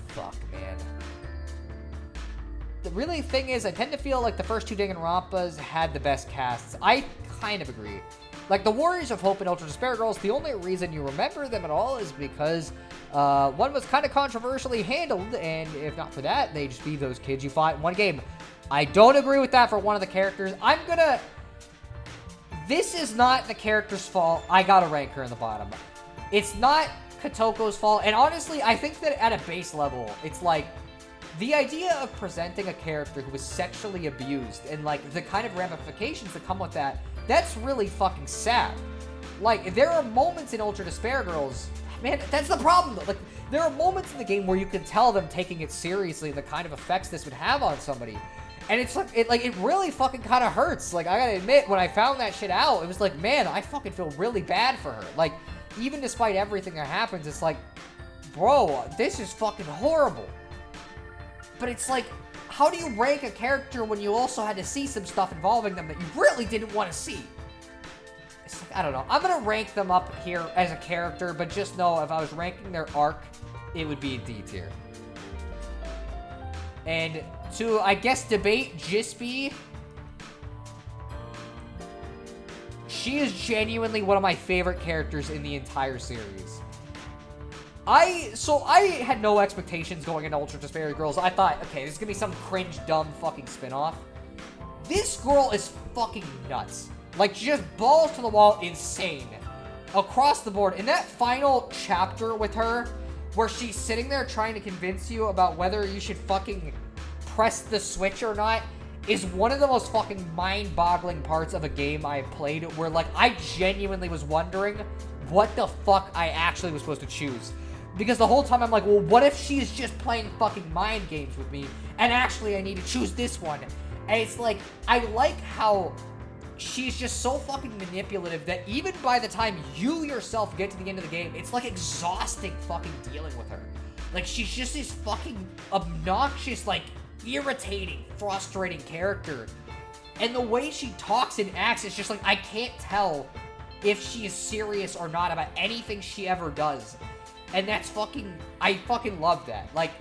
A: Fuck, man. The really thing is, I tend to feel like the first 2 Danganronpas had the best casts. I kind of agree. Like, the Warriors of Hope and Ultra Despair Girls, the only reason you remember them at all is because one was kind of controversially handled, and if not for that, they'd just be those kids you fought in one game. I don't agree with that for one of the characters. This is not the character's fault. I gotta rank her in the bottom. It's not Kotoko's fault, and honestly, I think that at a base level, it's like, the idea of presenting a character who was sexually abused, and like, the kind of ramifications that come with that, that's really fucking sad. Like, there are moments in Ultra Despair Girls, man, that's the problem though. Like, there are moments in the game where you can tell them taking it seriously and the kind of effects this would have on somebody. And it's like, it really fucking kind of hurts. Like, I gotta admit, when I found that shit out, it was like, man, I fucking feel really bad for her. Like, even despite everything that happens, it's like, bro, this is fucking horrible. But it's like, how do you rank a character when you also had to see some stuff involving them that you really didn't want to see? It's like, I don't know. I'm going to rank them up here as a character, but just know if I was ranking their arc, it would be a D tier. And to, I guess, debate Jispy, she is genuinely one of my favorite characters in the entire series. So I had no expectations going into Ultra Despair Girls. I thought, okay, this is gonna be some cringe, dumb fucking spinoff. This girl is fucking nuts. Like, just balls to the wall, insane. Across the board. In that final chapter with her, where she's sitting there trying to convince you about whether you should fucking press the switch or not, is one of the most fucking mind-boggling parts of a game I've played, where, like, I genuinely was wondering what the fuck I actually was supposed to choose. Because the whole time I'm like, well, what if she's just playing fucking mind games with me, and actually I need to choose this one? And it's like, I like how she's just so fucking manipulative that even by the time you yourself get to the end of the game, it's like exhausting fucking dealing with her. Like, she's just this fucking obnoxious, like, irritating, frustrating character. And the way she talks and acts, it's just like, I can't tell if she is serious or not about anything she ever does. And that's fucking, I fucking love that. Like,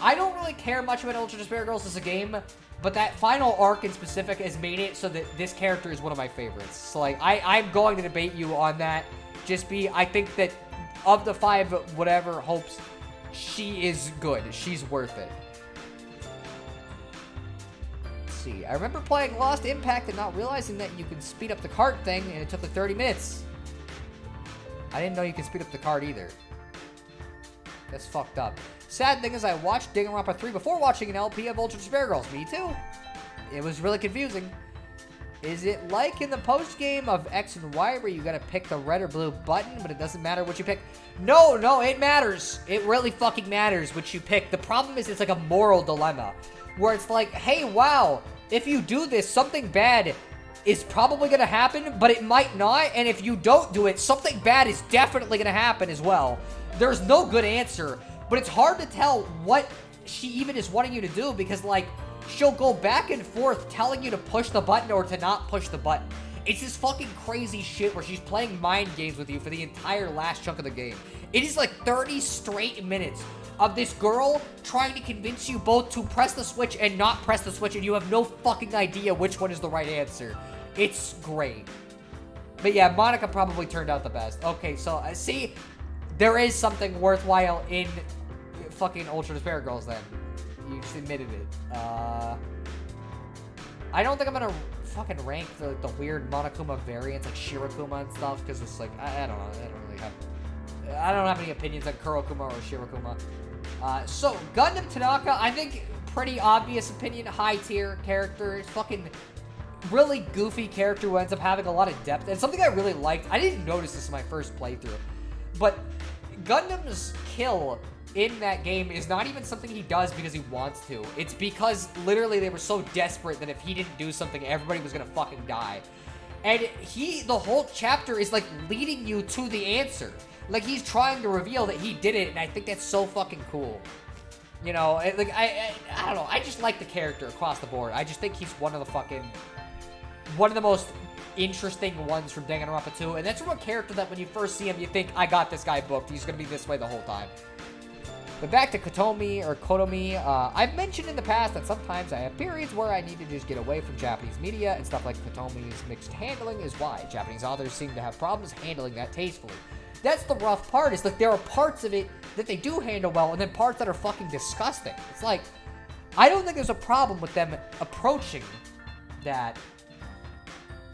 A: I don't really care much about Ultra Despair Girls as a game, but that final arc in specific has made it so that this character is one of my favorites. So, like, I'm going to debate you on that. I think that of the 5 whatever hopes, she is good. She's worth it. Let's see. I remember playing Lost Impact and not realizing that you can speed up the cart thing, and it took like 30 minutes. I didn't know you could speed up the cart either. That's fucked up. Sad thing is I watched Danganronpa 3 before watching an LP of Ultra Despair Girls. Me too. It was really confusing. Is it like in the post-game of X and Y where you gotta pick the red or blue button, but it doesn't matter what you pick? No, it matters. It really fucking matters what you pick. The problem is it's like a moral dilemma, where it's like, hey, wow, if you do this, something bad is probably gonna happen, but it might not, and if you don't do it, something bad is definitely gonna happen as well. There's no good answer, but it's hard to tell what she even is wanting you to do, because, like, she'll go back and forth telling you to push the button or to not push the button. It's this fucking crazy shit where she's playing mind games with you for the entire last chunk of the game. It is like 30 straight minutes of this girl trying to convince you both to press the switch and not press the switch, and you have no fucking idea which one is the right answer. It's great. But yeah, Monica probably turned out the best. Okay, so, see, there is something worthwhile in fucking Ultra Despair Girls then. You just admitted it. I don't think I'm gonna fucking rank the weird Monokuma variants like Shirakuma and stuff, because it's like, I don't know, I don't have any opinions on Kurokuma or Shirakuma. So, Gundam Tanaka, I think pretty obvious opinion, high tier character. It's fucking really goofy character who ends up having a lot of depth, and something I really liked, I didn't notice this in my first playthrough, but Gundam's kill in that game is not even something he does because he wants to. It's because literally they were so desperate that if he didn't do something, everybody was gonna fucking die. And the whole chapter is like leading you to the answer. Like, he's trying to reveal that he did it, and I think that's so fucking cool. You know, like, I don't know, I just like the character across the board. I just think he's one of the most interesting ones from Danganronpa 2, and that's from a character that when you first see him, you think, I got this guy booked, he's gonna be this way the whole time. But back to Kotomi, I've mentioned in the past that sometimes I have periods where I need to just get away from Japanese media, and stuff like Kotomi's mixed handling is why. Japanese authors seem to have problems handling that tastefully. That's the rough part, is like there are parts of it that they do handle well, and then parts that are fucking disgusting. It's like, I don't think there's a problem with them approaching that,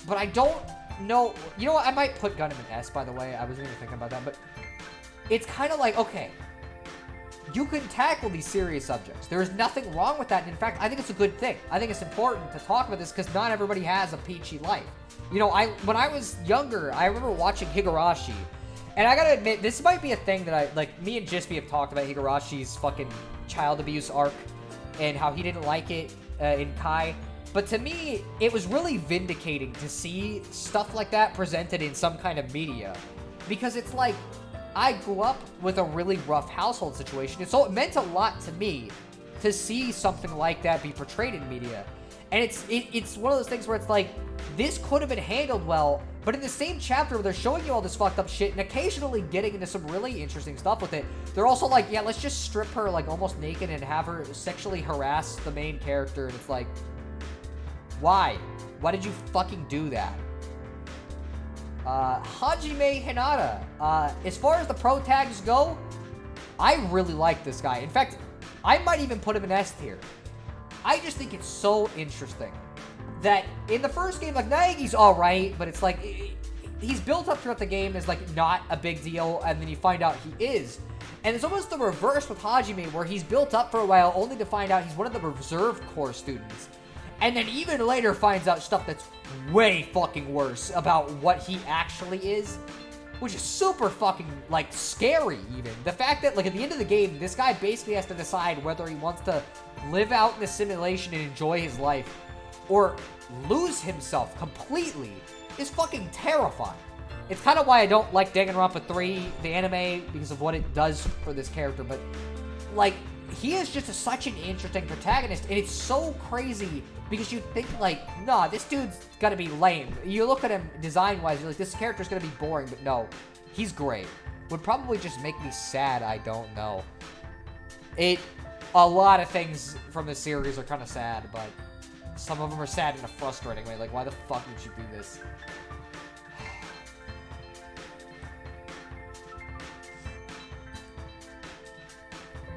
A: but I don't know. You know what, I might put Gundam in S, by the way. I wasn't even thinking about that, but it's kind of like, okay, you can tackle these serious subjects. There is nothing wrong with that, and in fact, I think it's a good thing. I think it's important to talk about this because not everybody has a peachy life. You know, when I was younger, I remember watching Higurashi, and I gotta admit, this might be a thing that me and Jispy have talked about Higurashi's fucking child abuse arc and how he didn't like it in Kai. But to me, it was really vindicating to see stuff like that presented in some kind of media. Because it's like, I grew up with a really rough household situation, and so it meant a lot to me to see something like that be portrayed in media. And it's one of those things where it's like, this could have been handled well, but in the same chapter where they're showing you all this fucked up shit and occasionally getting into some really interesting stuff with it, they're also like, yeah, let's just strip her like almost naked and have her sexually harass the main character, and it's like, why? Why did you fucking do that? Hajime Hinata. As far as the pro tags go, I really like this guy. In fact, I might even put him in S tier. I just think it's so interesting that in the first game, like, Naegi's alright, but it's like, he's built up throughout the game as, like, not a big deal, and then you find out he is. And it's almost the reverse with Hajime, where he's built up for a while, only to find out he's one of the reserve corps students. And then even later finds out stuff that's way fucking worse about what he actually is. Which is super fucking, like, scary, even. The fact that, like, at the end of the game, this guy basically has to decide whether he wants to live out in the simulation and enjoy his life, or lose himself completely, is fucking terrifying. It's kind of why I don't like Danganronpa 3, the anime, because of what it does for this character, but, like, he is just such an interesting protagonist, and it's so crazy, because you think, like, nah, this dude's gonna be lame. You look at him design-wise, you're like, this character's gonna be boring, but no, he's great. Would probably just make me sad, I don't know. A lot of things from this series are kind of sad, but some of them are sad in a frustrating way. Like, why the fuck would you do this?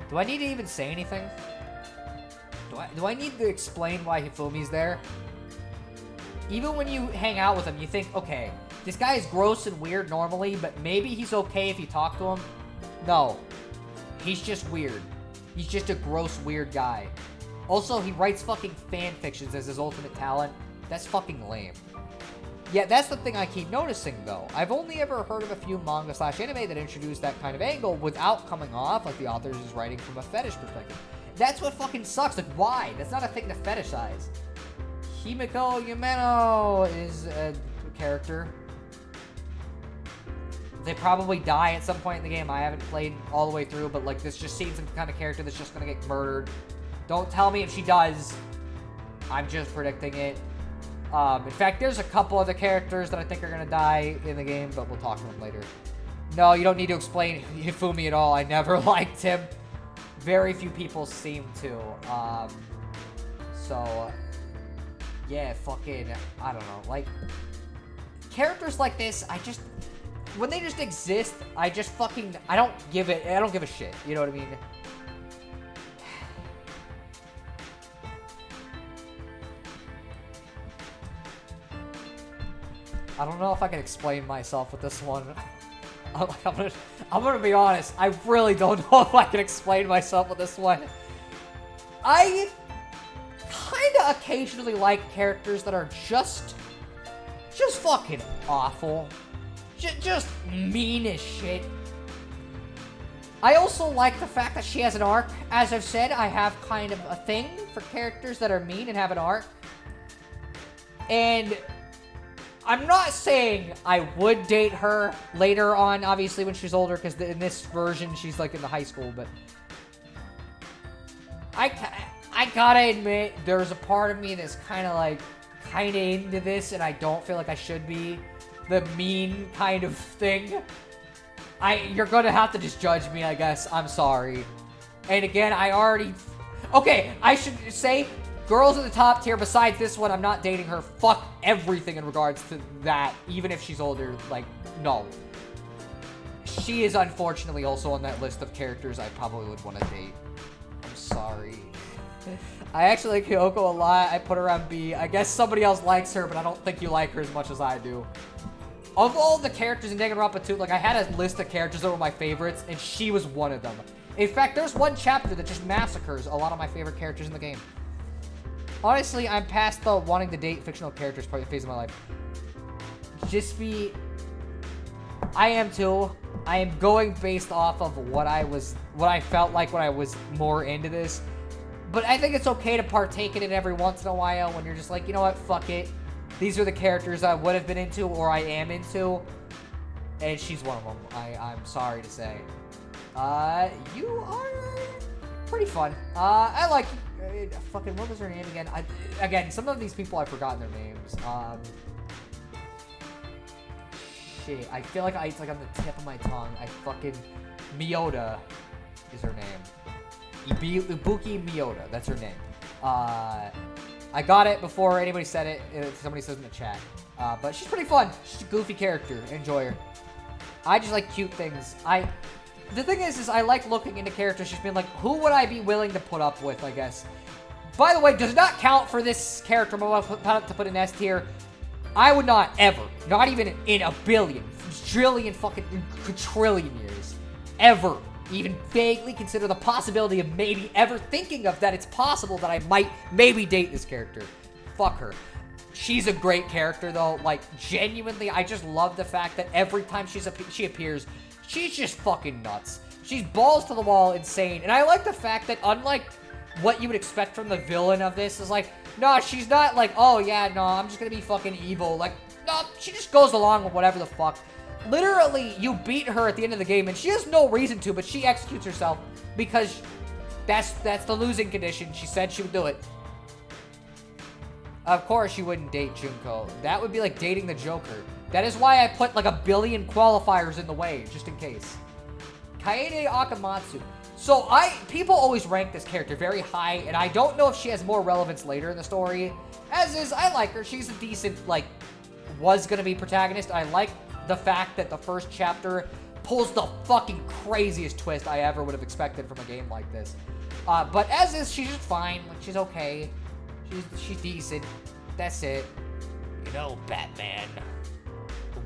A: Do I need to even say anything? Do I need to explain why Hifumi's there? Even when you hang out with him, you think, okay, this guy is gross and weird normally, but maybe he's okay if you talk to him. No. He's just weird. He's just a gross, weird guy. Also, he writes fucking fan fictions as his ultimate talent. That's fucking lame. Yeah, that's the thing I keep noticing, though. I've only ever heard of a few manga/anime that introduce that kind of angle without coming off like the author is writing from a fetish perspective. That's what fucking sucks. Like, why? That's not a thing to fetishize. Himiko Yumeno is a character. They probably die at some point in the game. I haven't played all the way through, but, like, this just seems like the kind of character that's just gonna get murdered. Don't tell me if she does. I'm just predicting it. In fact, there's a couple other characters that I think are gonna die in the game, but we'll talk to them later. No, you don't need to explain Hifumi at all. I never liked him. Very few people seem to. So, yeah, fucking, I don't know. Like, characters like this, when they just exist, I don't give a shit. You know what I mean? I don't know if I can explain myself with this one. I'm gonna be honest. I really don't know if I can explain myself with this one. I kind of occasionally like characters that are just fucking awful. Just mean as shit. I also like the fact that she has an arc. As I've said, I have kind of a thing for characters that are mean and have an arc. And I'm not saying I would date her later on, obviously, when she's older, because in this version, she's, like, in the high school, but I gotta admit, there's a part of me that's kind of into this, and I don't feel like I should be. The mean kind of thing. You're gonna have to just judge me, I guess. I'm sorry. And again, okay, I should say, girls in the top tier, besides this one, I'm not dating her. Fuck everything in regards to that, even if she's older. Like, no. She is unfortunately also on that list of characters I probably would want to date. I'm sorry. I actually like Kyoko a lot. I put her on B. I guess somebody else likes her, but I don't think you like her as much as I do. Of all the characters in Danganronpa 2, like, I had a list of characters that were my favorites, and she was one of them. In fact, there's one chapter that just massacres a lot of my favorite characters in the game. Honestly, I'm past the wanting to date fictional characters phase of my life. I am too. I am going based off of what I felt like when I was more into this. But I think it's okay to partake in it every once in a while when you're just like, you know what, fuck it. These are the characters I would have been into or I am into. And she's one of them, I'm sorry to say. You are pretty fun. I like, fucking, what was her name again? Again, some of these people I've forgotten their names. Shit, I feel like it's like on the tip of my tongue. Miyota is her name. Ibuki Miyota, that's her name. I got it before anybody said it, if somebody says in the chat. But she's pretty fun. She's a goofy character. Enjoy her. I just like cute things. The thing is I like looking into characters, just being like, who would I be willing to put up with, I guess. by the way, does not count for this character. I'm about to put an S tier. I would not ever, not even in a billion, trillion, fucking quadrillion years, ever even vaguely consider the possibility of maybe ever thinking of that it's possible that I might maybe date this character. Fuck her. She's a great character, though. Like, genuinely, I just love the fact that every time she appears, she's just fucking nuts. She's balls to the wall insane. And I like the fact that, unlike what you would expect from the villain of this, is like, no, she's not like, oh, yeah, no, I'm just gonna be fucking evil. Like, no, she just goes along with whatever the fuck. Literally, you beat her at the end of the game, and she has no reason to, but she executes herself because that's the losing condition. She said she would do it. Of course, you wouldn't date Junko. That would be like dating the Joker. That is why I put like a billion qualifiers in the way, just in case. Kaede Akamatsu. So people always rank this character very high, and I don't know if she has more relevance later in the story. As is, I like her. She's a decent, like, was gonna be protagonist. I like the fact that the first chapter pulls the fucking craziest twist I ever would have expected from a game like this. But as is, she's just fine. Like, she's okay. She's decent. That's it. You know, Batman.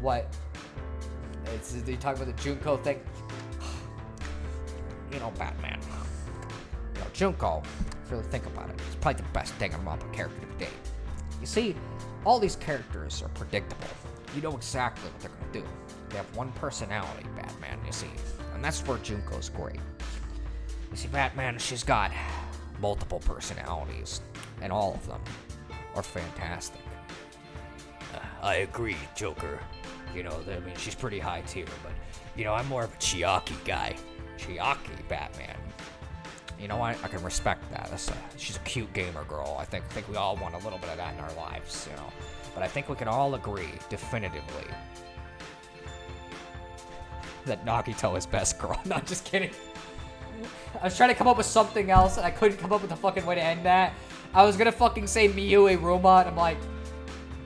A: What? You talking about the Junko thing? You know, Batman. You know, Junko, if you really think about it, it's probably the best Danganronpa character to date. You see, all these characters are predictable. You know exactly what they're gonna do. They have one personality, Batman, you see. And that's where Junko's great. You see, Batman, she's got multiple personalities, and all of them are fantastic. I agree, Joker. You know, I mean, she's pretty high tier, but, you know, I'm more of a Chiaki guy. Chiaki Batman. You know, I can respect that. She's a cute gamer girl. I think we all want a little bit of that in our lives, you know. But I think we can all agree, definitively, that Nagito is best girl. Not just kidding. I was trying to come up with something else, and I couldn't come up with a fucking way to end that. I was gonna fucking say Miyu Iruma, and I'm like,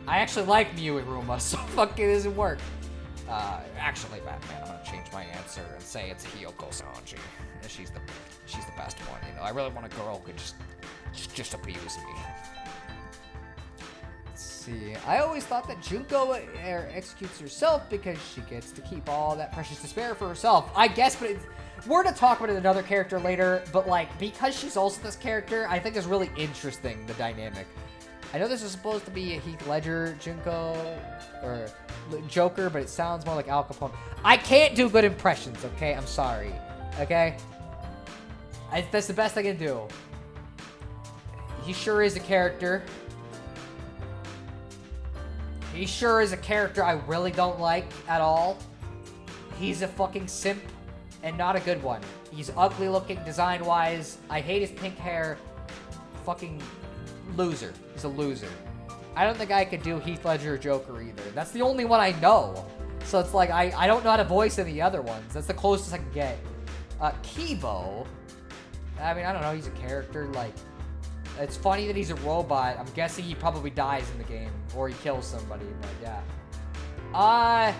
A: I actually like Miyu Iruma, so fuck it doesn't work. Actually, Batman, I'm gonna change my answer and say it's Hiyoko Sanji. She's the best one, you know. I really want a girl who could just abuse me. Let's see. I always thought that Junko executes herself because she gets to keep all that precious despair for herself. I guess, but we're gonna talk about another character later, but like, because she's also this character, I think is really interesting, the dynamic. I know this is supposed to be a Heath Ledger Junko, or Joker, but it sounds more like Al Capone. I can't do good impressions, okay? I'm sorry, okay? That's the best I can do. He sure is a character. He sure is a character I really don't like at all. He's a fucking simp, and not a good one. He's ugly looking design-wise. I hate his pink hair. Fucking loser. He's a loser. I don't think I could do Heath Ledger or Joker either. That's the only one I know. So it's like, I don't know how to voice any other ones. That's the closest I can get. Kibo. I mean, I don't know. He's a character. Like, it's funny that he's a robot. I'm guessing he probably dies in the game. Or he kills somebody. But yeah. How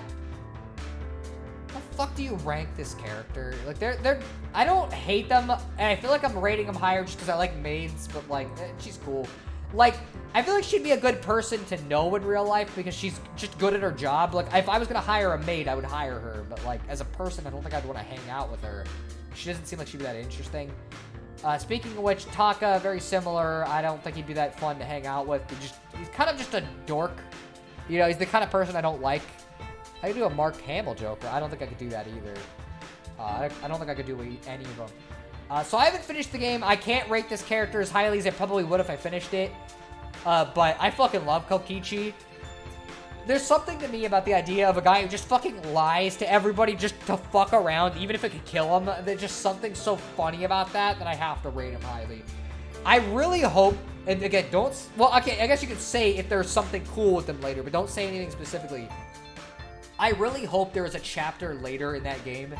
A: the fuck do you rank this character? Like, they're I don't hate them, and I feel like I'm rating them higher just because I like maids, but like, she's cool. Like, I feel like she'd be a good person to know in real life because she's just good at her job. Like, if I was gonna hire a maid, I would hire her, but like, as a person, I don't think I'd want to hang out with her. She doesn't seem like she'd be that interesting. Speaking of which, Taka, very similar. I don't think he'd be that fun to hang out with. He's kind of just a dork. You know, he's the kind of person I don't like. I could do a Mark Hamill Joker. I don't think I could do that either. I don't think I could do any of them. So I haven't finished the game. I can't rate this character as highly as I probably would if I finished it. But I fucking love Kokichi. There's something to me about the idea of a guy who just fucking lies to everybody just to fuck around, even if it could kill him. There's just something so funny about that I have to rate him highly. I really hope, and again, well, okay, I guess you could say if there's something cool with him later, but don't say anything specifically. I really hope there is a chapter later in that game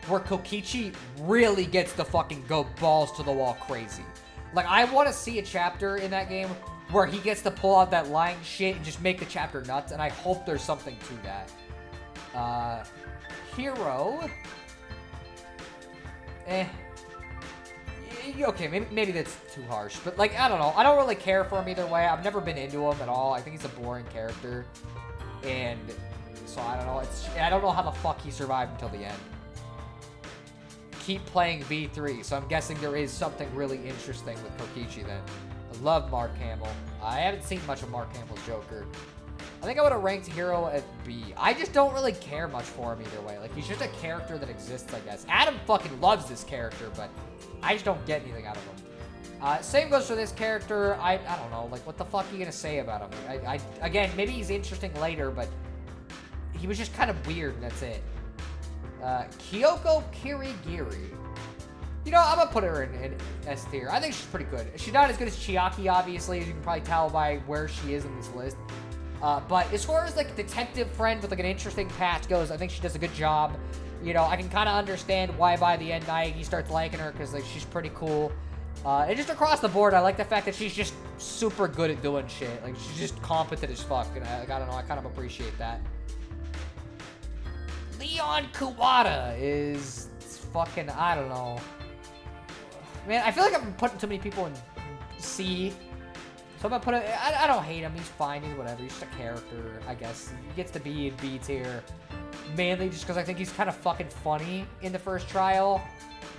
A: where Kokichi really gets to fucking go balls to the wall crazy. Like, I want to see a chapter in that game where he gets to pull out that lying shit and just make the chapter nuts, and I hope there's something to that. Hero. okay, maybe that's too harsh, but like, I don't know. I don't really care for him either way. I've never been into him at all. I think he's a boring character, and so I don't know. I don't know how the fuck he survived until the end. Keep playing V3, so I'm guessing there is something really interesting with Kokichi then. I love Mark Hamill. I haven't seen much of Mark Hamill's Joker. I think I would have ranked Hero at B. I just don't really care much for him either way. Like, he's just a character that exists, I guess. Adam fucking loves this character, but I just don't get anything out of him. Same goes for this character. I don't know. Like, what the fuck are you gonna say about him? Again, maybe he's interesting later, but he was just kind of weird, and that's it. Kyoko Kirigiri. You know, I'm gonna put her in S tier. I think she's pretty good. She's not as good as Chiaki, obviously, as you can probably tell by where she is in this list. But as far as, like, detective friend with, like, an interesting past goes, I think she does a good job. You know, I can kind of understand why by the end Naegi starts liking her, because, like, she's pretty cool. And just across the board, I like the fact that she's just super good at doing shit. Like, she's just competent as fuck, and I don't know, I kind of appreciate that. Leon Kuwata is fucking, I don't know. Man, I feel like I'm putting too many people in C. So I'm gonna put it, I don't hate him, he's fine, he's whatever, he's just a character, I guess. He gets to be in B tier, mainly just because I think he's kind of fucking funny in the first trial.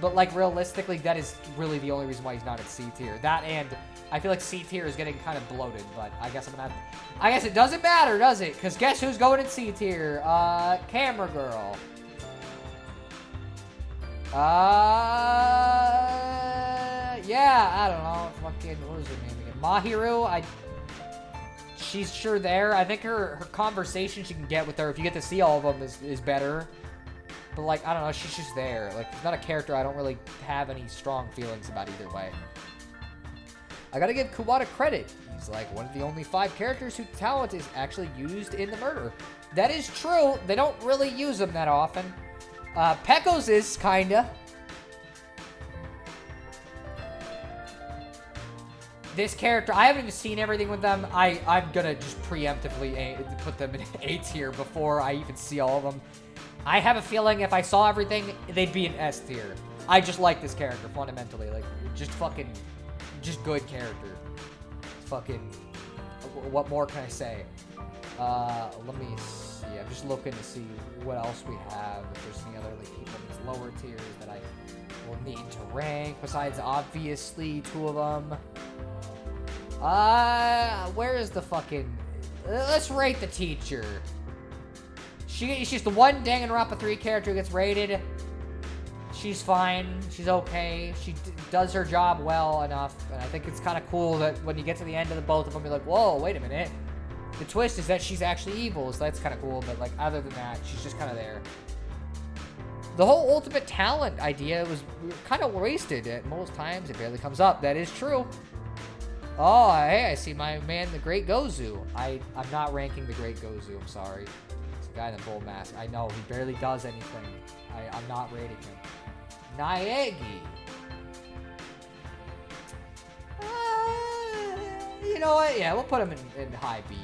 A: But, like, realistically, that is really the only reason why he's not at C tier. That, and I feel like C tier is getting kind of bloated, but I guess I guess it doesn't matter, does it? Because guess who's going in C tier? Camera Girl. Yeah, I don't know, fucking, what was her name again? Mahiru, she's sure there. I think her conversations you can get with her, if you get to see all of them, is better. But, like, I don't know, she's just there. Like, it's not a character I don't really have any strong feelings about either way. I gotta give Kuwata credit. He's, like, one of the only 5 characters whose talent is actually used in the murder. That is true. They don't really use them that often. Pecco's is, kinda. This character, I haven't even seen everything with them. I'm gonna just preemptively put them in A tier before I even see all of them. I have a feeling if I saw everything, they'd be in S tier. I just like this character, fundamentally. Like, just fucking, just good character. Fucking, what more can I say? Let me see. I'm just looking to see what else we have. If there's any other, like, people in these lower tiers that I will need to rank, besides, obviously, 2 of them. Where is the fucking... Let's rate the teacher. She's the one Danganronpa 3 character who gets rated. She's fine. She's okay. She does her job well enough. And I think it's kind of cool that when you get to the end of the both of them, you're like, whoa, wait a minute. The twist is that she's actually evil, so that's kind of cool. But, like, other than that, she's just kind of there. The whole ultimate talent idea was kind of wasted at most times. It barely comes up. That is true. Oh, hey, I see my man, the Great Gozu. I'm not ranking the Great Gozu, I'm sorry. It's a guy in the bull mask. I know, he barely does anything. I'm not rating him. Naegi. You know what? Yeah, we'll put him in high B.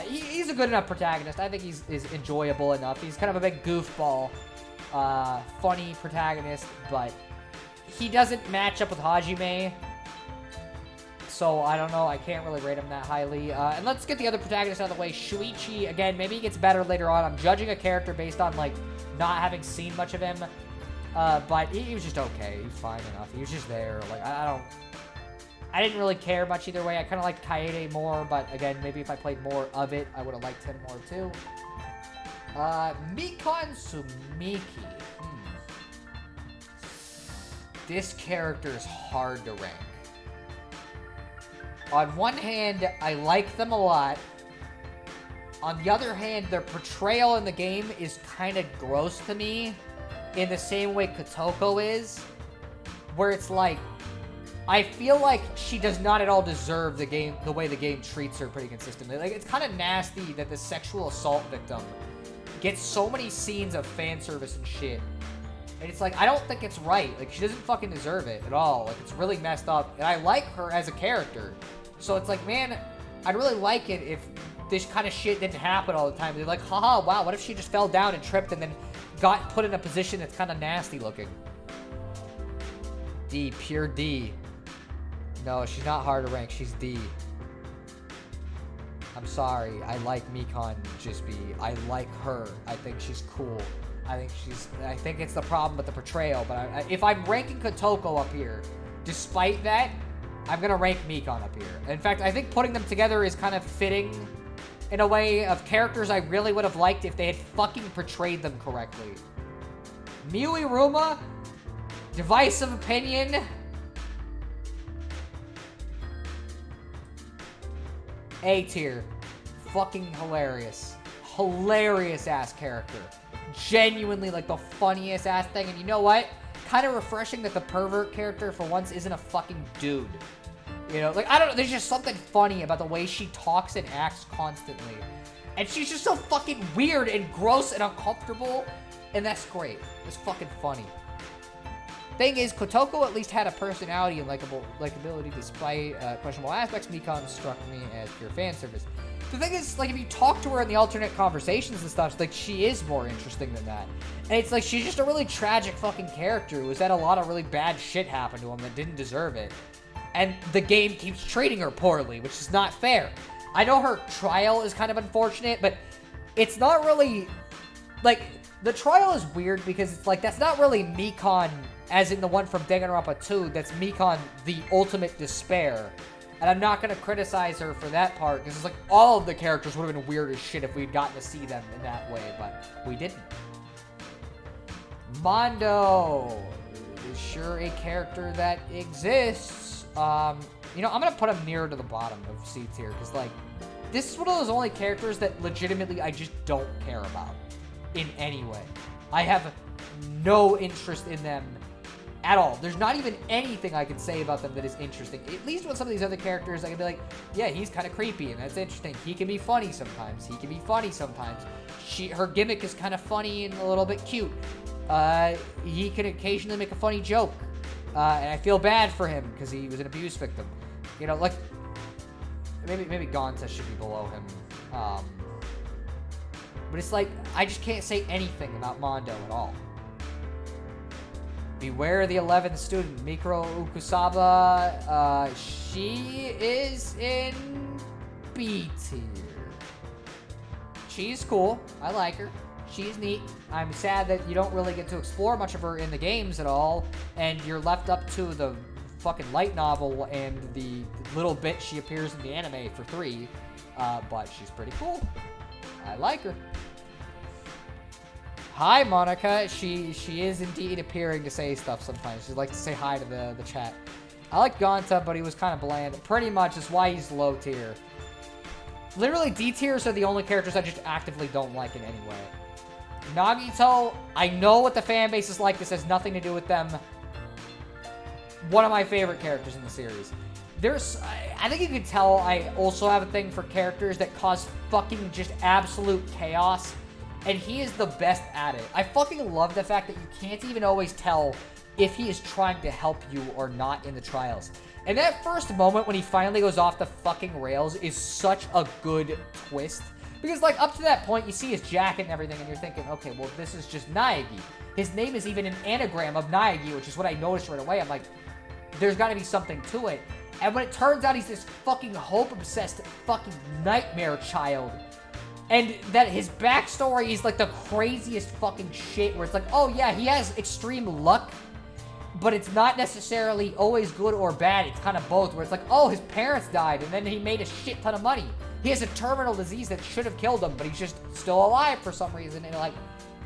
A: He's a good enough protagonist. I think he's enjoyable enough. He's kind of a big goofball, funny protagonist, but he doesn't match up with Hajime. So, I don't know. I can't really rate him that highly. And let's get the other protagonist out of the way. Shuichi, again, maybe he gets better later on. I'm judging a character based on, like, not having seen much of him. But he was just okay. He's fine enough. He was just there. Like, I didn't really care much either way. I kind of liked Kaede more. But, again, maybe if I played more of it, I would have liked him more, too. Mikon Sumiki. This character is hard to rank. On one hand, I like them a lot. On the other hand, their portrayal in the game is kind of gross to me, in the same way Kotoko is, where it's like, I feel like she does not at all deserve the way the game treats her pretty consistently. Like, it's kind of nasty that the sexual assault victim gets so many scenes of fan service and shit. And it's like, I don't think it's right. Like, she doesn't fucking deserve it at all. Like, it's really messed up. And I like her as a character. So it's like, man, I'd really like it if this kind of shit didn't happen all the time. They're like, haha, wow, what if she just fell down and tripped and then got put in a position that's kind of nasty looking? D, pure D. No, she's not hard to rank. She's D. I'm sorry. I like Mikon Jisbi. I like her. I think she's cool. I think it's the problem with the portrayal. But if I'm ranking Kotoko up here, despite that, I'm gonna rank Mikon up here. In fact, I think putting them together is kind of fitting in a way of characters I really would have liked if they had fucking portrayed them correctly. Miui Ruma, divisive opinion. A tier. Fucking hilarious. Hilarious ass character. Genuinely like the funniest ass thing. And you know what? Kind of refreshing that the pervert character for once isn't a fucking dude. You know, like, I don't know, there's just something funny about the way she talks and acts constantly. And she's just so fucking weird and gross and uncomfortable. And that's great. It's fucking funny. Thing is, Kotoko at least had a personality and likability despite questionable aspects. Mikon struck me as pure fan service. The thing is, like, if you talk to her in the alternate conversations and stuff, like, she is more interesting than that. And it's like, she's just a really tragic fucking character who's had a lot of really bad shit happen to him that didn't deserve it. And the game keeps treating her poorly, which is not fair. I know her trial is kind of unfortunate, but it's not really... Like, the trial is weird because it's like, that's not really Mikon, as in the one from Danganronpa 2, that's Mikon, the ultimate despair. And I'm not going to criticize her for that part, because it's like, all of the characters would have been weird as shit if we'd gotten to see them in that way, but we didn't. Mondo is sure a character that exists. You know, I'm going to put him nearer to the bottom of C tier, because, like, this is one of those only characters that legitimately I just don't care about in any way. I have no interest in them at all. There's not even anything I can say about them that is interesting. At least with some of these other characters, I can be like, yeah, he's kind of creepy, and that's interesting. He can be funny sometimes. He can be funny sometimes. Her gimmick is kind of funny and a little bit cute. He can occasionally make a funny joke. And I feel bad for him because he was an abuse victim. You know, like, maybe Gonta should be below him. But it's like, I just can't say anything about Mondo at all. Beware the 11th student, Mikro Ukusaba. She is in B tier. She's cool. I like her. She's neat. I'm sad that you don't really get to explore much of her in the games at all, and you're left up to the fucking light novel and the little bit she appears in the anime for 3. But she's pretty cool. I like her. Hi, Monica. She is indeed appearing to say stuff sometimes. She likes to say hi to the chat. I like Gonta, but he was kind of bland. Pretty much is why he's low tier. Literally, D tiers are the only characters I just actively don't like in any way. Nagito, I know what the fan base is like. This has nothing to do with them. One of my favorite characters in the series. I think you can tell I also have a thing for characters that cause fucking just absolute chaos. And he is the best at it. I fucking love the fact that you can't even always tell if he is trying to help you or not in the trials. And that first moment when he finally goes off the fucking rails is such a good twist. Because, like, up to that point, you see his jacket and everything, and you're thinking, okay, well, this is just Naegi. His name is even an anagram of Naegi, which is what I noticed right away. I'm like, there's got to be something to it. And when it turns out he's this fucking hope-obsessed fucking nightmare child, and that his backstory is, like, the craziest fucking shit, where it's like, oh, yeah, he has extreme luck, but it's not necessarily always good or bad. It's kind of both, where it's like, oh, his parents died, and then he made a shit ton of money. He has a terminal disease that should have killed him, but he's just still alive for some reason. And, like,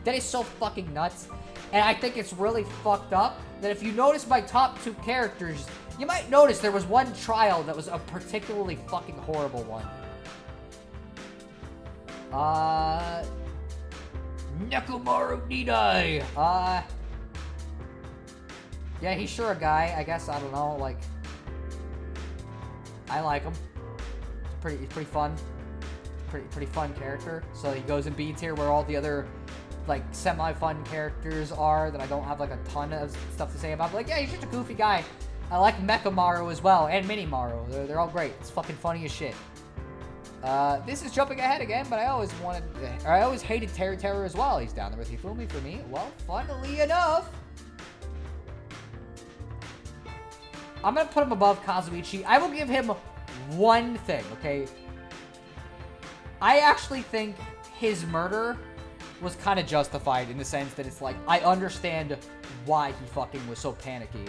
A: that is so fucking nuts. And I think it's really fucked up that if you notice my top 2 characters, you might notice there was one trial that was a particularly fucking horrible one. Nekomaru Nidai. Yeah, he's sure a guy. I guess, I don't know, like, I like him. He's pretty fun. Pretty fun character. So he goes in B tier where all the other, like, semi-fun characters are that I don't have, like, a ton of stuff to say about. But, like, yeah, he's just a goofy guy. I like Mechamaru as well, and Minimaru. They're all great. It's fucking funny as shit. This is jumping ahead again, but I always hated Terror as well. He's down there with Hifumi for me. Well, funnily enough, I'm going to put him above Kazuichi. I will give him one thing, okay? I actually think his murder was kind of justified in the sense that it's like, I understand why he fucking was so panicky.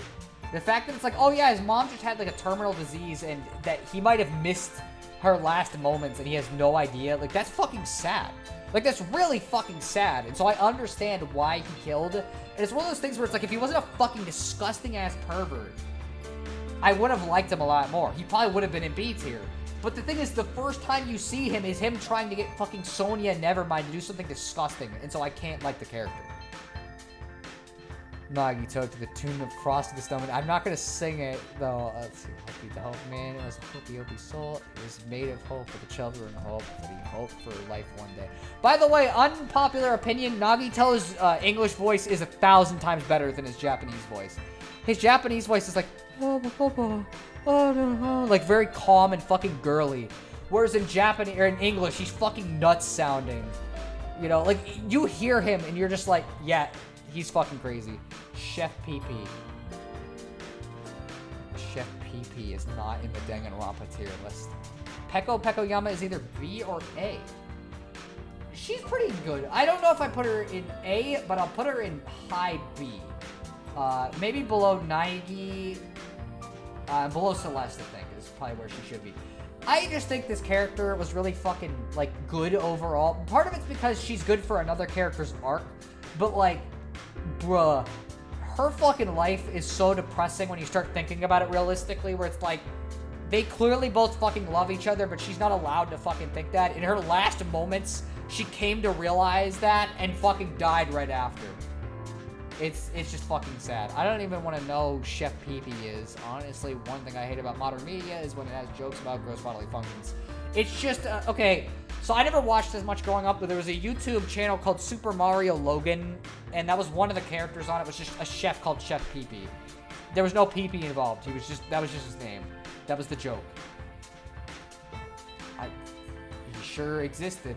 A: The fact that it's like, oh yeah, his mom just had like a terminal disease and that he might have missed her last moments and he has no idea. Like, that's fucking sad. Like, that's really fucking sad. And so I understand why he killed. And it's one of those things where it's like, if he wasn't a fucking disgusting-ass pervert, I would have liked him a lot more. He probably would have been in B tier. But the thing is, the first time you see him is him trying to get fucking Sonya Nevermind to do something disgusting. And so I can't like the character. Nagito to the tune of Frosty the Snowman. I'm not going to sing it, though. Let's see. Hope the hope, man. It was Hopi Hopi soul. It was made of hope for the children. Hope that he hoped for life one day. By the way, unpopular opinion, Nagito's English voice is 1,000 times better than his Japanese voice. His Japanese voice is like, like very calm and fucking girly. Whereas in Japanese, or in English, he's fucking nuts sounding. You know, like, you hear him and you're just like, yeah, he's fucking crazy. Chef PP. Chef PP is not in the Danganronpa tier list. Peko Yama is either B or A. She's pretty good. I don't know if I put her in A, but I'll put her in high B. Maybe below Naegi. Below Celeste, I think, is probably where she should be. I just think this character was really fucking, like, good overall. Part of it's because she's good for another character's arc, but, like, bruh, her fucking life is so depressing when you start thinking about it realistically, where it's like, they clearly both fucking love each other, but she's not allowed to fucking think that. In her last moments, she came to realize that and fucking died right after. It's just fucking sad. I don't even want to know who Chef PP is. Honestly, one thing I hate about modern media is when it has jokes about gross bodily functions. It's just, okay, so I never watched as much growing up, but there was a YouTube channel called Super Mario Logan, and that was one of the characters on it, was just a chef called Chef PP. There was no PP involved. That was just his name. That was the joke. He sure existed.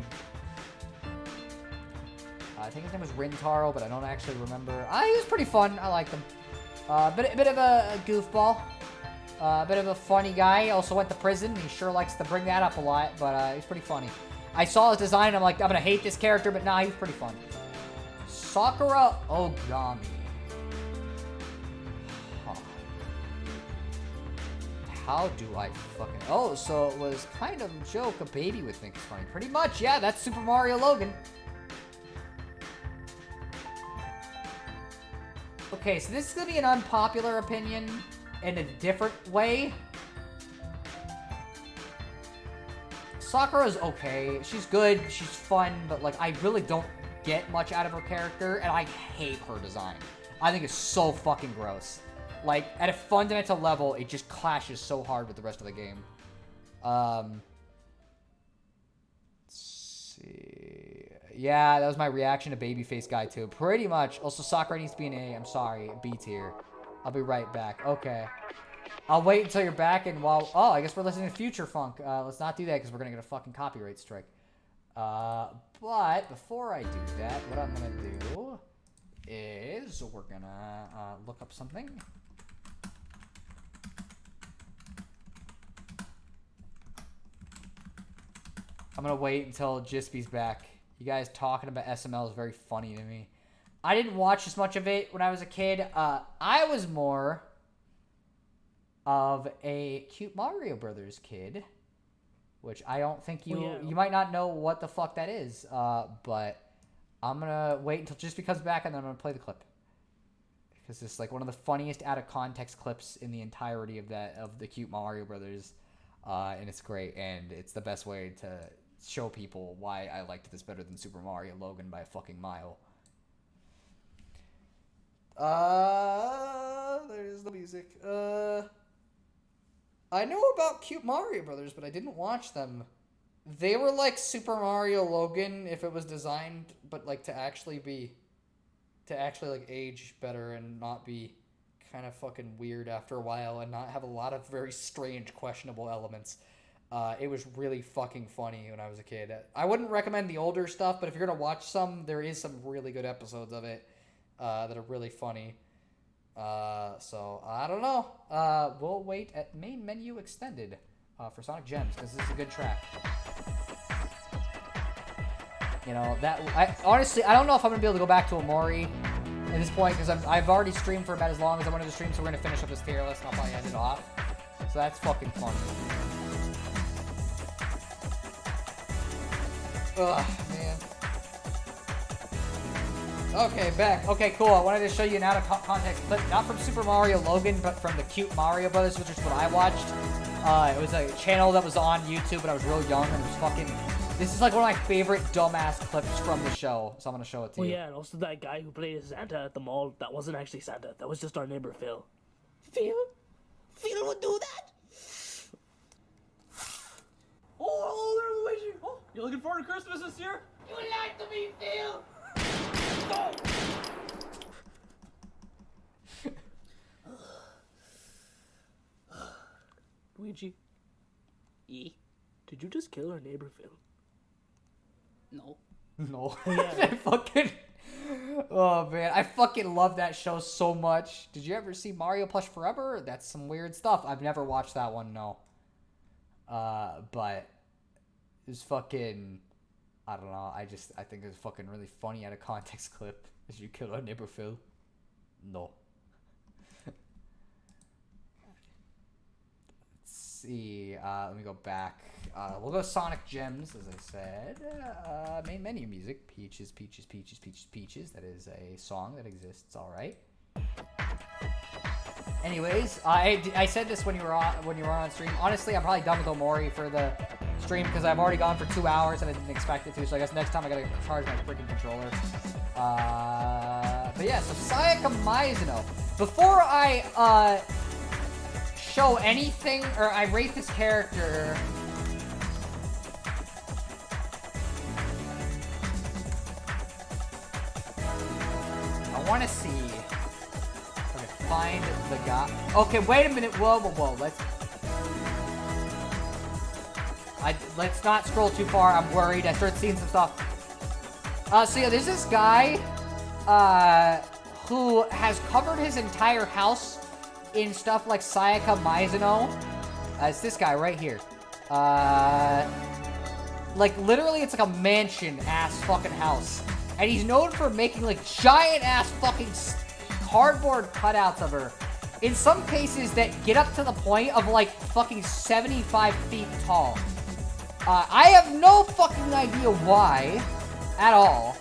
A: I think his name was Rintaro, but I don't actually remember. He was pretty fun. I liked him. Bit of a goofball. Bit of a funny guy. Also went to prison. He sure likes to bring that up a lot, but he's pretty funny. I saw his design. I'm like, I'm gonna hate this character, but nah, he's pretty fun. Sakura Ogami. Huh. How do I fucking... Oh, so it was kind of a joke a baby would think is funny. Pretty much, yeah, that's Super Mario Logan. Okay, so this is going to be an unpopular opinion in a different way. Sakura's okay. She's good. She's fun. But, like, I really don't get much out of her character. And I hate her design. I think it's so fucking gross. Like, at a fundamental level, it just clashes so hard with the rest of the game. Let's see... Yeah, that was my reaction to Babyface Guy, too. Pretty much. Also, Sakura needs to be an A. I'm sorry. B tier. I'll be right back. Okay. I'll wait until you're back and while... Oh, I guess we're listening to Future Funk. Let's not do that because we're going to get a fucking copyright strike. But before I do that, what I'm going to do is we're going to look up something. I'm going to wait until Jispy's back. You guys talking about SML is very funny to me. I didn't watch as much of it when I was a kid. I was more of a Cute Mario Brothers kid, which I don't think you might not know what the fuck that is. But I'm gonna wait until Jispy comes back and then I'm gonna play the clip because it's like one of the funniest out of context clips in the entirety of the Cute Mario Brothers, and it's great and it's the best way to show people why I liked this better than Super Mario Logan by a fucking mile. There's the music. I know about Cute Mario Brothers, but I didn't watch them. They were like Super Mario Logan if it was designed, but like to actually like age better and not be kind of fucking weird after a while and not have a lot of very strange, questionable elements. It was really fucking funny when I was a kid. I wouldn't recommend the older stuff, but if you're going to watch some, there is some really good episodes of it that are really funny. So I don't know. We'll wait at main menu extended for Sonic Gems because this is a good track. You know that honestly I don't know if I'm gonna be able to go back to Omori at this point because I've already streamed for about as long as I wanted to stream, so we're gonna finish up this tier list and I'll probably end it off. So that's fucking fun. Ugh, man. Okay, back. Okay, cool. I wanted to show you an out-of-context clip, not from Super Mario Logan, but from the Cute Mario Brothers, which is what I watched. It was a channel that was on YouTube when I was real young, and it was fucking... This is like one of my favorite dumbass clips from the show, so I'm gonna show it to you.
B: Well, yeah, and also that guy who played Santa at the mall, that wasn't actually Santa. That was just our neighbor, Phil. Phil? Phil would do that?
C: Oh, there's Luigi. Oh, you looking forward to Christmas this year?
B: You lied to me, Phil! Luigi. Did you just kill our neighbor, Phil?
C: No.
A: No.
B: Yeah.
A: I fucking... Oh, man. I fucking love that show so much. Did you ever see Mario Plush Forever? That's some weird stuff. I've never watched that one, no. But... It was fucking... I don't know. I think it's fucking really funny out of context clip. Did you kill our neighbor, Phil? No. Let's see. Let me go back. We'll go Sonic Gems, as I said. Main menu music. Peaches, Peaches, Peaches, Peaches, Peaches. That is a song that exists. All right. Anyways, I said this when you were on stream. Honestly, I'm probably done with Omori for the stream because I've already gone for 2 hours and I didn't expect it to. So I guess next time I gotta charge my freaking controller. But yeah, so Sayaka Mizuno. Before I show anything or I rate this character. I want to see if I can find the guy. Okay, wait a minute. Whoa, whoa, whoa. Let's not scroll too far. I'm worried. I started seeing some stuff. So yeah, there's this guy who has covered his entire house in stuff like Sayaka Mizuno. It's this guy right here. Like literally, it's like a mansion-ass fucking house. And he's known for making, like, giant-ass fucking cardboard cutouts of her. In some cases that get up to the point of, like, fucking 75 feet tall. I have no fucking idea why, at all.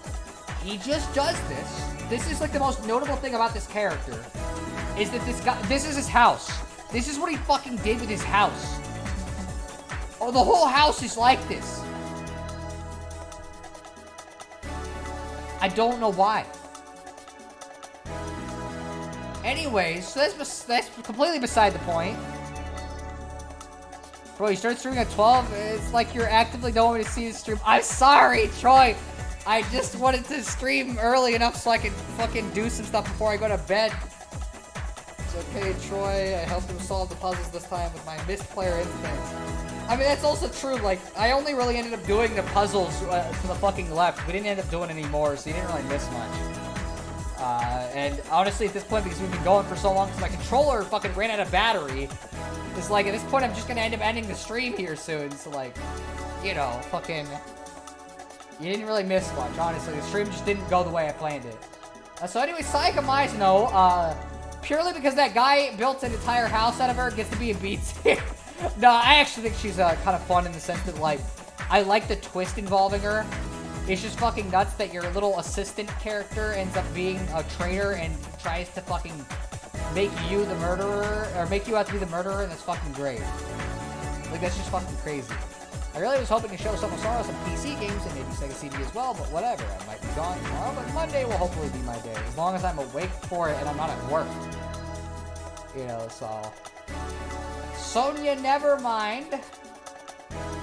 A: He just does this. This is, like, the most notable thing about this character. Is that this guy, this is his house. This is what he fucking did with his house. Oh, the whole house is like this. I don't know why. Anyways, so that's completely beside the point. Bro, you started streaming at 12? It's like you're actively don't want me to see the stream. I'm sorry, Troy. I just wanted to stream early enough so I could fucking do some stuff before I go to bed. It's okay, Troy. I helped him solve the puzzles this time with my missed player instincts. I mean, that's also true. Like, I only really ended up doing the puzzles to the fucking left. We didn't end up doing any more, so you didn't really miss much. And honestly, at this point, because we've been going for so long, because my controller fucking ran out of battery, it's like, at this point, I'm just going to end up ending the stream here soon. So, like, you know, fucking... You didn't really miss much, honestly. The stream just didn't go the way I planned it. So anyway, Sayaka Mizuno, purely because that guy built an entire house out of her, gets to be a B tier. No, I actually think she's kind of fun in the sense that, like, I like the twist involving her. It's just fucking nuts that your little assistant character ends up being a traitor and tries to fucking make you the murderer, or make you out to be the murderer, and that's fucking great. Like, that's just fucking crazy. I really was hoping to show some Sorrow some PC games and maybe Sega CD as well, but whatever. I might be gone tomorrow, but Monday will hopefully be my day. As long as I'm awake for it and I'm not at work. You know, so... Sonya Nevermind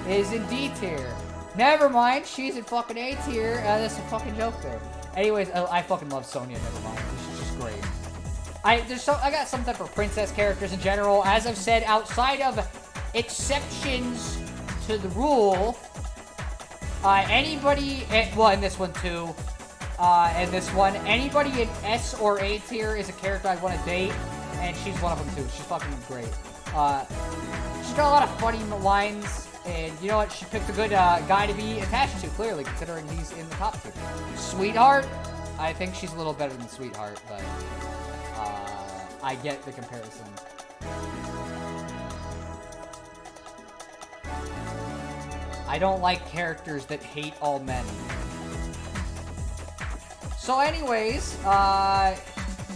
A: is in D tier. Nevermind, she's in fucking A tier. That's a fucking joke there. Anyways, I fucking love Sonya Nevermind. She's just great. I got something for princess characters in general. As I've said, outside of exceptions to the rule, anybody, well, in this one too, And this one, anybody in S or A tier is a character I want to date, and she's one of them too. She's fucking great. She's got a lot of funny lines, and you know what? She picked a good guy to be attached to, clearly, considering he's in the top tier. Sweetheart, I think she's a little better than Sweetheart, but I get the comparison. I don't like characters that hate all men. So anyways,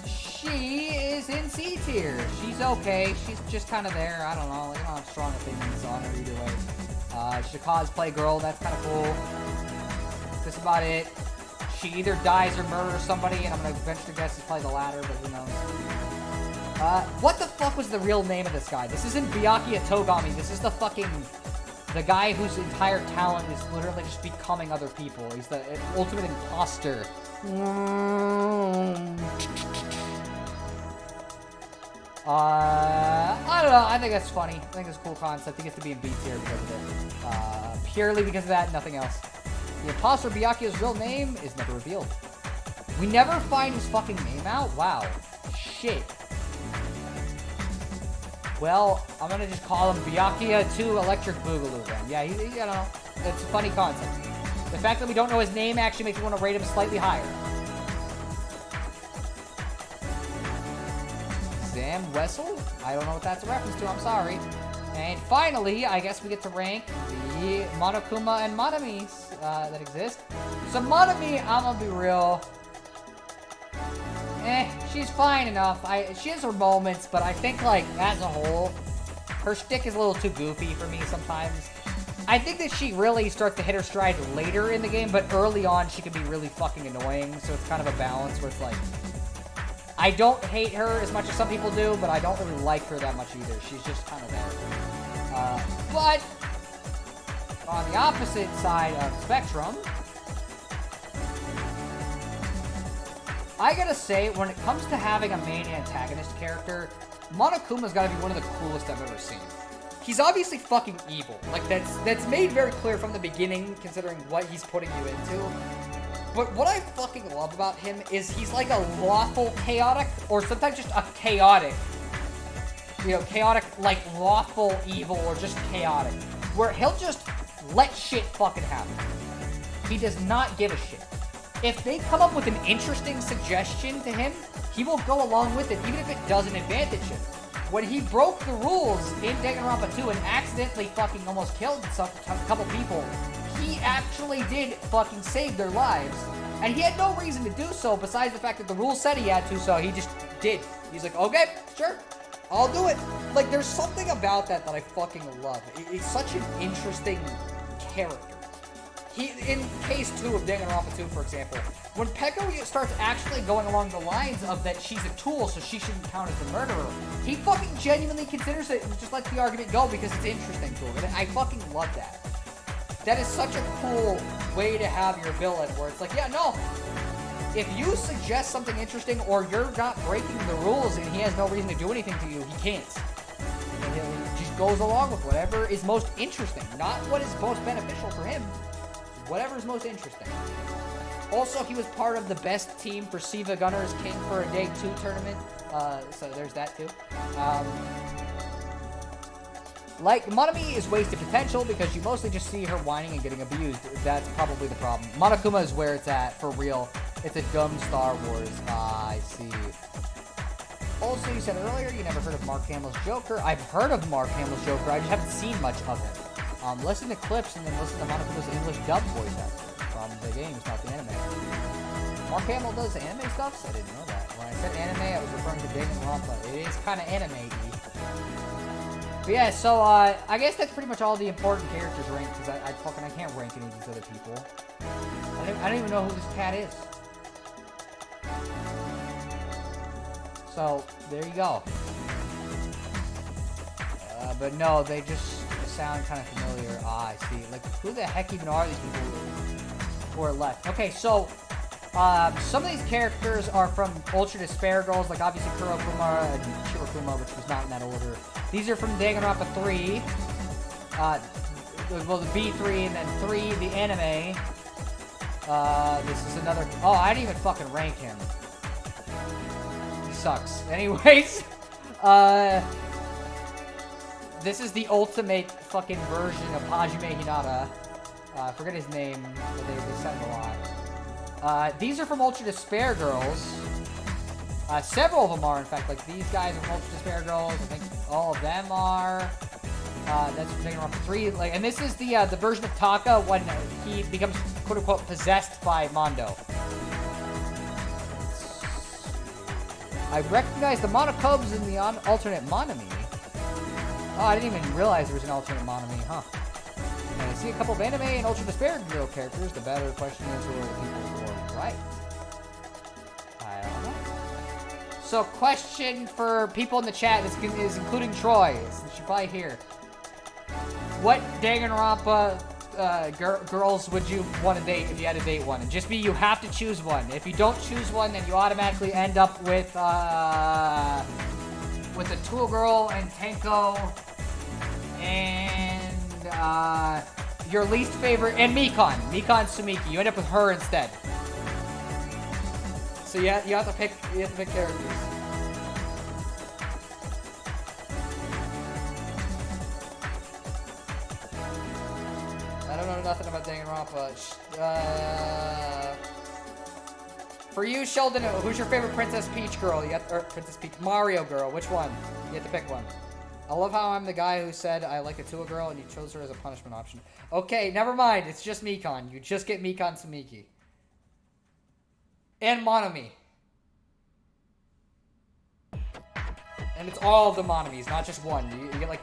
A: she is in C tier. She's okay. She's just kind of there. I don't know. I don't have strong opinions on her either way. She's a cosplay girl. That's kind of cool. That's about it. She either dies or murders somebody, and I'm going to venture to guess it's probably the latter, but who knows. What the fuck was the real name of this guy? This isn't Byakuya Togami. This is the guy whose entire talent is literally just becoming other people. He's the ultimate imposter. I don't know. I think that's funny. I think it's a cool concept. He gets to be in B tier because of it. Purely because of that, nothing else. The imposter Byakuya's real name is never revealed. We never find his fucking name out? Wow. Shit. Well, I'm gonna just call him Byakuya 2 Electric Boogaloo then. Yeah, you know, it's a funny concept. The fact that we don't know his name actually makes me want to rate him slightly higher. Zam Wessel? I don't know what that's a reference to, I'm sorry. And finally, I guess we get to rank the Monokuma and Manamis that exist. So Manami, I'm gonna be real. She's fine enough. She has her moments, but I think, like, as a whole, her shtick is a little too goofy for me sometimes. I think that she really starts to hit her stride later in the game, but early on, she can be really fucking annoying, so it's kind of a balance where it's like, I don't hate her as much as some people do, but I don't really like her that much either. She's just kind of there. But, on the opposite side of the spectrum, I gotta say, when it comes to having a main antagonist character, Monokuma's gotta be one of the coolest I've ever seen. He's obviously fucking evil. Like, that's made very clear from the beginning, considering what he's putting you into. But what I fucking love about him is he's like a lawful chaotic, or sometimes just a chaotic. You know, chaotic, like, lawful evil, or just chaotic. Where he'll just let shit fucking happen. He does not give a shit. If they come up with an interesting suggestion to him, he will go along with it, even if it doesn't advantage him. When he broke the rules in Danganronpa 2 and accidentally fucking almost killed a couple people, he actually did fucking save their lives. And he had no reason to do so besides the fact that the rules said he had to, so he just did. He's like, okay, sure, I'll do it. Like, there's something about that I fucking love. It's such an interesting character. In case 2 of Danganronpa 2, for example, when Peko starts actually going along the lines of that she's a tool, so she shouldn't count as the murderer, he fucking genuinely considers it and just lets the argument go because it's interesting to him. And I fucking love that. That is such a cool way to have your villain, where it's like, yeah, no, if you suggest something interesting or you're not breaking the rules and he has no reason to do anything to you, he can't. And he just goes along with whatever is most interesting, not what is most beneficial for him. Whatever's most interesting. Also, he was part of the best team for Siva Gunner's King for a Day 2 tournament. So there's that too. Like, Monami is wasted potential because you mostly just see her whining and getting abused. That's probably the problem. Monokuma is where it's at, for real. It's a dumb Star Wars. I see. Also, you said earlier you never heard of Mark Hamill's Joker. I've heard of Mark Hamill's Joker. I just haven't seen much of him. Listen to clips and then listen to Monokuma's English dub voice actor from the games, not the anime. Mark Hamill does anime stuff? So I didn't know that. When I said anime, I was referring to Danganronpa. It is kind of anime-y. But yeah, so I guess that's pretty much all the important characters ranked, because I can't rank any of these other people. I don't even know who this cat is. So, there you go. But no, they just sound kind of familiar. I see. Like, who the heck even are these people who are left? Okay, so, some of these characters are from Ultra Despair Girls, like obviously Kurokuma and Shirokuma, which was not in that order. These are from Danganronpa 3. Well, the B3 and then 3, the anime. This is another... Oh, I didn't even fucking rank him. He sucks. Anyways, this is the ultimate fucking version of Hajime Hinata. I forget his name, but they sent him a lot. These are from Ultra Despair Girls. Several of them are, in fact. Like, these guys are from Ultra Despair Girls. I think all of them are. That's from Danganronpa 3. Like, and this is the version of Taka when he becomes, quote-unquote, possessed by Mondo. I recognize the Monokubs in the alternate Monami. Oh, I didn't even realize there was an alternate Monami, huh? And I see a couple of anime and Ultra Despair Girl characters. The better question is who are the people who are right? I don't know. So, question for people in the chat is including Troy, since you're probably here. What Danganronpa girls would you want to date if you had to date one? And just be, you have to choose one. If you don't choose one, then you automatically end up with a Tool Girl and Tenko and your least favorite, and Mikon Sumiki. You end up with her instead. So you have to pick characters. I don't know nothing about Danganronpa. For you, Sheldon, who's your favorite Princess Peach girl? Princess Peach Mario girl. Which one? You have to pick one. I love how I'm the guy who said I like Atua girl and you chose her as a punishment option. Okay, never mind. It's just Mikon. You just get Mikon Sumiki. And Monami. And it's all of the Monamis, not just one. You get like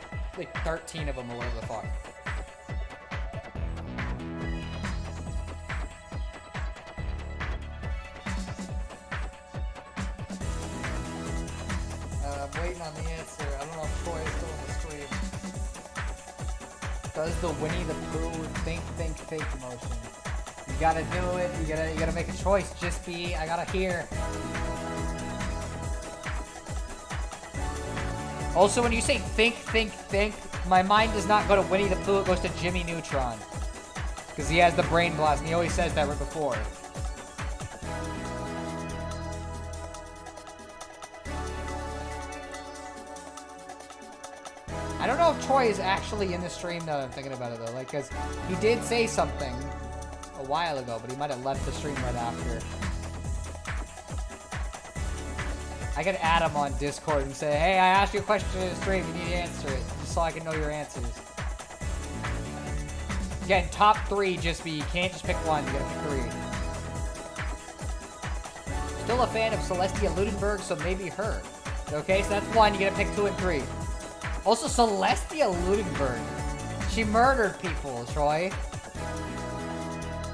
A: 13 of them or whatever the fuck. I'm waiting on the answer. I don't know if Troy is still on the stream. Does the Winnie the Pooh think motion? You gotta do it. You gotta make a choice. Just be. I gotta hear. Also, when you say think, my mind does not go to Winnie the Pooh. It goes to Jimmy Neutron, because he has the brain blast, and he always says that right before. I don't know if Troy is actually in the stream now that I'm thinking about it, though. Like, because he did say something a while ago, but he might have left the stream right after. I could add him on Discord and say, hey, I asked you a question in the stream, you need to answer it, just so I can know your answers. Again, top 3 just be, you can't just pick one, you gotta pick 3. Still a fan of Celestia Ludenberg, so maybe her. Okay, so that's 1, you gotta pick 2 and 3. Also, Celestia Ludenberg. She murdered people, Troy.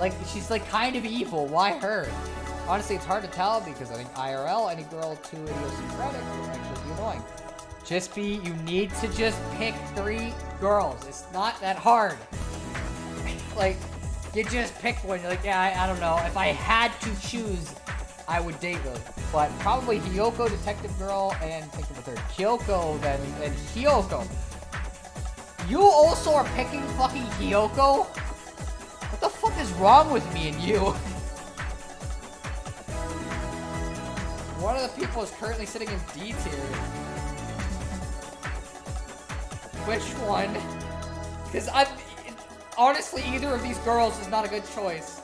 A: Like, she's like kind of evil. Why her? Honestly, it's hard to tell because I think IRL, any girl too idiosyncratic would actually be annoying. You need to just pick 3 girls. It's not that hard. Like, you just pick one. You're like, yeah, I don't know. If I had to choose, I would date those. But probably Hiyoko, Detective Girl, and thinking with her. Kyoko, then, and Hiyoko. You also are picking fucking Hiyoko? What the fuck is wrong with me and you? One of the people is currently sitting in D tier. Which one? Because honestly, either of these girls is not a good choice.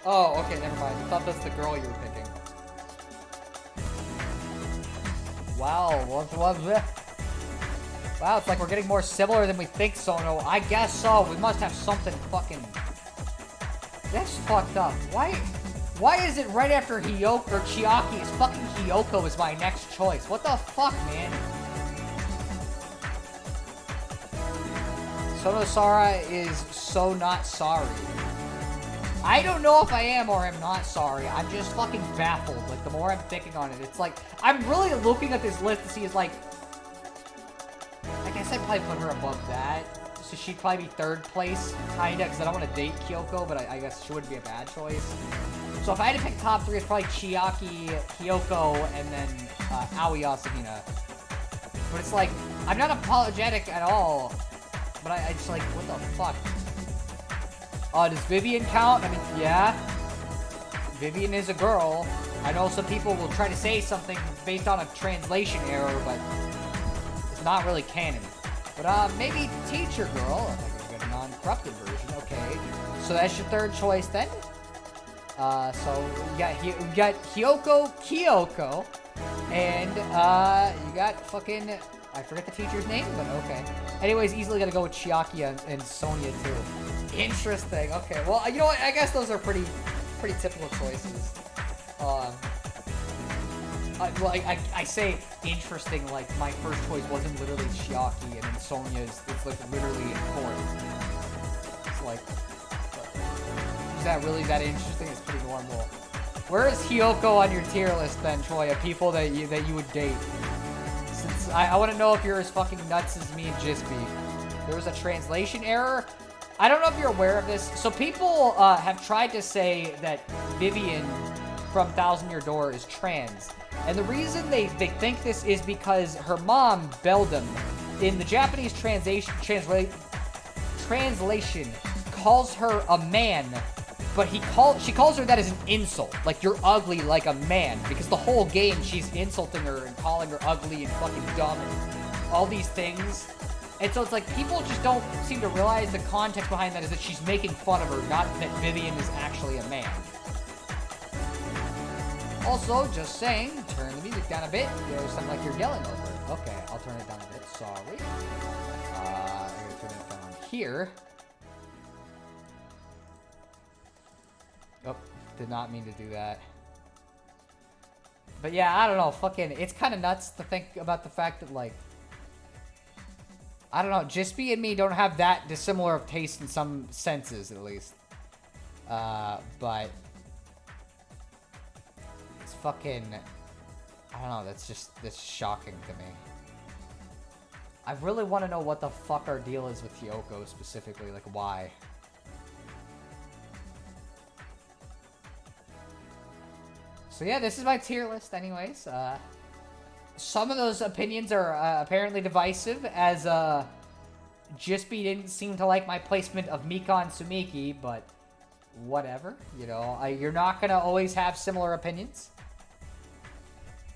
A: Oh, okay, never mind. I thought that's the girl you were picking. Wow, wow, it's like we're getting more similar than we think, Sono. I guess so. We must have something fucking... That's fucked up. Why is it right after Hiyoko or Chiaki is fucking Hiyoko is my next choice? What the fuck, man? Sonosara is so not sorry. I don't know if I am or am not sorry. I'm just fucking baffled. Like, the more I'm thinking on it, it's like... I'm really looking at this list to see, is like... I guess I'd probably put her above that. So she'd probably be 3rd place, kinda, because I don't want to date Kyoko, but I guess she wouldn't be a bad choice. So if I had to pick top 3, it's probably Chiaki, Kyoko, and then Aoi Asahina. But it's like, I'm not apologetic at all But I just like, what the fuck? Does Vivian count? I mean, yeah. Vivian is a girl. I know some people will try to say something based on a translation error, but it's not really canon. But maybe teacher girl, if I can get a non-corrupted version. Okay, so that's your third choice then. So you got Kyoko, and you got fucking, I forget the teacher's name, but okay. Anyways, easily gotta go with Chiaki and Sonia too. Interesting. Okay, well, you know what? I guess those are pretty typical choices. Well, I say interesting, like, my first choice wasn't literally Chiaki, and then Sonia's, it's, like, literally in fourth. It's like, is that really that interesting? It's pretty normal. Where is Hyoko on your tier list, then, Troy, of people that you would date? Since, I want to know if you're as fucking nuts as me and Jispy. There was a translation error. I don't know if you're aware of this. So people have tried to say that Vivian from Thousand Year Door is trans. And the reason they think this is because her mom, Beldam, in the Japanese translation, calls her a man, but she calls her that as an insult. Like, you're ugly like a man. Because the whole game, she's insulting her and calling her ugly and fucking dumb and all these things. And so it's like, people just don't seem to realize the context behind that is that she's making fun of her, not that Vivian is actually a man. Also, just saying, turn the music down a bit. You sound like you're yelling over it. Okay, I'll turn it down a bit. Sorry. I'm gonna turn it down here. Oh, did not mean to do that. But yeah, I don't know. Fucking, it's kind of nuts to think about the fact that, like, I don't know, Jispy and me don't have that dissimilar of taste in some senses, at least. But it's fucking, I don't know, that's shocking to me. I really want to know what the fuck our deal is with Hyoko specifically, like, why? So yeah, this is my tier list anyways. Some of those opinions are apparently divisive, as Jispy didn't seem to like my placement of Mika and Sumiki, but whatever, you know, you're not gonna always have similar opinions.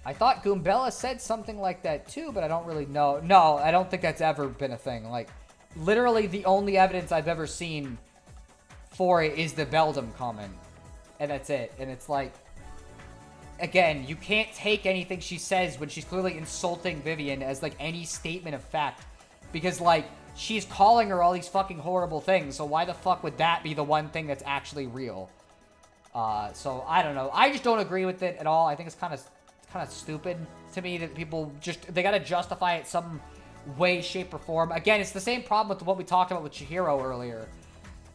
A: I thought Goombella said something like that too, but I don't really know. No, I don't think that's ever been a thing. Like, literally the only evidence I've ever seen for it is the Beldam comment, and that's it. And it's like, again, you can't take anything she says when she's clearly insulting Vivian as, like, any statement of fact. Because, like, she's calling her all these fucking horrible things, so why the fuck would that be the one thing that's actually real? So, I don't know. I just don't agree with it at all. I think it's kind of stupid to me that people just, they gotta justify it some way, shape, or form. Again, it's the same problem with what we talked about with Chihiro earlier.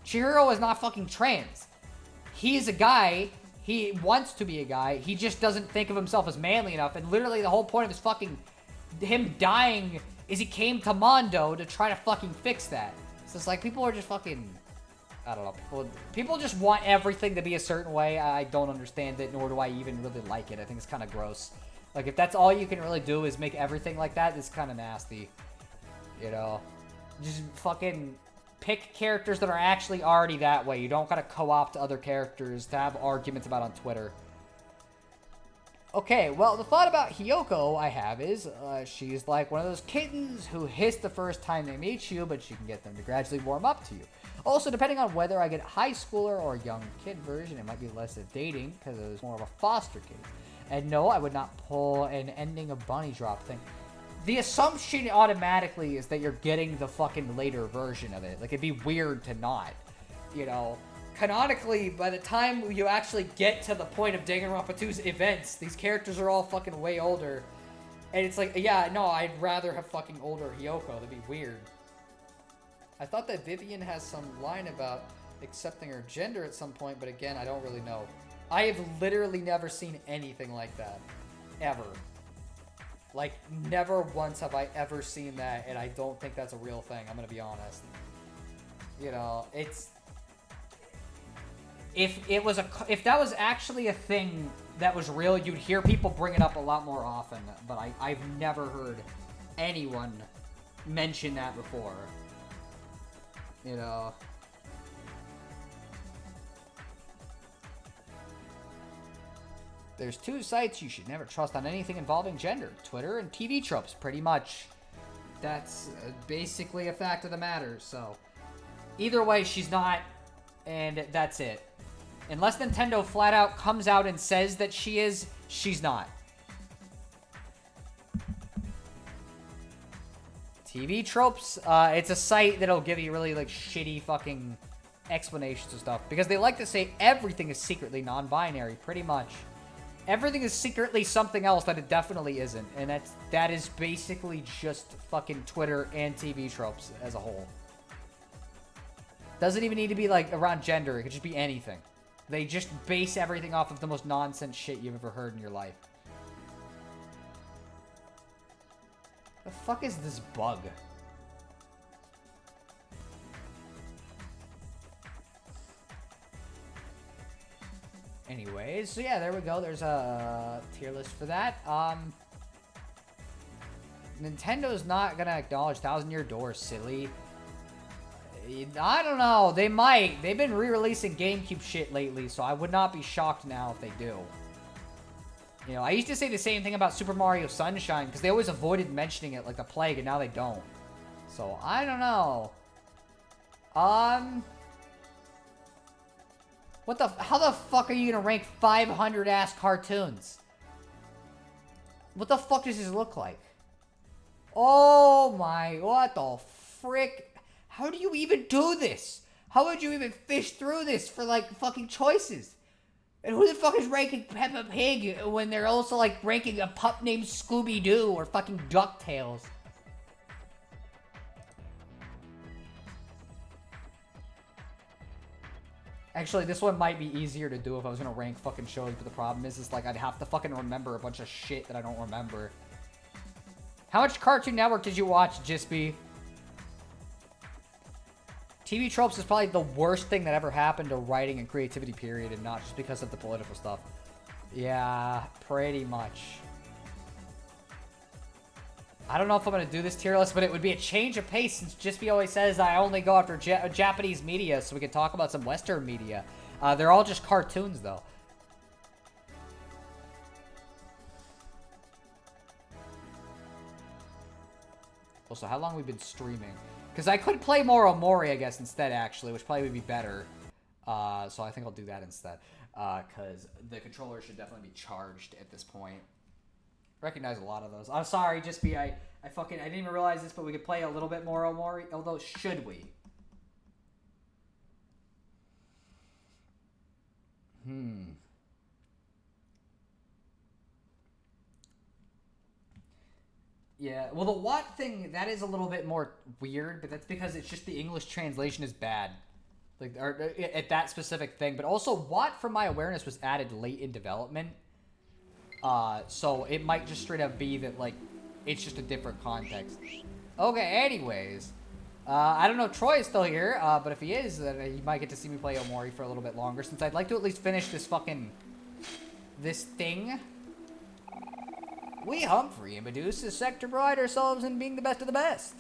A: Chihiro is not fucking trans. He is a guy. He wants to be a guy. He just doesn't think of himself as manly enough. And literally the whole point of his fucking, him dying is he came to Mondo to try to fucking fix that. So it's like, people are just fucking, I don't know. People just want everything to be a certain way. I don't understand it, nor do I even really like it. I think it's kind of gross. Like, if that's all you can really do is make everything like that, it's kind of nasty. You know? Just fucking pick characters that are actually already that way. You don't gotta co-opt other characters to have arguments about on Twitter. Okay, well, the thought about Hyoko I have is, she's like one of those kittens who hiss the first time they meet you, but you can get them to gradually warm up to you. Also, depending on whether I get high schooler or young kid version, it might be less of dating, because it was more of a foster kid. And no, I would not pull an ending of Bunny Drop thing. The assumption automatically is that you're getting the fucking later version of it. Like, it'd be weird to not, you know? Canonically, by the time you actually get to the point of Danganronpa 2's events, these characters are all fucking way older. And it's like, yeah, no, I'd rather have fucking older Hyoko. That'd be weird. I thought that Vivian has some line about accepting her gender at some point, but again, I don't really know. I have literally never seen anything like that. Ever. Like, never once have I ever seen that, and I don't think that's a real thing, I'm gonna be honest. You know, it's... If that was actually a thing that was real, you'd hear people bring it up a lot more often, but I've never heard anyone mention that before. You know. There's two sites you should never trust on anything involving gender. Twitter and TV tropes, pretty much. That's basically a fact of the matter, so. Either way, she's not, and that's it. Unless Nintendo flat out comes out and says that she is, she's not. TV tropes, it's a site that'll give you really, like, shitty fucking explanations of stuff. Because they like to say everything is secretly non-binary, pretty much. Everything is secretly something else that it definitely isn't. And that is basically just fucking Twitter and TV tropes as a whole. Doesn't even need to be, like, around gender. It could just be anything. They just base everything off of the most nonsense shit you've ever heard in your life. The fuck is this bug? Anyways, so yeah, there we go. There's a tier list for that. Nintendo's not gonna acknowledge Thousand Year Door, silly. I don't know. They might. They've been re-releasing GameCube shit lately, so I would not be shocked now if they do. You know, I used to say the same thing about Super Mario Sunshine, because they always avoided mentioning it like the plague, and now they don't. So, I don't know. How the fuck are you gonna rank 500-ass cartoons? What the fuck does this look like? Oh my, what the frick? How do you even do this? How would you even fish through this for, like, fucking choices? And who the fuck is ranking Peppa Pig when they're also, like, ranking a pup named Scooby-Doo or fucking DuckTales? Actually, this one might be easier to do if I was gonna rank fucking shows, but the problem is like, I'd have to fucking remember a bunch of shit that I don't remember. How much Cartoon Network did you watch, Jispy? TV tropes is probably the worst thing that ever happened to writing and creativity, period, and not just because of the political stuff. Yeah, pretty much. I don't know if I'm going to do this tier list, but it would be a change of pace since Jispy always says I only go after Japanese media, so we can talk about some Western media. They're all just cartoons, though. Also, how long have we been streaming? Because I could play more Omori, I guess, instead, actually, which probably would be better. So I think I'll do that instead. Because the controller should definitely be charged at this point. Recognize a lot of those. I'm sorry, Jispy, I didn't even realize this, but we could play a little bit more Omori. Although, should we? Yeah, well, the Watt thing, that is a little bit more weird, but that's because it's just the English translation is bad. Like, or, at that specific thing. But also, Watt, from my awareness, was added late in development. So it might just straight up be that, like, it's just a different context. Okay, anyways. I don't know if Troy is still here, but if he is, then he might get to see me play Omori for a little bit longer, since I'd like to at least finish this this thing. We, Humphrey and Medusa Sector, pride ourselves in being the best of the best.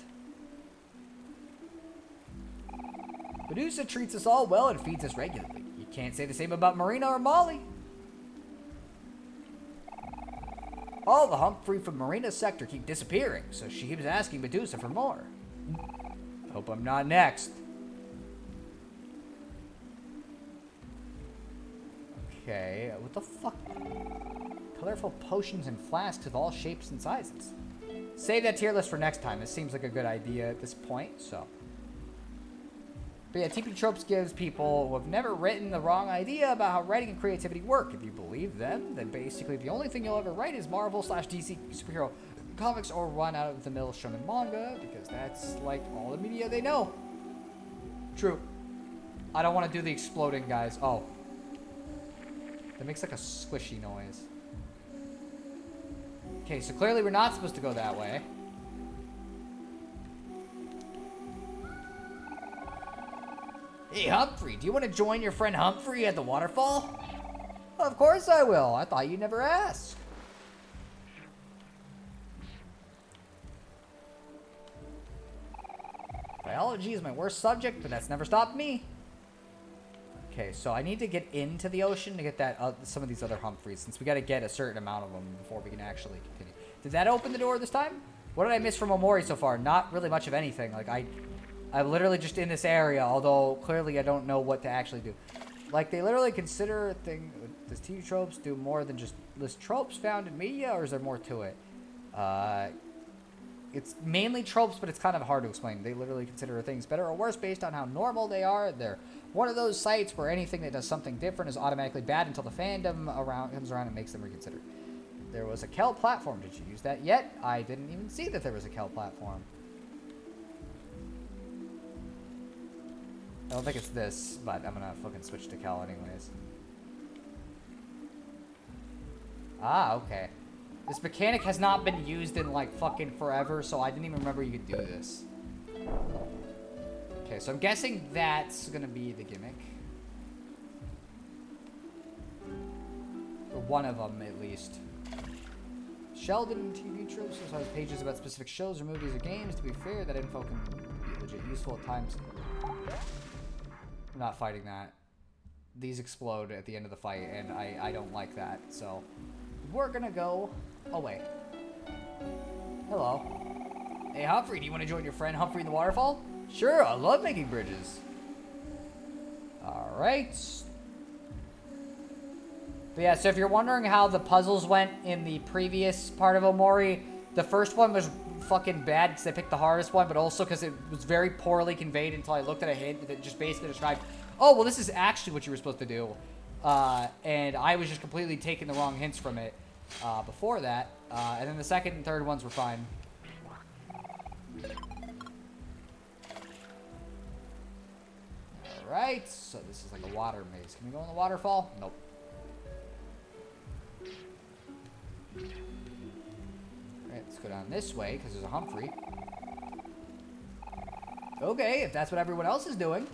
A: Medusa treats us all well and feeds us regularly. You can't say the same about Marina or Molly. All the Humphrey from Marina's sector keep disappearing, so she keeps asking Medusa for more. Hope I'm not next. Okay, what the fuck? Colorful potions and flasks of all shapes and sizes. Save that tier list for next time. This seems like a good idea at this point, so. But yeah, TP Tropes gives people who have never written the wrong idea about how writing and creativity work. If you believe them, then basically the only thing you'll ever write is Marvel/DC superhero comics or run-out-of-the-mill shonen manga, because that's, like, all the media they know. True. I don't want to do the exploding, guys. Oh. That makes, like, a squishy noise. Okay, so clearly we're not supposed to go that way. Hey, Humphrey, do you want to join your friend Humphrey at the waterfall? Of course I will. I thought you'd never ask. By Biology is my worst subject, but that's never stopped me. Okay, so I need to get into the ocean to get that some of these other Humphreys, since we got to get a certain amount of them before we can actually continue. Did that open the door this time? What did I miss from Omori so far? Not really much of anything. Like, I'm literally just in this area, although clearly I don't know what to actually do. Like, they literally consider a thing... Does TV tropes do more than just list tropes found in media, or is there more to it? It's mainly tropes, but it's kind of hard to explain. They literally consider things better or worse based on how normal they are. They're one of those sites where anything that does something different is automatically bad until the fandom comes around and makes them reconsider. There was a Kel platform. Did you use that yet? I didn't even see that there was a Kel platform. I don't think it's this, but I'm gonna fucking switch to Kel anyways. Ah, okay. This mechanic has not been used in, like, fucking forever, so I didn't even remember you could do this. Okay, so I'm guessing that's gonna be the gimmick. Or one of them, at least. Sheldon TV tropes has pages about specific shows or movies or games. To be fair, that info can be legit useful at times. I'm not fighting that. These explode at the end of the fight, and I don't like that, so... We're gonna go away. Hello. Hey, Humphrey, do you want to join your friend Humphrey in the waterfall? Sure, I love making bridges. Alright. But yeah, so if you're wondering how the puzzles went in the previous part of Omori, the first one was fucking bad because I picked the hardest one, but also because it was very poorly conveyed until I looked at a hint that just basically described, oh, well, this is actually what you were supposed to do. And I was just completely taking the wrong hints from it before that. And then the second and third ones were fine. Alright, so this is like a water maze. Can we go in the waterfall? Nope. Alright, let's go down this way, because there's a Humphrey. Okay, if that's what everyone else is doing.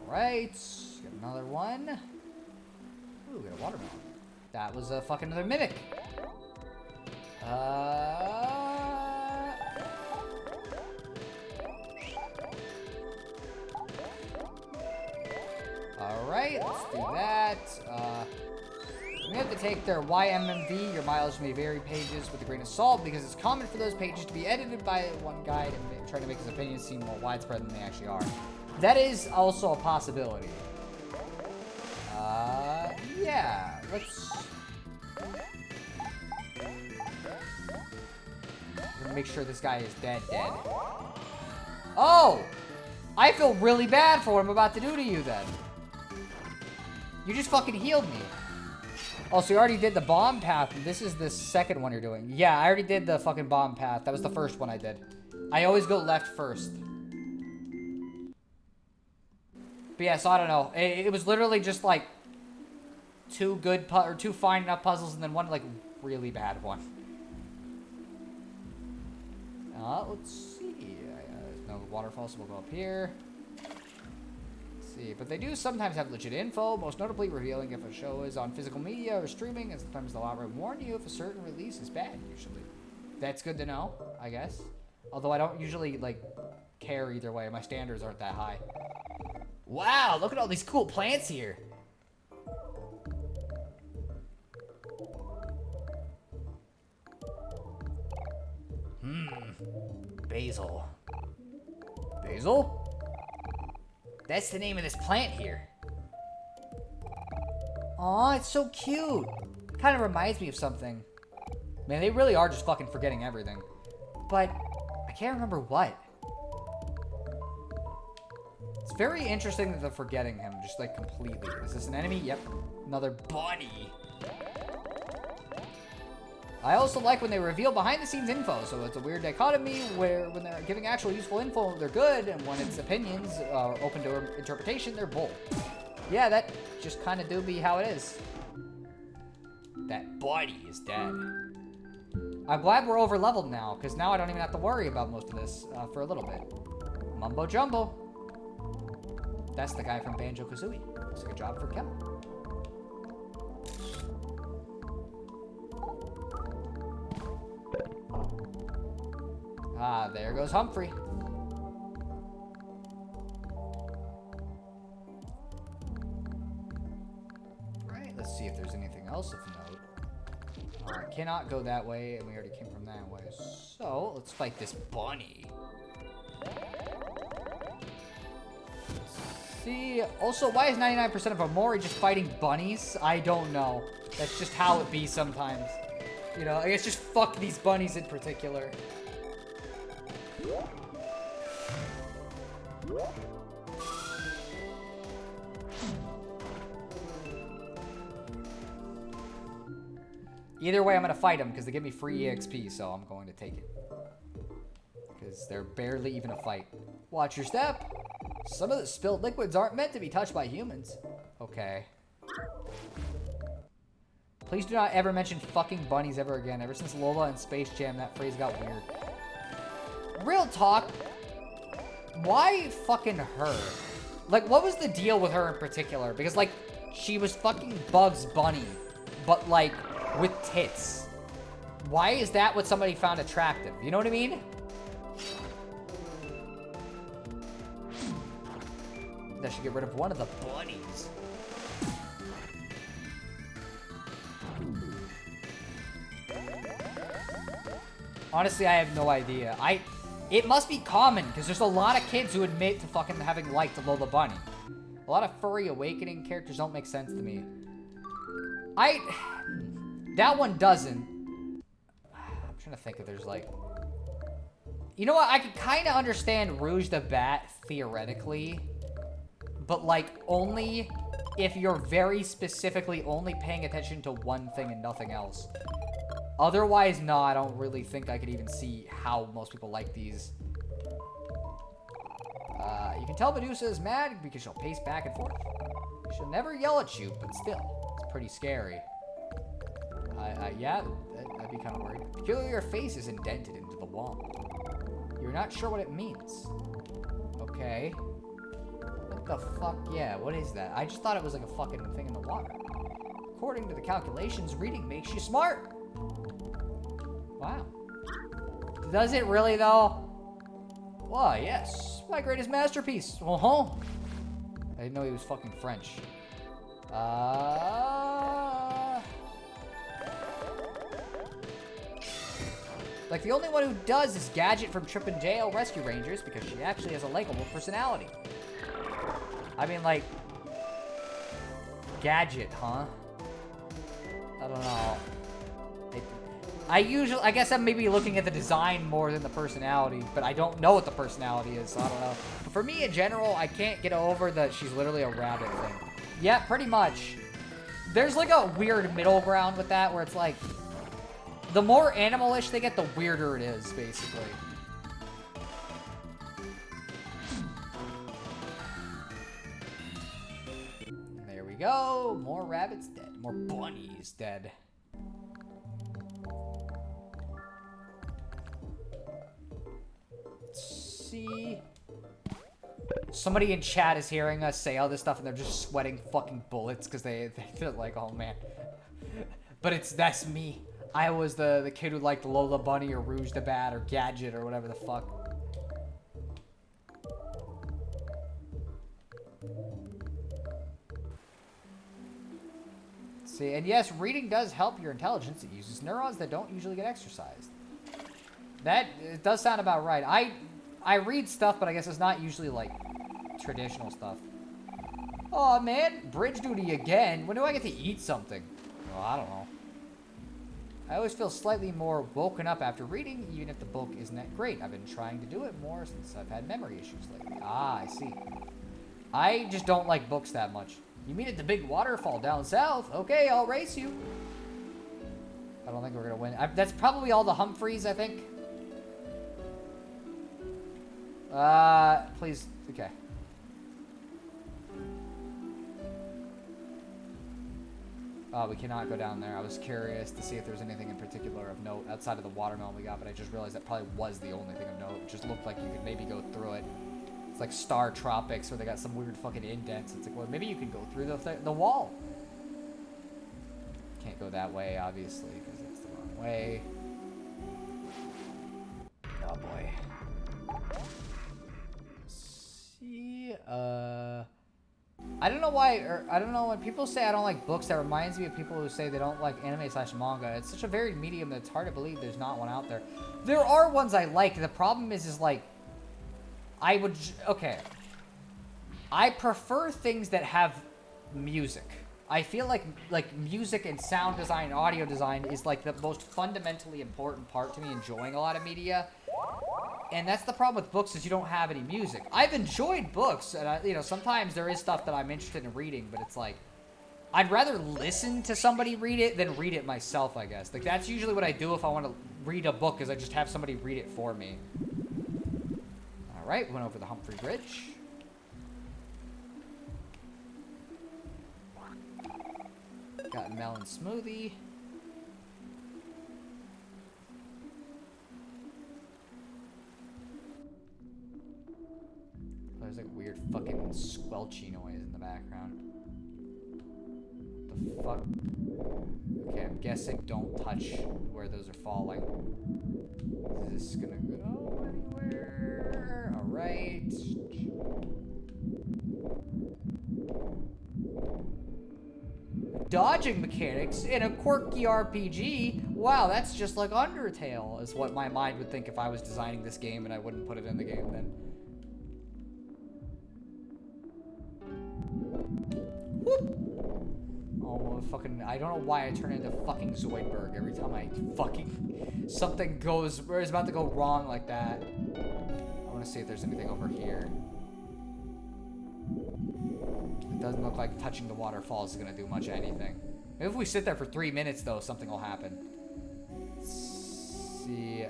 A: Alright, get another one. Ooh, we got a watermelon. That was a fucking another mimic. Alright, let's do that. We have to take their YMMV, your mileage may vary pages, with a grain of salt, because it's common for those pages to be edited by one guy and try to make his opinions seem more widespread than they actually are. That is also a possibility. Yeah, let's... make sure this guy is dead. Oh! I feel really bad for what I'm about to do to you, then. You just fucking healed me. Oh, so you already did the bomb path. This is the second one you're doing. Yeah, I already did the fucking bomb path. That was the first one I did. I always go left first. But yeah, so I don't know. It was literally just like two fine enough puzzles and then one like really bad one. Let's see. There's no waterfall, so we'll go up here. Let's see. But they do sometimes have legit info, most notably revealing if a show is on physical media or streaming, and sometimes they'll outright warn you if a certain release is bad, usually. That's good to know, I guess. Although I don't usually, like, care either way. My standards aren't that high. Wow, look at all these cool plants here. Basil. Basil? That's the name of this plant here. Aw, it's so cute. Kind of reminds me of something. Man, they really are just fucking forgetting everything. But I can't remember what. It's very interesting that they're forgetting him, just like completely. Is this an enemy? Yep. Another bunny. I also like when they reveal behind-the-scenes info, so it's a weird dichotomy where when they're giving actual useful info, they're good, and when it's opinions open to interpretation, they're bull. Yeah, that just kind of do be how it is. That body is dead. I'm glad we're over-leveled now, because now I don't even have to worry about most of this for a little bit. Mumbo Jumbo. That's the guy from Banjo-Kazooie. Looks like a job for Kel. Ah, there goes Humphrey. Right, let's see if there's anything else of note. Cannot go that way, and we already came from that way. So, let's fight this bunny. Let's see. Also, why is 99% of Omori just fighting bunnies? I don't know. That's just how it be sometimes. You know, I guess just fuck these bunnies in particular. Either way, I'm gonna fight them because they give me free EXP, so I'm going to take it. Because they're barely even a fight. Watch your step. Some of the spilled liquids aren't meant to be touched by humans. Okay. Please do not ever mention fucking bunnies ever again. Ever since Lola and Space Jam, that phrase got weird. Real talk. Why fucking her? Like, what was the deal with her in particular? Because, like, she was fucking Bugs Bunny, but, like, with tits. Why is that what somebody found attractive? You know what I mean? That should get rid of one of the bunnies. Honestly, I have no idea. It must be common, because there's a lot of kids who admit to fucking having liked Lola Bunny. A lot of furry awakening characters don't make sense to me. That one doesn't. I'm trying to think if there's like... You know what? I could kind of understand Rouge the Bat, theoretically. But, like, only if you're very specifically only paying attention to one thing and nothing else. Otherwise, no, I don't really think I could even see how most people like these. You can tell Medusa is mad because she'll pace back and forth. She'll never yell at you, but still, it's pretty scary. Yeah, I'd be kind of worried. Peculiar, your face is indented into the wall. You're not sure what it means. Okay. What the fuck? Yeah, what is that? I just thought it was like a fucking thing in the water. According to the calculations, reading makes you smart. Wow. Does it really, though? Why, yes. My greatest masterpiece. Uh-huh. I didn't know he was fucking French. Like, the only one who does is Gadget from Trip and Jail Rescue Rangers because she actually has a likable personality. I mean, like... Gadget, huh? I don't know. I guess I'm maybe looking at the design more than the personality, but I don't know what the personality is, so I don't know. But for me, in general, I can't get over that she's literally a rabbit thing. Yeah, pretty much. There's like a weird middle ground with that, where it's like, the more animalish they get, the weirder it is, basically. There we go. More rabbits dead. More bunnies dead. Let's see. Somebody in chat is hearing us say all this stuff and they're just sweating fucking bullets because they feel like, oh man. But that's me. I was the kid who liked Lola Bunny or Rouge the Bat or Gadget or whatever the fuck. See, and yes, reading does help your intelligence. It uses neurons that don't usually get exercised. That it does sound about right. I read stuff, but I guess it's not usually like traditional stuff. Oh man, bridge duty again. When do I get to eat something? Oh, I don't know. I always feel slightly more woken up after reading, even if the book isn't that great. I've been trying to do it more since I've had memory issues lately. Ah, I see. I just don't like books that much. You mean at the big waterfall down south? Okay, I'll race you. I don't think we're gonna win. That's probably all the Humphreys, I think. Please, okay. Oh, we cannot go down there. I was curious to see if there's anything in particular of note outside of the watermelon we got, but I just realized that probably was the only thing of note. It just looked like you could maybe go through it. It's like Star Tropics where they got some weird fucking indents. It's like, well, maybe you can go through the wall. Can't go that way, obviously, because it's the wrong way. Oh boy. Let's see, I don't know why, or I don't know when people say I don't like books, that reminds me of people who say they don't like anime/manga. It's such a varied medium that it's hard to believe there's not one out there. There are ones I like. The problem is like, okay. I prefer things that have music. I feel like music and sound design and audio design is like the most fundamentally important part to me enjoying a lot of media. And that's the problem with books, is you don't have any music. I've enjoyed books, and you know, sometimes there is stuff that I'm interested in reading, but it's like, I'd rather listen to somebody read it than read it myself, I guess. Like, that's usually what I do if I want to read a book, is I just have somebody read it for me. Alright, went over the Humphrey Bridge. Got a melon smoothie. There's like a weird fucking squelchy noise in the background. What the fuck? Okay, I'm guessing don't touch where those are falling. Is this gonna go anywhere? Alright. Dodging mechanics in a quirky RPG? Wow, that's just like Undertale, is what my mind would think if I was designing this game and I wouldn't put it in the game then. Whoop. Oh, fucking, I don't know why I turn into fucking Zoidberg every time I fucking, something goes, or is about to go wrong like that. I want to see if there's anything over here. It doesn't look like touching the waterfalls is going to do much of anything. Maybe if we sit there for 3 minutes, though, something will happen. Let's see,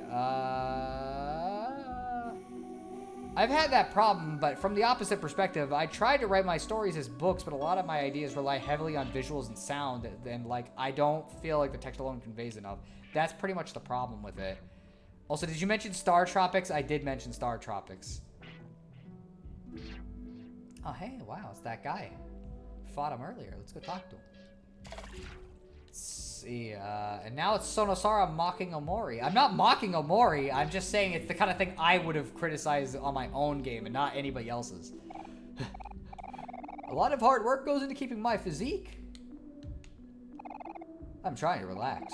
A: I've had that problem, but from the opposite perspective, I tried to write my stories as books, but a lot of my ideas rely heavily on visuals and sound, and, like, I don't feel like the text alone conveys enough. That's pretty much the problem with it. Also, did you mention Star Tropics? I did mention Star Tropics. Oh, hey, wow, it's that guy. Fought him earlier. Let's go talk to him. Let's see, and now it's Sonosara mocking Omori. I'm not mocking Omori, I'm just saying it's the kind of thing I would have criticized on my own game and not anybody else's. A lot of hard work goes into keeping my physique. I'm trying to relax,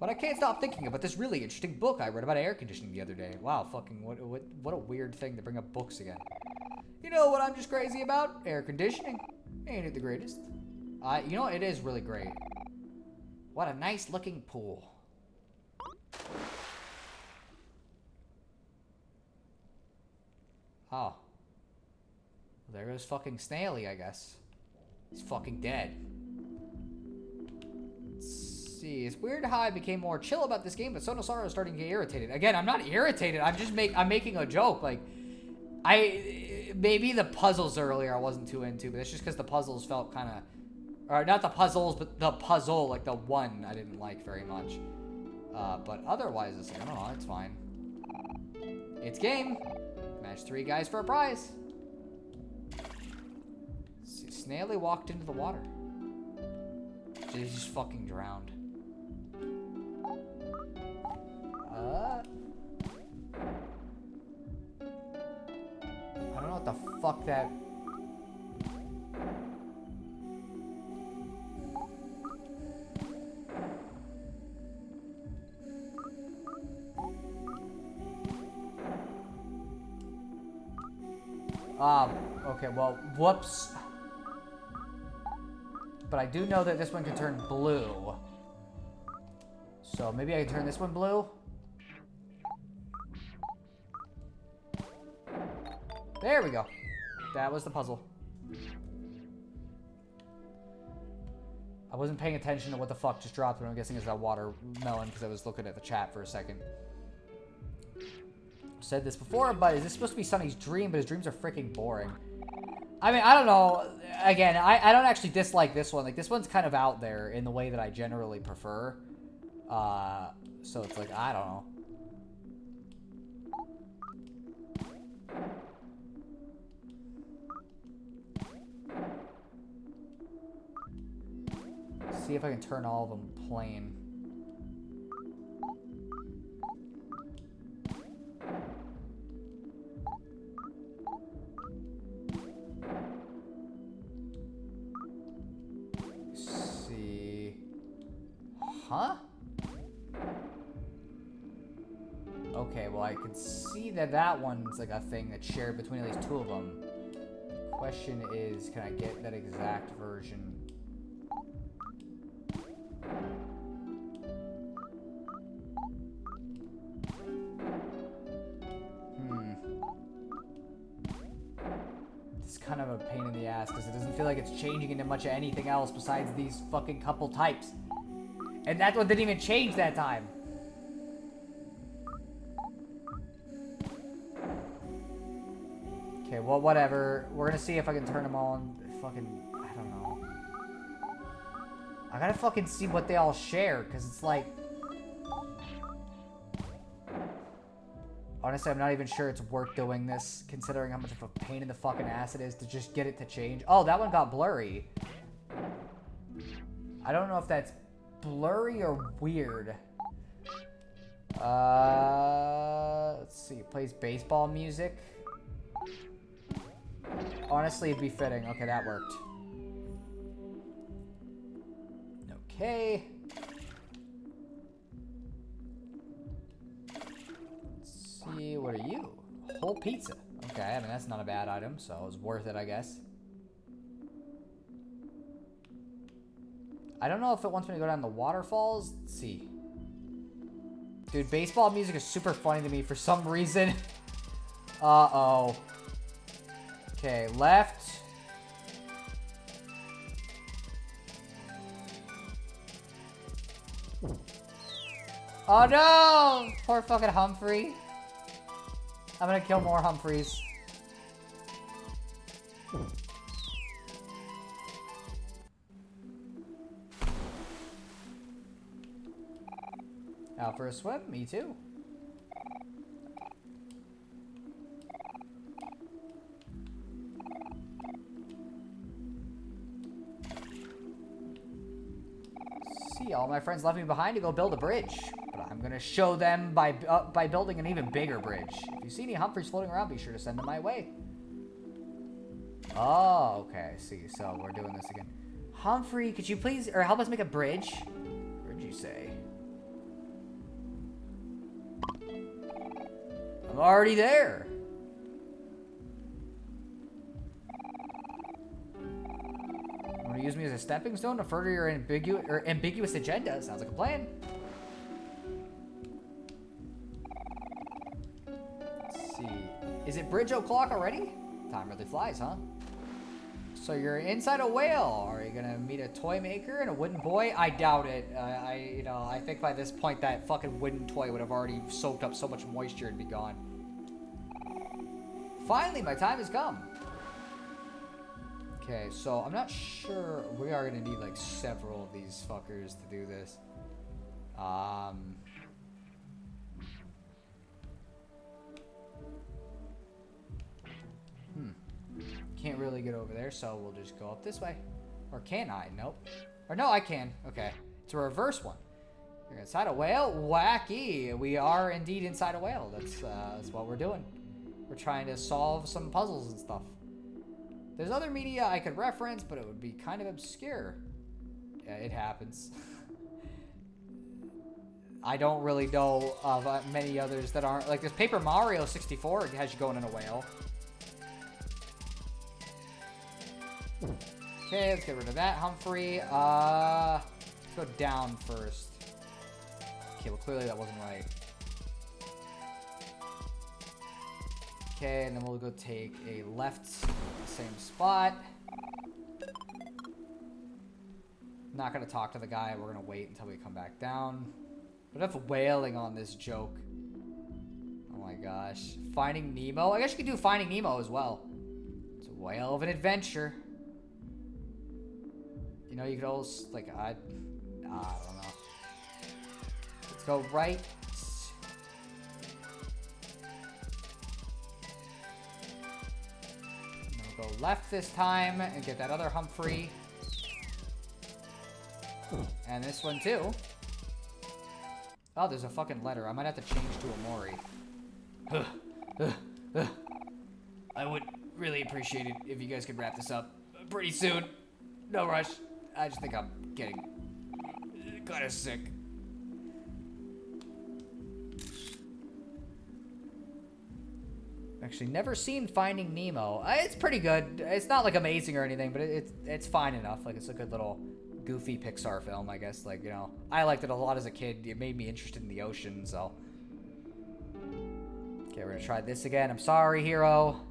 A: but I can't stop thinking about this really interesting book I read about air conditioning the other day. Wow, fucking, what a weird thing to bring up books again. You know what I'm just crazy about? Air conditioning. Ain't it the greatest? You know, it is really great. What a nice looking pool. Oh. There goes fucking Snaily, I guess. He's fucking dead. Let's see. It's weird how I became more chill about this game, but Sonosara is starting to get irritated. Again, I'm not irritated. I'm making a joke. Like, maybe the puzzles earlier I wasn't too into, but it's just because the puzzles felt kind of, or not the puzzles, but the puzzle, like the one I didn't like very much. But otherwise, it's like, I don't know, it's fine. It's game. Match 3 guys for a prize. Let's see, Snaily walked into the water. She just fucking drowned. I don't know what the fuck that... Okay, well, whoops. But I do know that this one can turn blue. So maybe I can turn this one blue? There we go. That was the puzzle. I wasn't paying attention to what the fuck just dropped, but I'm guessing it's that watermelon because I was looking at the chat for a second. Said this before, but is this supposed to be Sunny's dream? But his dreams are freaking boring. I mean, I don't know. Again, I don't actually dislike this one. Like, this one's kind of out there in the way that I generally prefer. So it's like, I don't know. See if I can turn all of them plain. Huh? Okay, well, I can see that that one's like a thing that's shared between at least two of them. Question is, can I get that exact version? It's kind of a pain in the ass because it doesn't feel like it's changing into much of anything else besides these fucking couple types. And that one didn't even change that time. Okay, well, whatever. We're gonna see if I can turn them on. Fucking, I don't know. I gotta fucking see what they all share, because it's like... Honestly, I'm not even sure it's worth doing this, considering how much of a pain in the fucking ass it is to just get it to change. Oh, that one got blurry. I don't know if that's blurry or weird. Let's see. It plays baseball music. Honestly, it'd be fitting. Okay, that worked. Okay. Let's see, what are you? Whole pizza. Okay, I mean, that's not a bad item, so it was worth it, I guess. I don't know if it wants me to go down the waterfalls. Let's see. Dude, baseball music is super funny to me for some reason. Uh-oh. Okay, left. Oh no! Poor fucking Humphrey. I'm gonna kill more Humphreys. Out for a swim? Me too. See, all my friends left me behind to go build a bridge. But I'm gonna show them by building an even bigger bridge. If you see any Humphreys floating around, be sure to send them my way. Oh, okay, I see. So we're doing this again. Humphrey, could you please, or help us make a bridge? Where'd you say? I'm already there. Want to use me as a stepping stone to further your ambiguous agenda? Sounds like a plan. Let's see. Is it bridge o'clock already? Time really flies, huh? So you're inside a whale. Are you gonna meet a toy maker and a wooden boy? I doubt it. I think by this point that fucking wooden toy would have already soaked up so much moisture and be gone. Finally, my time has come. Okay, so I'm not sure. We are gonna need like several of these fuckers to do this. Can't really get over there, so we'll just go up this way. Or can I? Nope. Or no, I can. Okay. It's a reverse one. You're inside a whale? Wacky. We are indeed inside a whale. That's what we're doing. We're trying to solve some puzzles and stuff. There's other media I could reference, but it would be kind of obscure. Yeah, it happens. I don't really know of many others that aren't. Like, there's Paper Mario 64 has you going in a whale. Okay, let's get rid of that, Humphrey. Let's go down first. Okay, well, clearly that wasn't right. Okay, and then we'll go take a left, same spot. Not gonna talk to the guy. We're gonna wait until we come back down. But enough wailing on this joke. Oh my gosh. Finding Nemo? I guess you could do Finding Nemo as well. It's a whale of an adventure. You know, you could also, like, I don't know. Let's go right. And then we'll go left this time and get that other Humphrey. And this one too. Oh, there's a fucking letter. I might have to change to Omori. I would really appreciate it if you guys could wrap this up pretty soon. No rush. I just think I'm getting kind of sick. Actually, never seen Finding Nemo. It's pretty good. It's not like amazing or anything, but it's fine enough. Like, it's a good little goofy Pixar film, I guess. Like, you know, I liked it a lot as a kid. It made me interested in the ocean, so. Okay, we're gonna try this again. I'm sorry, hero.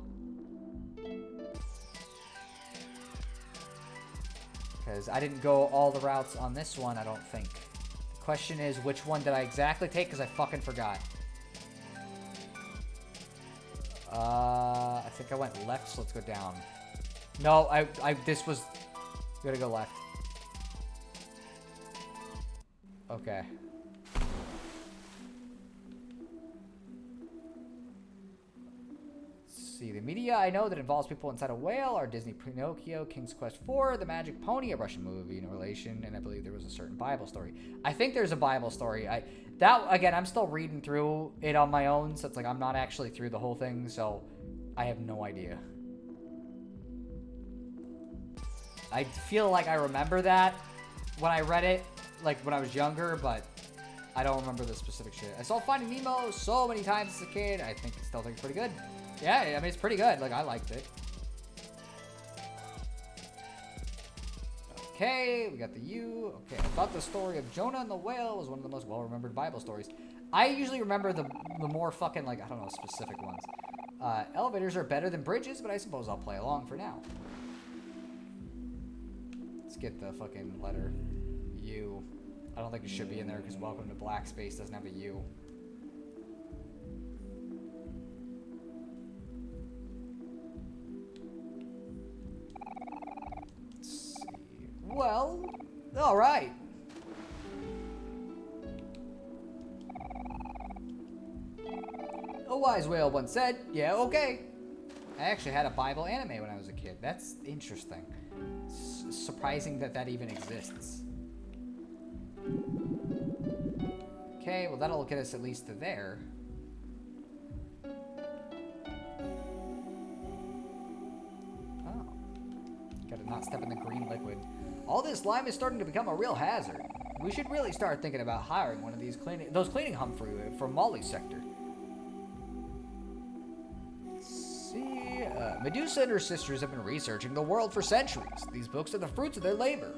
A: Because I didn't go all the routes on this one, I don't think. The question is, which one did I exactly take? Because I fucking forgot. I think I went left, so let's go down. No, this was... We gotta go left. Okay. Let's see. The media I know that involves people inside a whale are Disney Pinocchio, King's Quest IV, The Magic Pony, a Russian movie in relation, and I believe there was a certain Bible story. I think there's a Bible story. Again, I'm still reading through it on my own, so it's like I'm not actually through the whole thing, so I have no idea. I feel like I remember that when I read it, like when I was younger, but I don't remember the specific shit. I saw Finding Nemo so many times as a kid. I still think it's pretty good. Yeah, I mean, it's pretty good. Like, I liked it. Okay, we got the U. Okay, I thought the story of Jonah and the whale was one of the most well-remembered Bible stories. I usually remember the more fucking, like, I don't know, specific ones. Elevators are better than bridges, but I suppose I'll play along for now. Let's get the fucking letter U. I don't think it should be in there because Welcome to Black Space doesn't have a U. Let's see. Well, all right. A wise whale once said, yeah, okay. I actually had a Bible anime when I was a kid. That's interesting. It's surprising that that even exists. Okay, well that'll get us at least to there. Oh. Gotta not step in the green liquid. All this slime is starting to become a real hazard. We should really start thinking about hiring one of these those cleaning Humphrey from Molly's sector. Medusa and her sisters have been researching the world for centuries. These books are the fruits of their labor.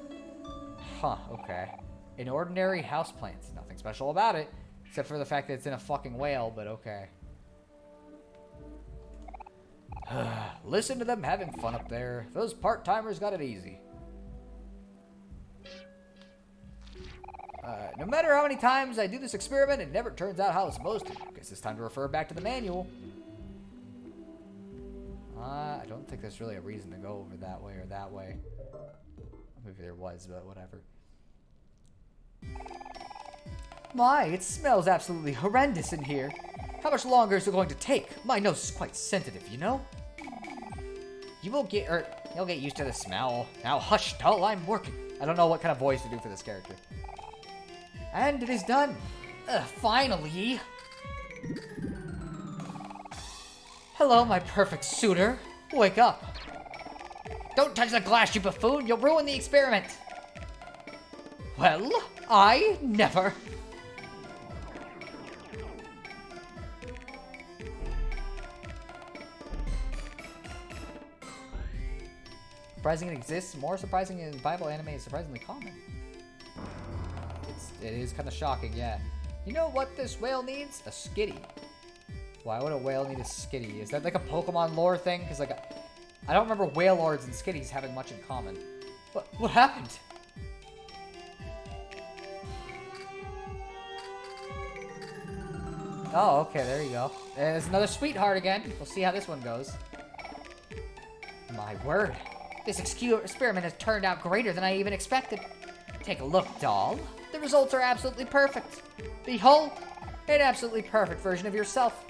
A: Huh, okay. An ordinary houseplant. Nothing special about it, except for the fact that it's in a fucking whale, but okay. Listen to them having fun up there. Those part-timers got it easy. No matter how many times I do this experiment, it never turns out how it's supposed to. Guess it's time to refer back to the manual. I don't think there's really a reason to go over that way or that way. Maybe there was, but whatever. My, it smells absolutely horrendous in here. How much longer is it going to take? My nose is quite sensitive, you know? You'll get used to the smell. Now hush, doll, I'm working. I don't know what kind of voice to do for this character. And it is done. Finally. Hello, my perfect suitor. Wake up. Don't touch the glass, you buffoon. You'll ruin the experiment. Well, I never. Surprising it exists. More surprising in Bible anime is surprisingly common. It is kind of shocking, yeah. You know what this whale needs? A skitty. Why would a whale need a skitty? Is that like a Pokemon lore thing? Because like, I don't remember whale lords and skitties having much in common. What happened? Oh, okay, there you go. There's another sweetheart again. We'll see how this one goes. My word. This experiment has turned out greater than I even expected. Take a look, doll. The results are absolutely perfect. Behold, an absolutely perfect version of yourself.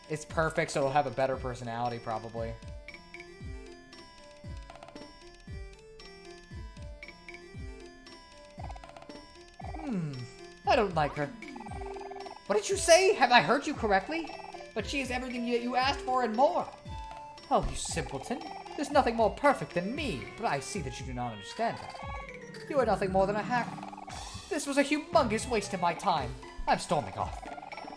A: It's perfect, so it'll have a better personality, probably. I don't like her. What did you say? Have I heard you correctly? But she is everything that you asked for and more. Oh, you simpleton. There's nothing more perfect than me, but I see that you do not understand that. You are nothing more than a hack. This was a humongous waste of my time. I'm storming off.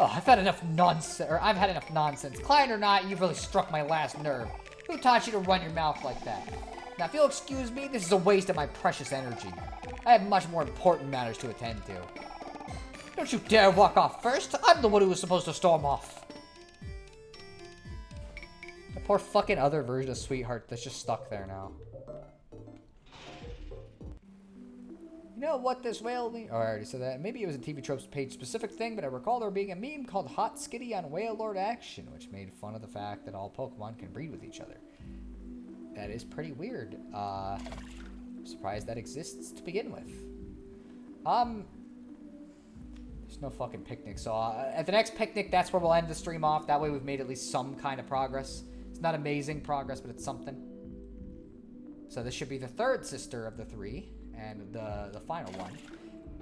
A: Oh, I've had enough nonsense. Client or not, you've really struck my last nerve. Who taught you to run your mouth like that? Now, if you'll excuse me, this is a waste of my precious energy. I have much more important matters to attend to. Don't you dare walk off first. I'm the one who was supposed to storm off. The poor fucking other version of Sweetheart that's just stuck there now. You know what this whale means? Oh, I already said that. Maybe it was a TV Tropes page specific thing, but I recall there being a meme called Hot Skitty on Whale Lord Action, which made fun of the fact that all Pokemon can breed with each other. That is pretty weird. I'm surprised that exists to begin with. There's no fucking picnic, so at the next picnic, that's where we'll end the stream off. That way we've made at least some kind of progress. It's not amazing progress, but it's something. So this should be the third sister of the three. And the final one.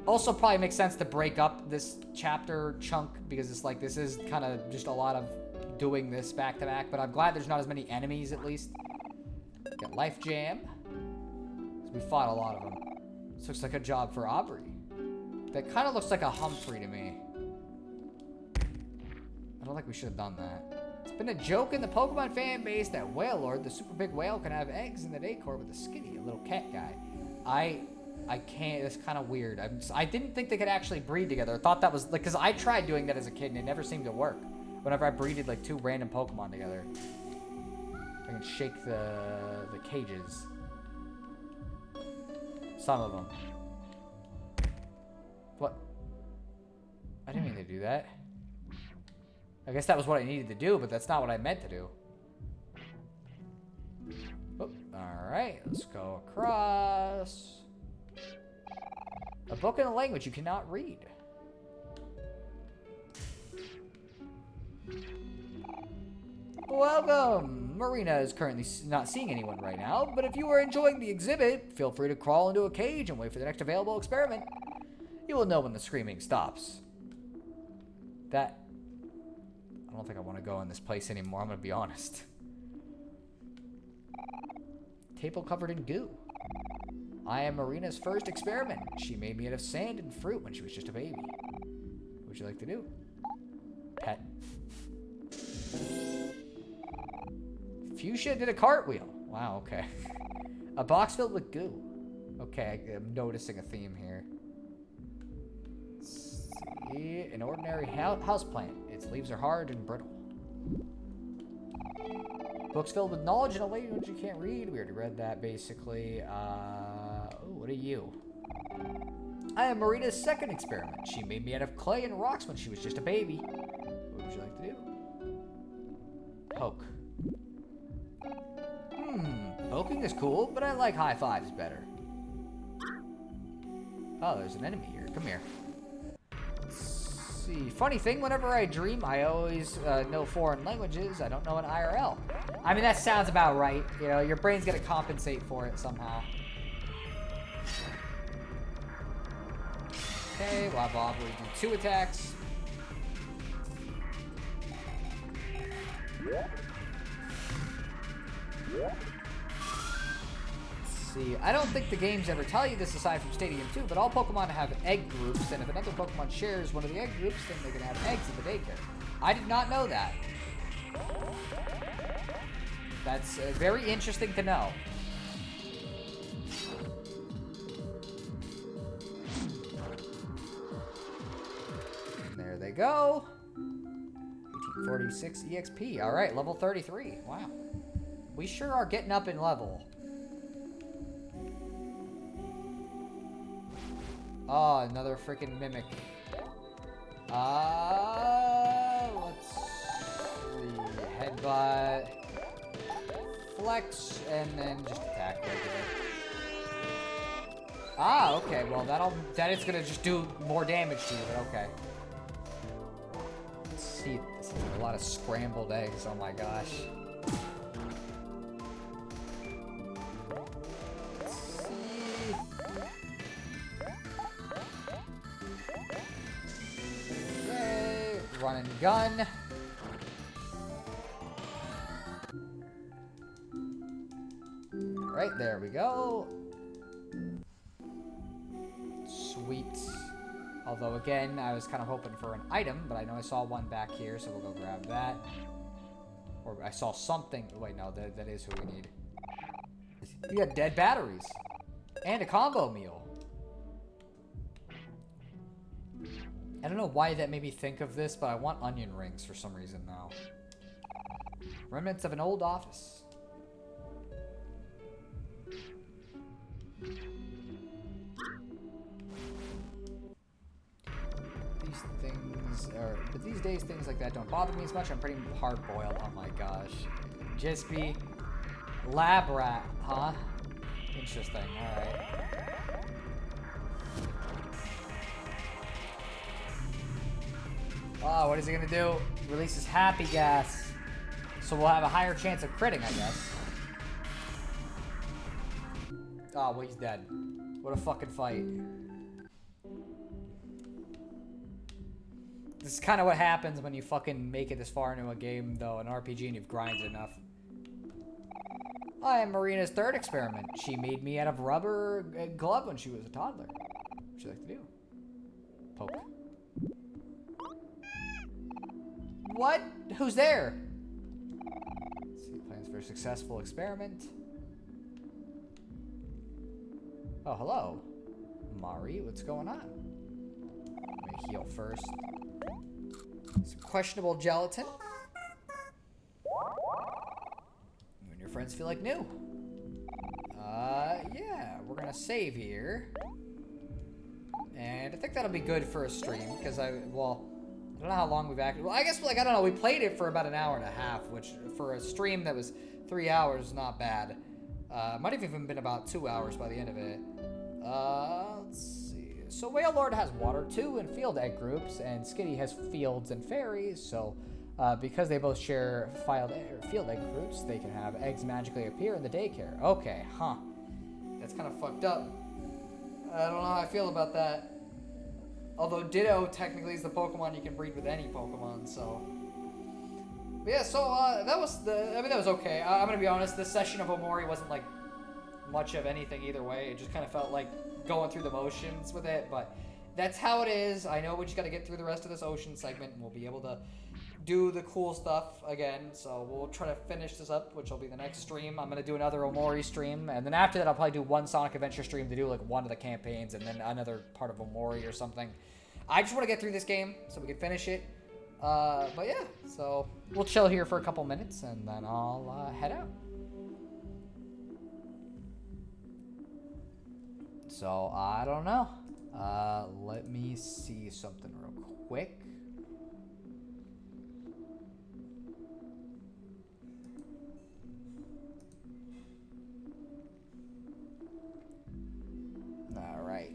A: Also probably makes sense to break up this chapter chunk because it's like this is kind of just a lot of doing this back to back, but I'm glad there's not as many enemies at least. Got Life Jam. So we fought a lot of them. This looks like a job for Aubrey. That kind of looks like a Humphrey to me. I don't think we should have done that. It's been a joke in the Pokemon fan base that Whale Lord, the super big whale, can have eggs in the decor with a Skitty, a little cat guy. I can't, it's kind of weird. I didn't think they could actually breed together. I thought that was, like, because I tried doing that as a kid and it never seemed to work. Whenever I breeded, like, two random Pokemon together. I can shake the cages. Some of them. What? I didn't mean to do that. I guess that was what I needed to do, but that's not what I meant to do. Oh, alright, let's go across. A book in a language you cannot read. Welcome! Marina is currently not seeing anyone right now, but if you are enjoying the exhibit, feel free to crawl into a cage and wait for the next available experiment. You will know when the screaming stops. I don't think I want to go in this place anymore, I'm going to be honest. Table covered in goo. I am Marina's first experiment. She made me out of sand and fruit when she was just a baby. What would you like to do? Pet. Fuchsia did a cartwheel. Wow, okay. A box filled with goo. Okay, I'm noticing a theme here. Let's see. An ordinary houseplant. Its leaves are hard and brittle. Books filled with knowledge in a language you can't read. We already read that, basically. What are you? I am Marina's second experiment. She made me out of clay and rocks when she was just a baby. What would you like to do? Poke. Poking is cool, but I like high fives better. Oh, there's an enemy here. Come here. Let's see. Funny thing, whenever I dream, I always know foreign languages. I don't know an IRL. I mean, that sounds about right. You know, your brain's gonna compensate for it somehow. Okay, we'll have Aubrey do 2 attacks. Let's see. I don't think the games ever tell you this aside from Stadium 2, but all Pokemon have egg groups, and if another Pokemon shares one of the egg groups, then they can have eggs in the daycare. I did not know that. That's very interesting to know. And there they go. 1846 EXP. All right, level 33. Wow. We sure are getting up in level. Oh, another freaking mimic. Let's see. Headbutt. Flex, and then just attack regular. Ah, okay. Well, that is gonna just do more damage to you, but okay. Let's see. This is a lot of scrambled eggs. Oh my gosh. Let's see. Okay. Run and gun. Right, there we go. Sweet. Although, again, I was kind of hoping for an item, but I know I saw one back here, so we'll go grab that. Or I saw something. Wait, no, that is who we need. We got dead batteries. And a combo meal. I don't know why that made me think of this, but I want onion rings for some reason now. Remnants of an old office. These things are... But these days, things like that don't bother me as much. I'm pretty hard-boiled. Oh my gosh. Just be... Lab rat, huh? Interesting. Alright. Oh, what is he gonna do? Releases happy gas. So we'll have a higher chance of critting, I guess. Oh, well, he's dead. What a fucking fight. This is kind of what happens when you fucking make it this far into a game, though, an RPG, and you've grinded enough. I am Marina's third experiment. She made me out of rubber glove when she was a toddler. What'd you like to do? Poke. What? Who's there? Let's see, plans for a successful experiment. Oh, hello. Mari, what's going on? Let me heal first. Some questionable gelatin. You and your friends feel like new. Yeah, we're gonna save here. And I think that'll be good for a stream, because I don't know how long we've acted. Well, I guess, like, I don't know, we played it for about an hour and a half, which for a stream that was 3 hours is not bad. Might have even been about 2 hours by the end of it. Let's see. So Whale Lord has water too, and field egg groups, and Skitty has fields and fairies, so because they both share field egg groups, they can have eggs magically appear in the daycare. Okay, huh. That's kind of fucked up. I don't know how I feel about that. Although Ditto technically is the Pokemon you can breed with any Pokemon, so. But yeah, so that was that was okay. I'm gonna be honest, this session of Omori wasn't like much of anything either way. It just kind of felt like going through the motions with it, but that's how it is. I know we just gotta get through the rest of this ocean segment, and we'll be able to do the cool stuff again. So we'll try to finish this up, which will be the next stream. I'm gonna do another Omori stream, and then after that I'll probably do one Sonic Adventure stream to do like one of the campaigns, and then another part of Omori or something. I just want to get through this game so we can finish it. But yeah, so we'll chill here for a couple minutes, and then I'll head out. So I don't know. Let me see something real quick. All right.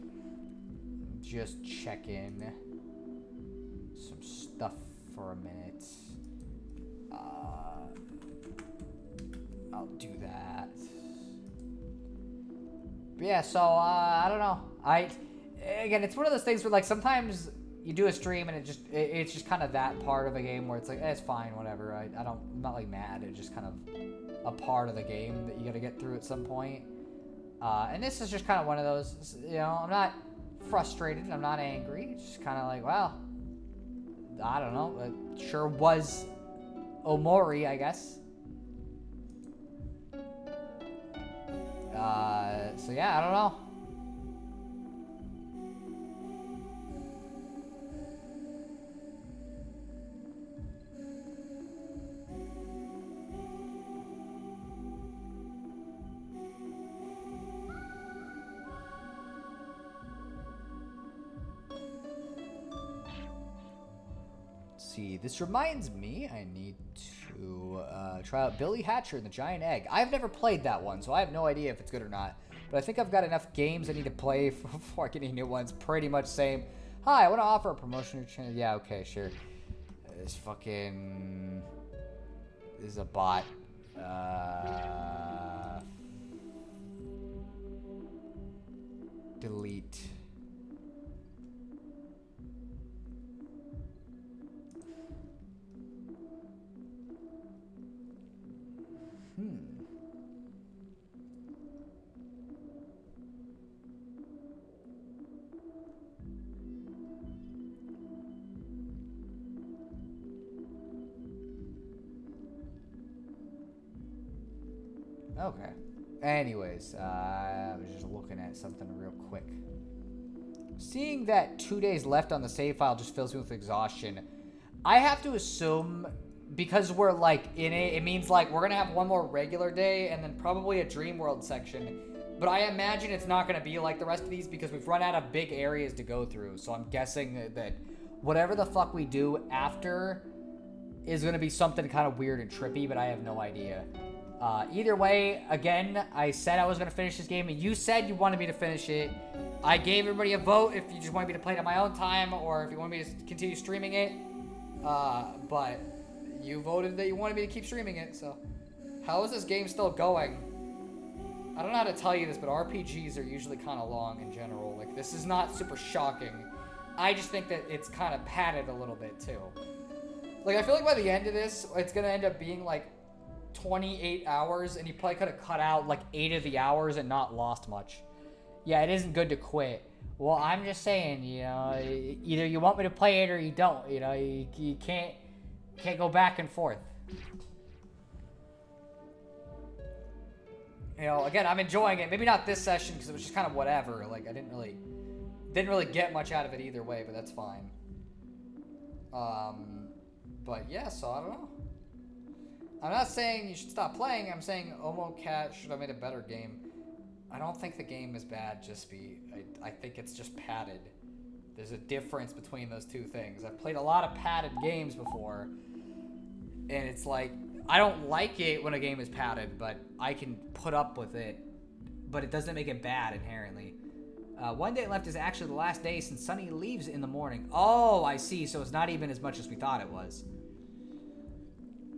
A: Just check in some stuff for a minute. I'll do that. But yeah, so I don't know. Again, it's one of those things where like sometimes you do a stream and it's just kind of that part of a game where it's like, it's fine, whatever. I'm not like mad. It's just kind of a part of the game that you got to get through at some point. And this is just kind of one of those. You know, I'm not frustrated. I'm not angry. It's just kind of like, well, I don't know. It sure was Omori, I guess. So yeah, I don't know. See, this reminds me I need to try out Billy Hatcher and the Giant Egg. I've never played that one, so I have no idea if it's good or not. But I think I've got enough games I need to play before I get any new ones. Pretty much same. Hi, I want to offer a promotion. Yeah, okay, sure. This fucking... This is a bot. Delete. Okay. Anyways, I was just looking at something real quick. Seeing that 2 days left on the save file just fills me with exhaustion. I have to assume, because we're like in it means like we're gonna have one more regular day and then probably a Dream World section. But I imagine it's not gonna be like the rest of these because we've run out of big areas to go through. So I'm guessing that whatever the fuck we do after is gonna be something kind of weird and trippy, but I have no idea. Either way, again, I said I was going to finish this game, and you said you wanted me to finish it. I gave everybody a vote if you just wanted me to play it on my own time, or if you want me to continue streaming it. But you voted that you wanted me to keep streaming it, so... How is this game still going? I don't know how to tell you this, but RPGs are usually kind of long in general. Like, this is not super shocking. I just think that it's kind of padded a little bit, too. Like, I feel like by the end of this, it's going to end up being, like, 28 hours, and you probably could have cut out like 8 of the hours and not lost much. Yeah, it isn't good to quit. Well, I'm just saying, you know, either you want me to play it or you don't. You know, you can't go back and forth. You know, again, I'm enjoying it. Maybe not this session because it was just kind of whatever. Like, I didn't really get much out of it either way, but that's fine. But yeah, so I don't know. I'm not saying you should stop playing. I'm saying Omo Cat should have made a better game. I don't think the game is bad, I think it's just padded. There's a difference between those two things. I've played a lot of padded games before, and it's like, I don't like it when a game is padded, but I can put up with it. But it doesn't make it bad inherently. One day left is actually the last day since Sunny leaves in the morning. Oh, I see. So it's not even as much as we thought it was.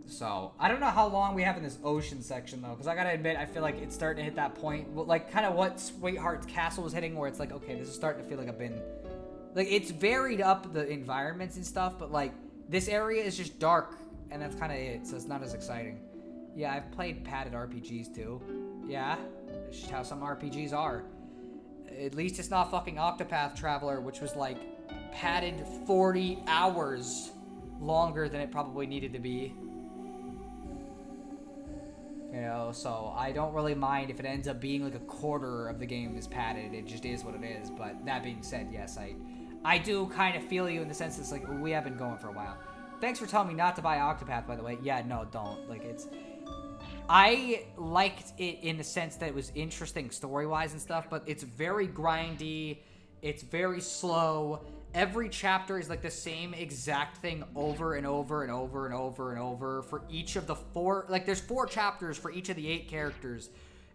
A: So, I don't know how long we have in this ocean section, though, because I gotta admit, I feel like it's starting to hit that point, like, kind of what Sweetheart's Castle was hitting, where it's like, okay, this is starting to feel like I've been, like, it's varied up the environments and stuff, but, like, this area is just dark, and that's kind of it, so it's not as exciting. Yeah, I've played padded RPGs, too. Yeah, it's just how some RPGs are. At least it's not fucking Octopath Traveler, which was, like, padded 40 hours longer than it probably needed to be. You know, so I don't really mind if it ends up being like a quarter of the game is padded. It just is what it is. But that being said, yes, I do kind of feel you in the sense that it's like, we have been going for a while. Thanks for telling me not to buy Octopath, by the way. Yeah, no, don't. Like, I liked it in the sense that it was interesting story-wise and stuff, but it's very grindy. It's very slow. Every chapter is like the same exact thing over and over and over and over and over for each of the 4, like there's 4 chapters for each of the 8 characters,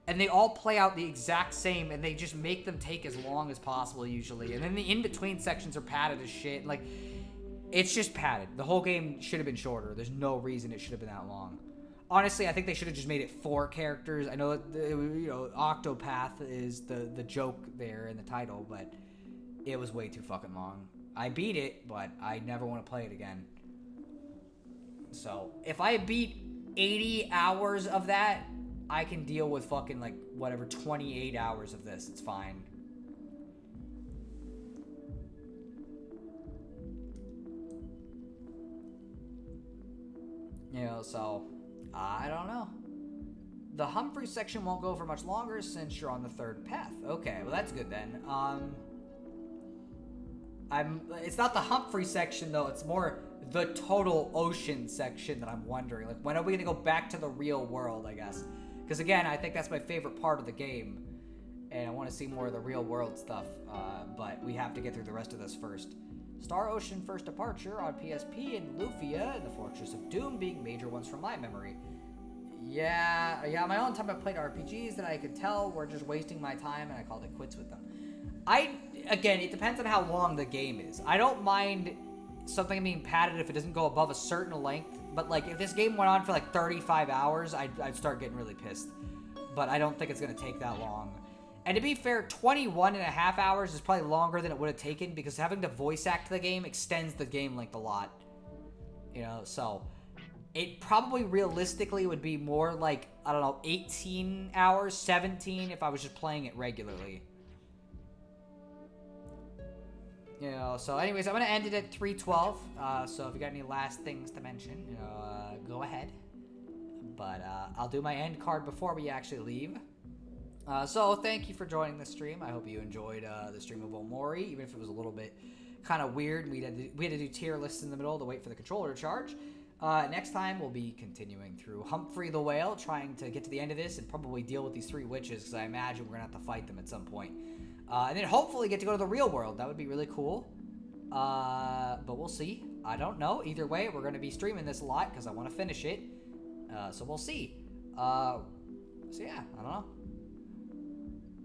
A: and they all play out the exact same, and they just make them take as long as possible usually, and then the in-between sections are padded as shit. Like, it's just padded. The whole game should have been shorter. There's no reason it should have been that long. Honestly, I think they should have just made it 4 characters. I know, you know, Octopath is the joke there in the title, but it was way too fucking long. I beat it, but I never want to play it again. So, if I beat 80 hours of that, I can deal with fucking, like, whatever, 28 hours of this. It's fine. You know, so, I don't know. The Humphrey section won't go for much longer since you're on the 3rd path. Okay, well that's good then. It's not the Humphrey section though, it's more the total ocean section that I'm wondering. Like, when are we gonna go back to the real world, I guess? Because again, I think that's my favorite part of the game. And I want to see more of the real world stuff. But we have to get through the rest of this first. Star Ocean First Departure on PSP and Lufia and the Fortress of Doom being major ones from my memory. Yeah, my own time I played RPGs that I could tell were just wasting my time, and I called it quits with them. Again, it depends on how long the game is. I don't mind something being padded if it doesn't go above a certain length, but like if this game went on for like 35 hours, I'd start getting really pissed. But I don't think it's going to take that long. And to be fair, 21 and a half hours is probably longer than it would have taken because having to voice act the game extends the game length a lot. You know, so it probably realistically would be more like, I don't know, 18 hours, 17 if I was just playing it regularly. You know, so anyways, I'm going to end it at 3:12. So if you got any last things to mention, you know, go ahead. But I'll do my end card before we actually leave. So thank you for joining the stream. I hope you enjoyed the stream of Omori, even if it was a little bit kind of weird. We had to do tier lists in the middle to wait for the controller to charge. Next time we'll be continuing through Humphrey the Whale, trying to get to the end of this and probably deal with these 3 witches, because I imagine we're gonna have to fight them at some point. And then hopefully get to go to the real world. That would be really cool. But we'll see. I don't know. Either way, we're gonna be streaming this a lot because I want to finish it. So we'll see. So yeah, I don't know.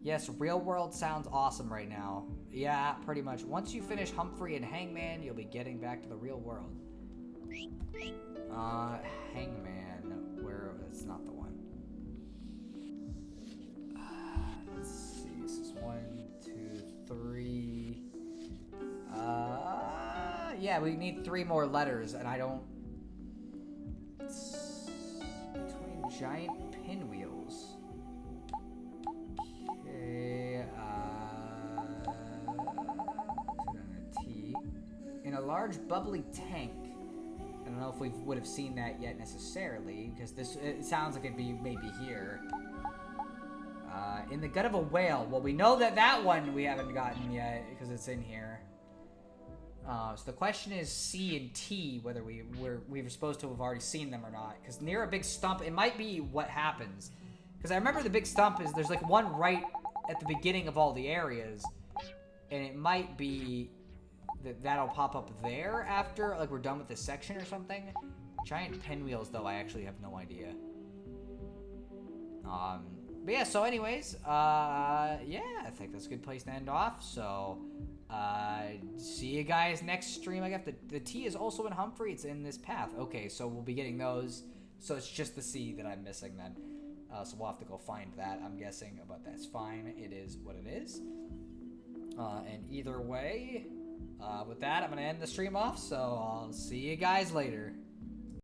A: Yes, real world sounds awesome right now. Yeah, pretty much. Once you finish Humphrey and Hangman, you'll be getting back to the real world. Hangman, where, it's not the one. Let's see, this is 1, 2, 3. Yeah, we need 3 more letters, and I don't... It's between giant pinwheels. Okay, T. In a large bubbly tank. I don't know if we would have seen that yet necessarily, because it sounds like it'd be maybe here. In the gut of a whale. Well, we know that one we haven't gotten yet, because it's in here. So the question is C and T, whether we were supposed to have already seen them or not. Because near a big stump, it might be what happens. Because I remember the big stump is, there's like one right at the beginning of all the areas. And it might be that'll pop up there after, like, we're done with this section or something. Giant pinwheels, though, I actually have no idea. But yeah, so anyways, yeah, I think that's a good place to end off. So, see you guys next stream. I got the T is also in Humphrey. It's in this path. Okay, so we'll be getting those. So it's just the C that I'm missing then. So we'll have to go find that, I'm guessing, but that's fine. It is what it is. And either way, with that, I'm going to end the stream off. So I'll see you guys later.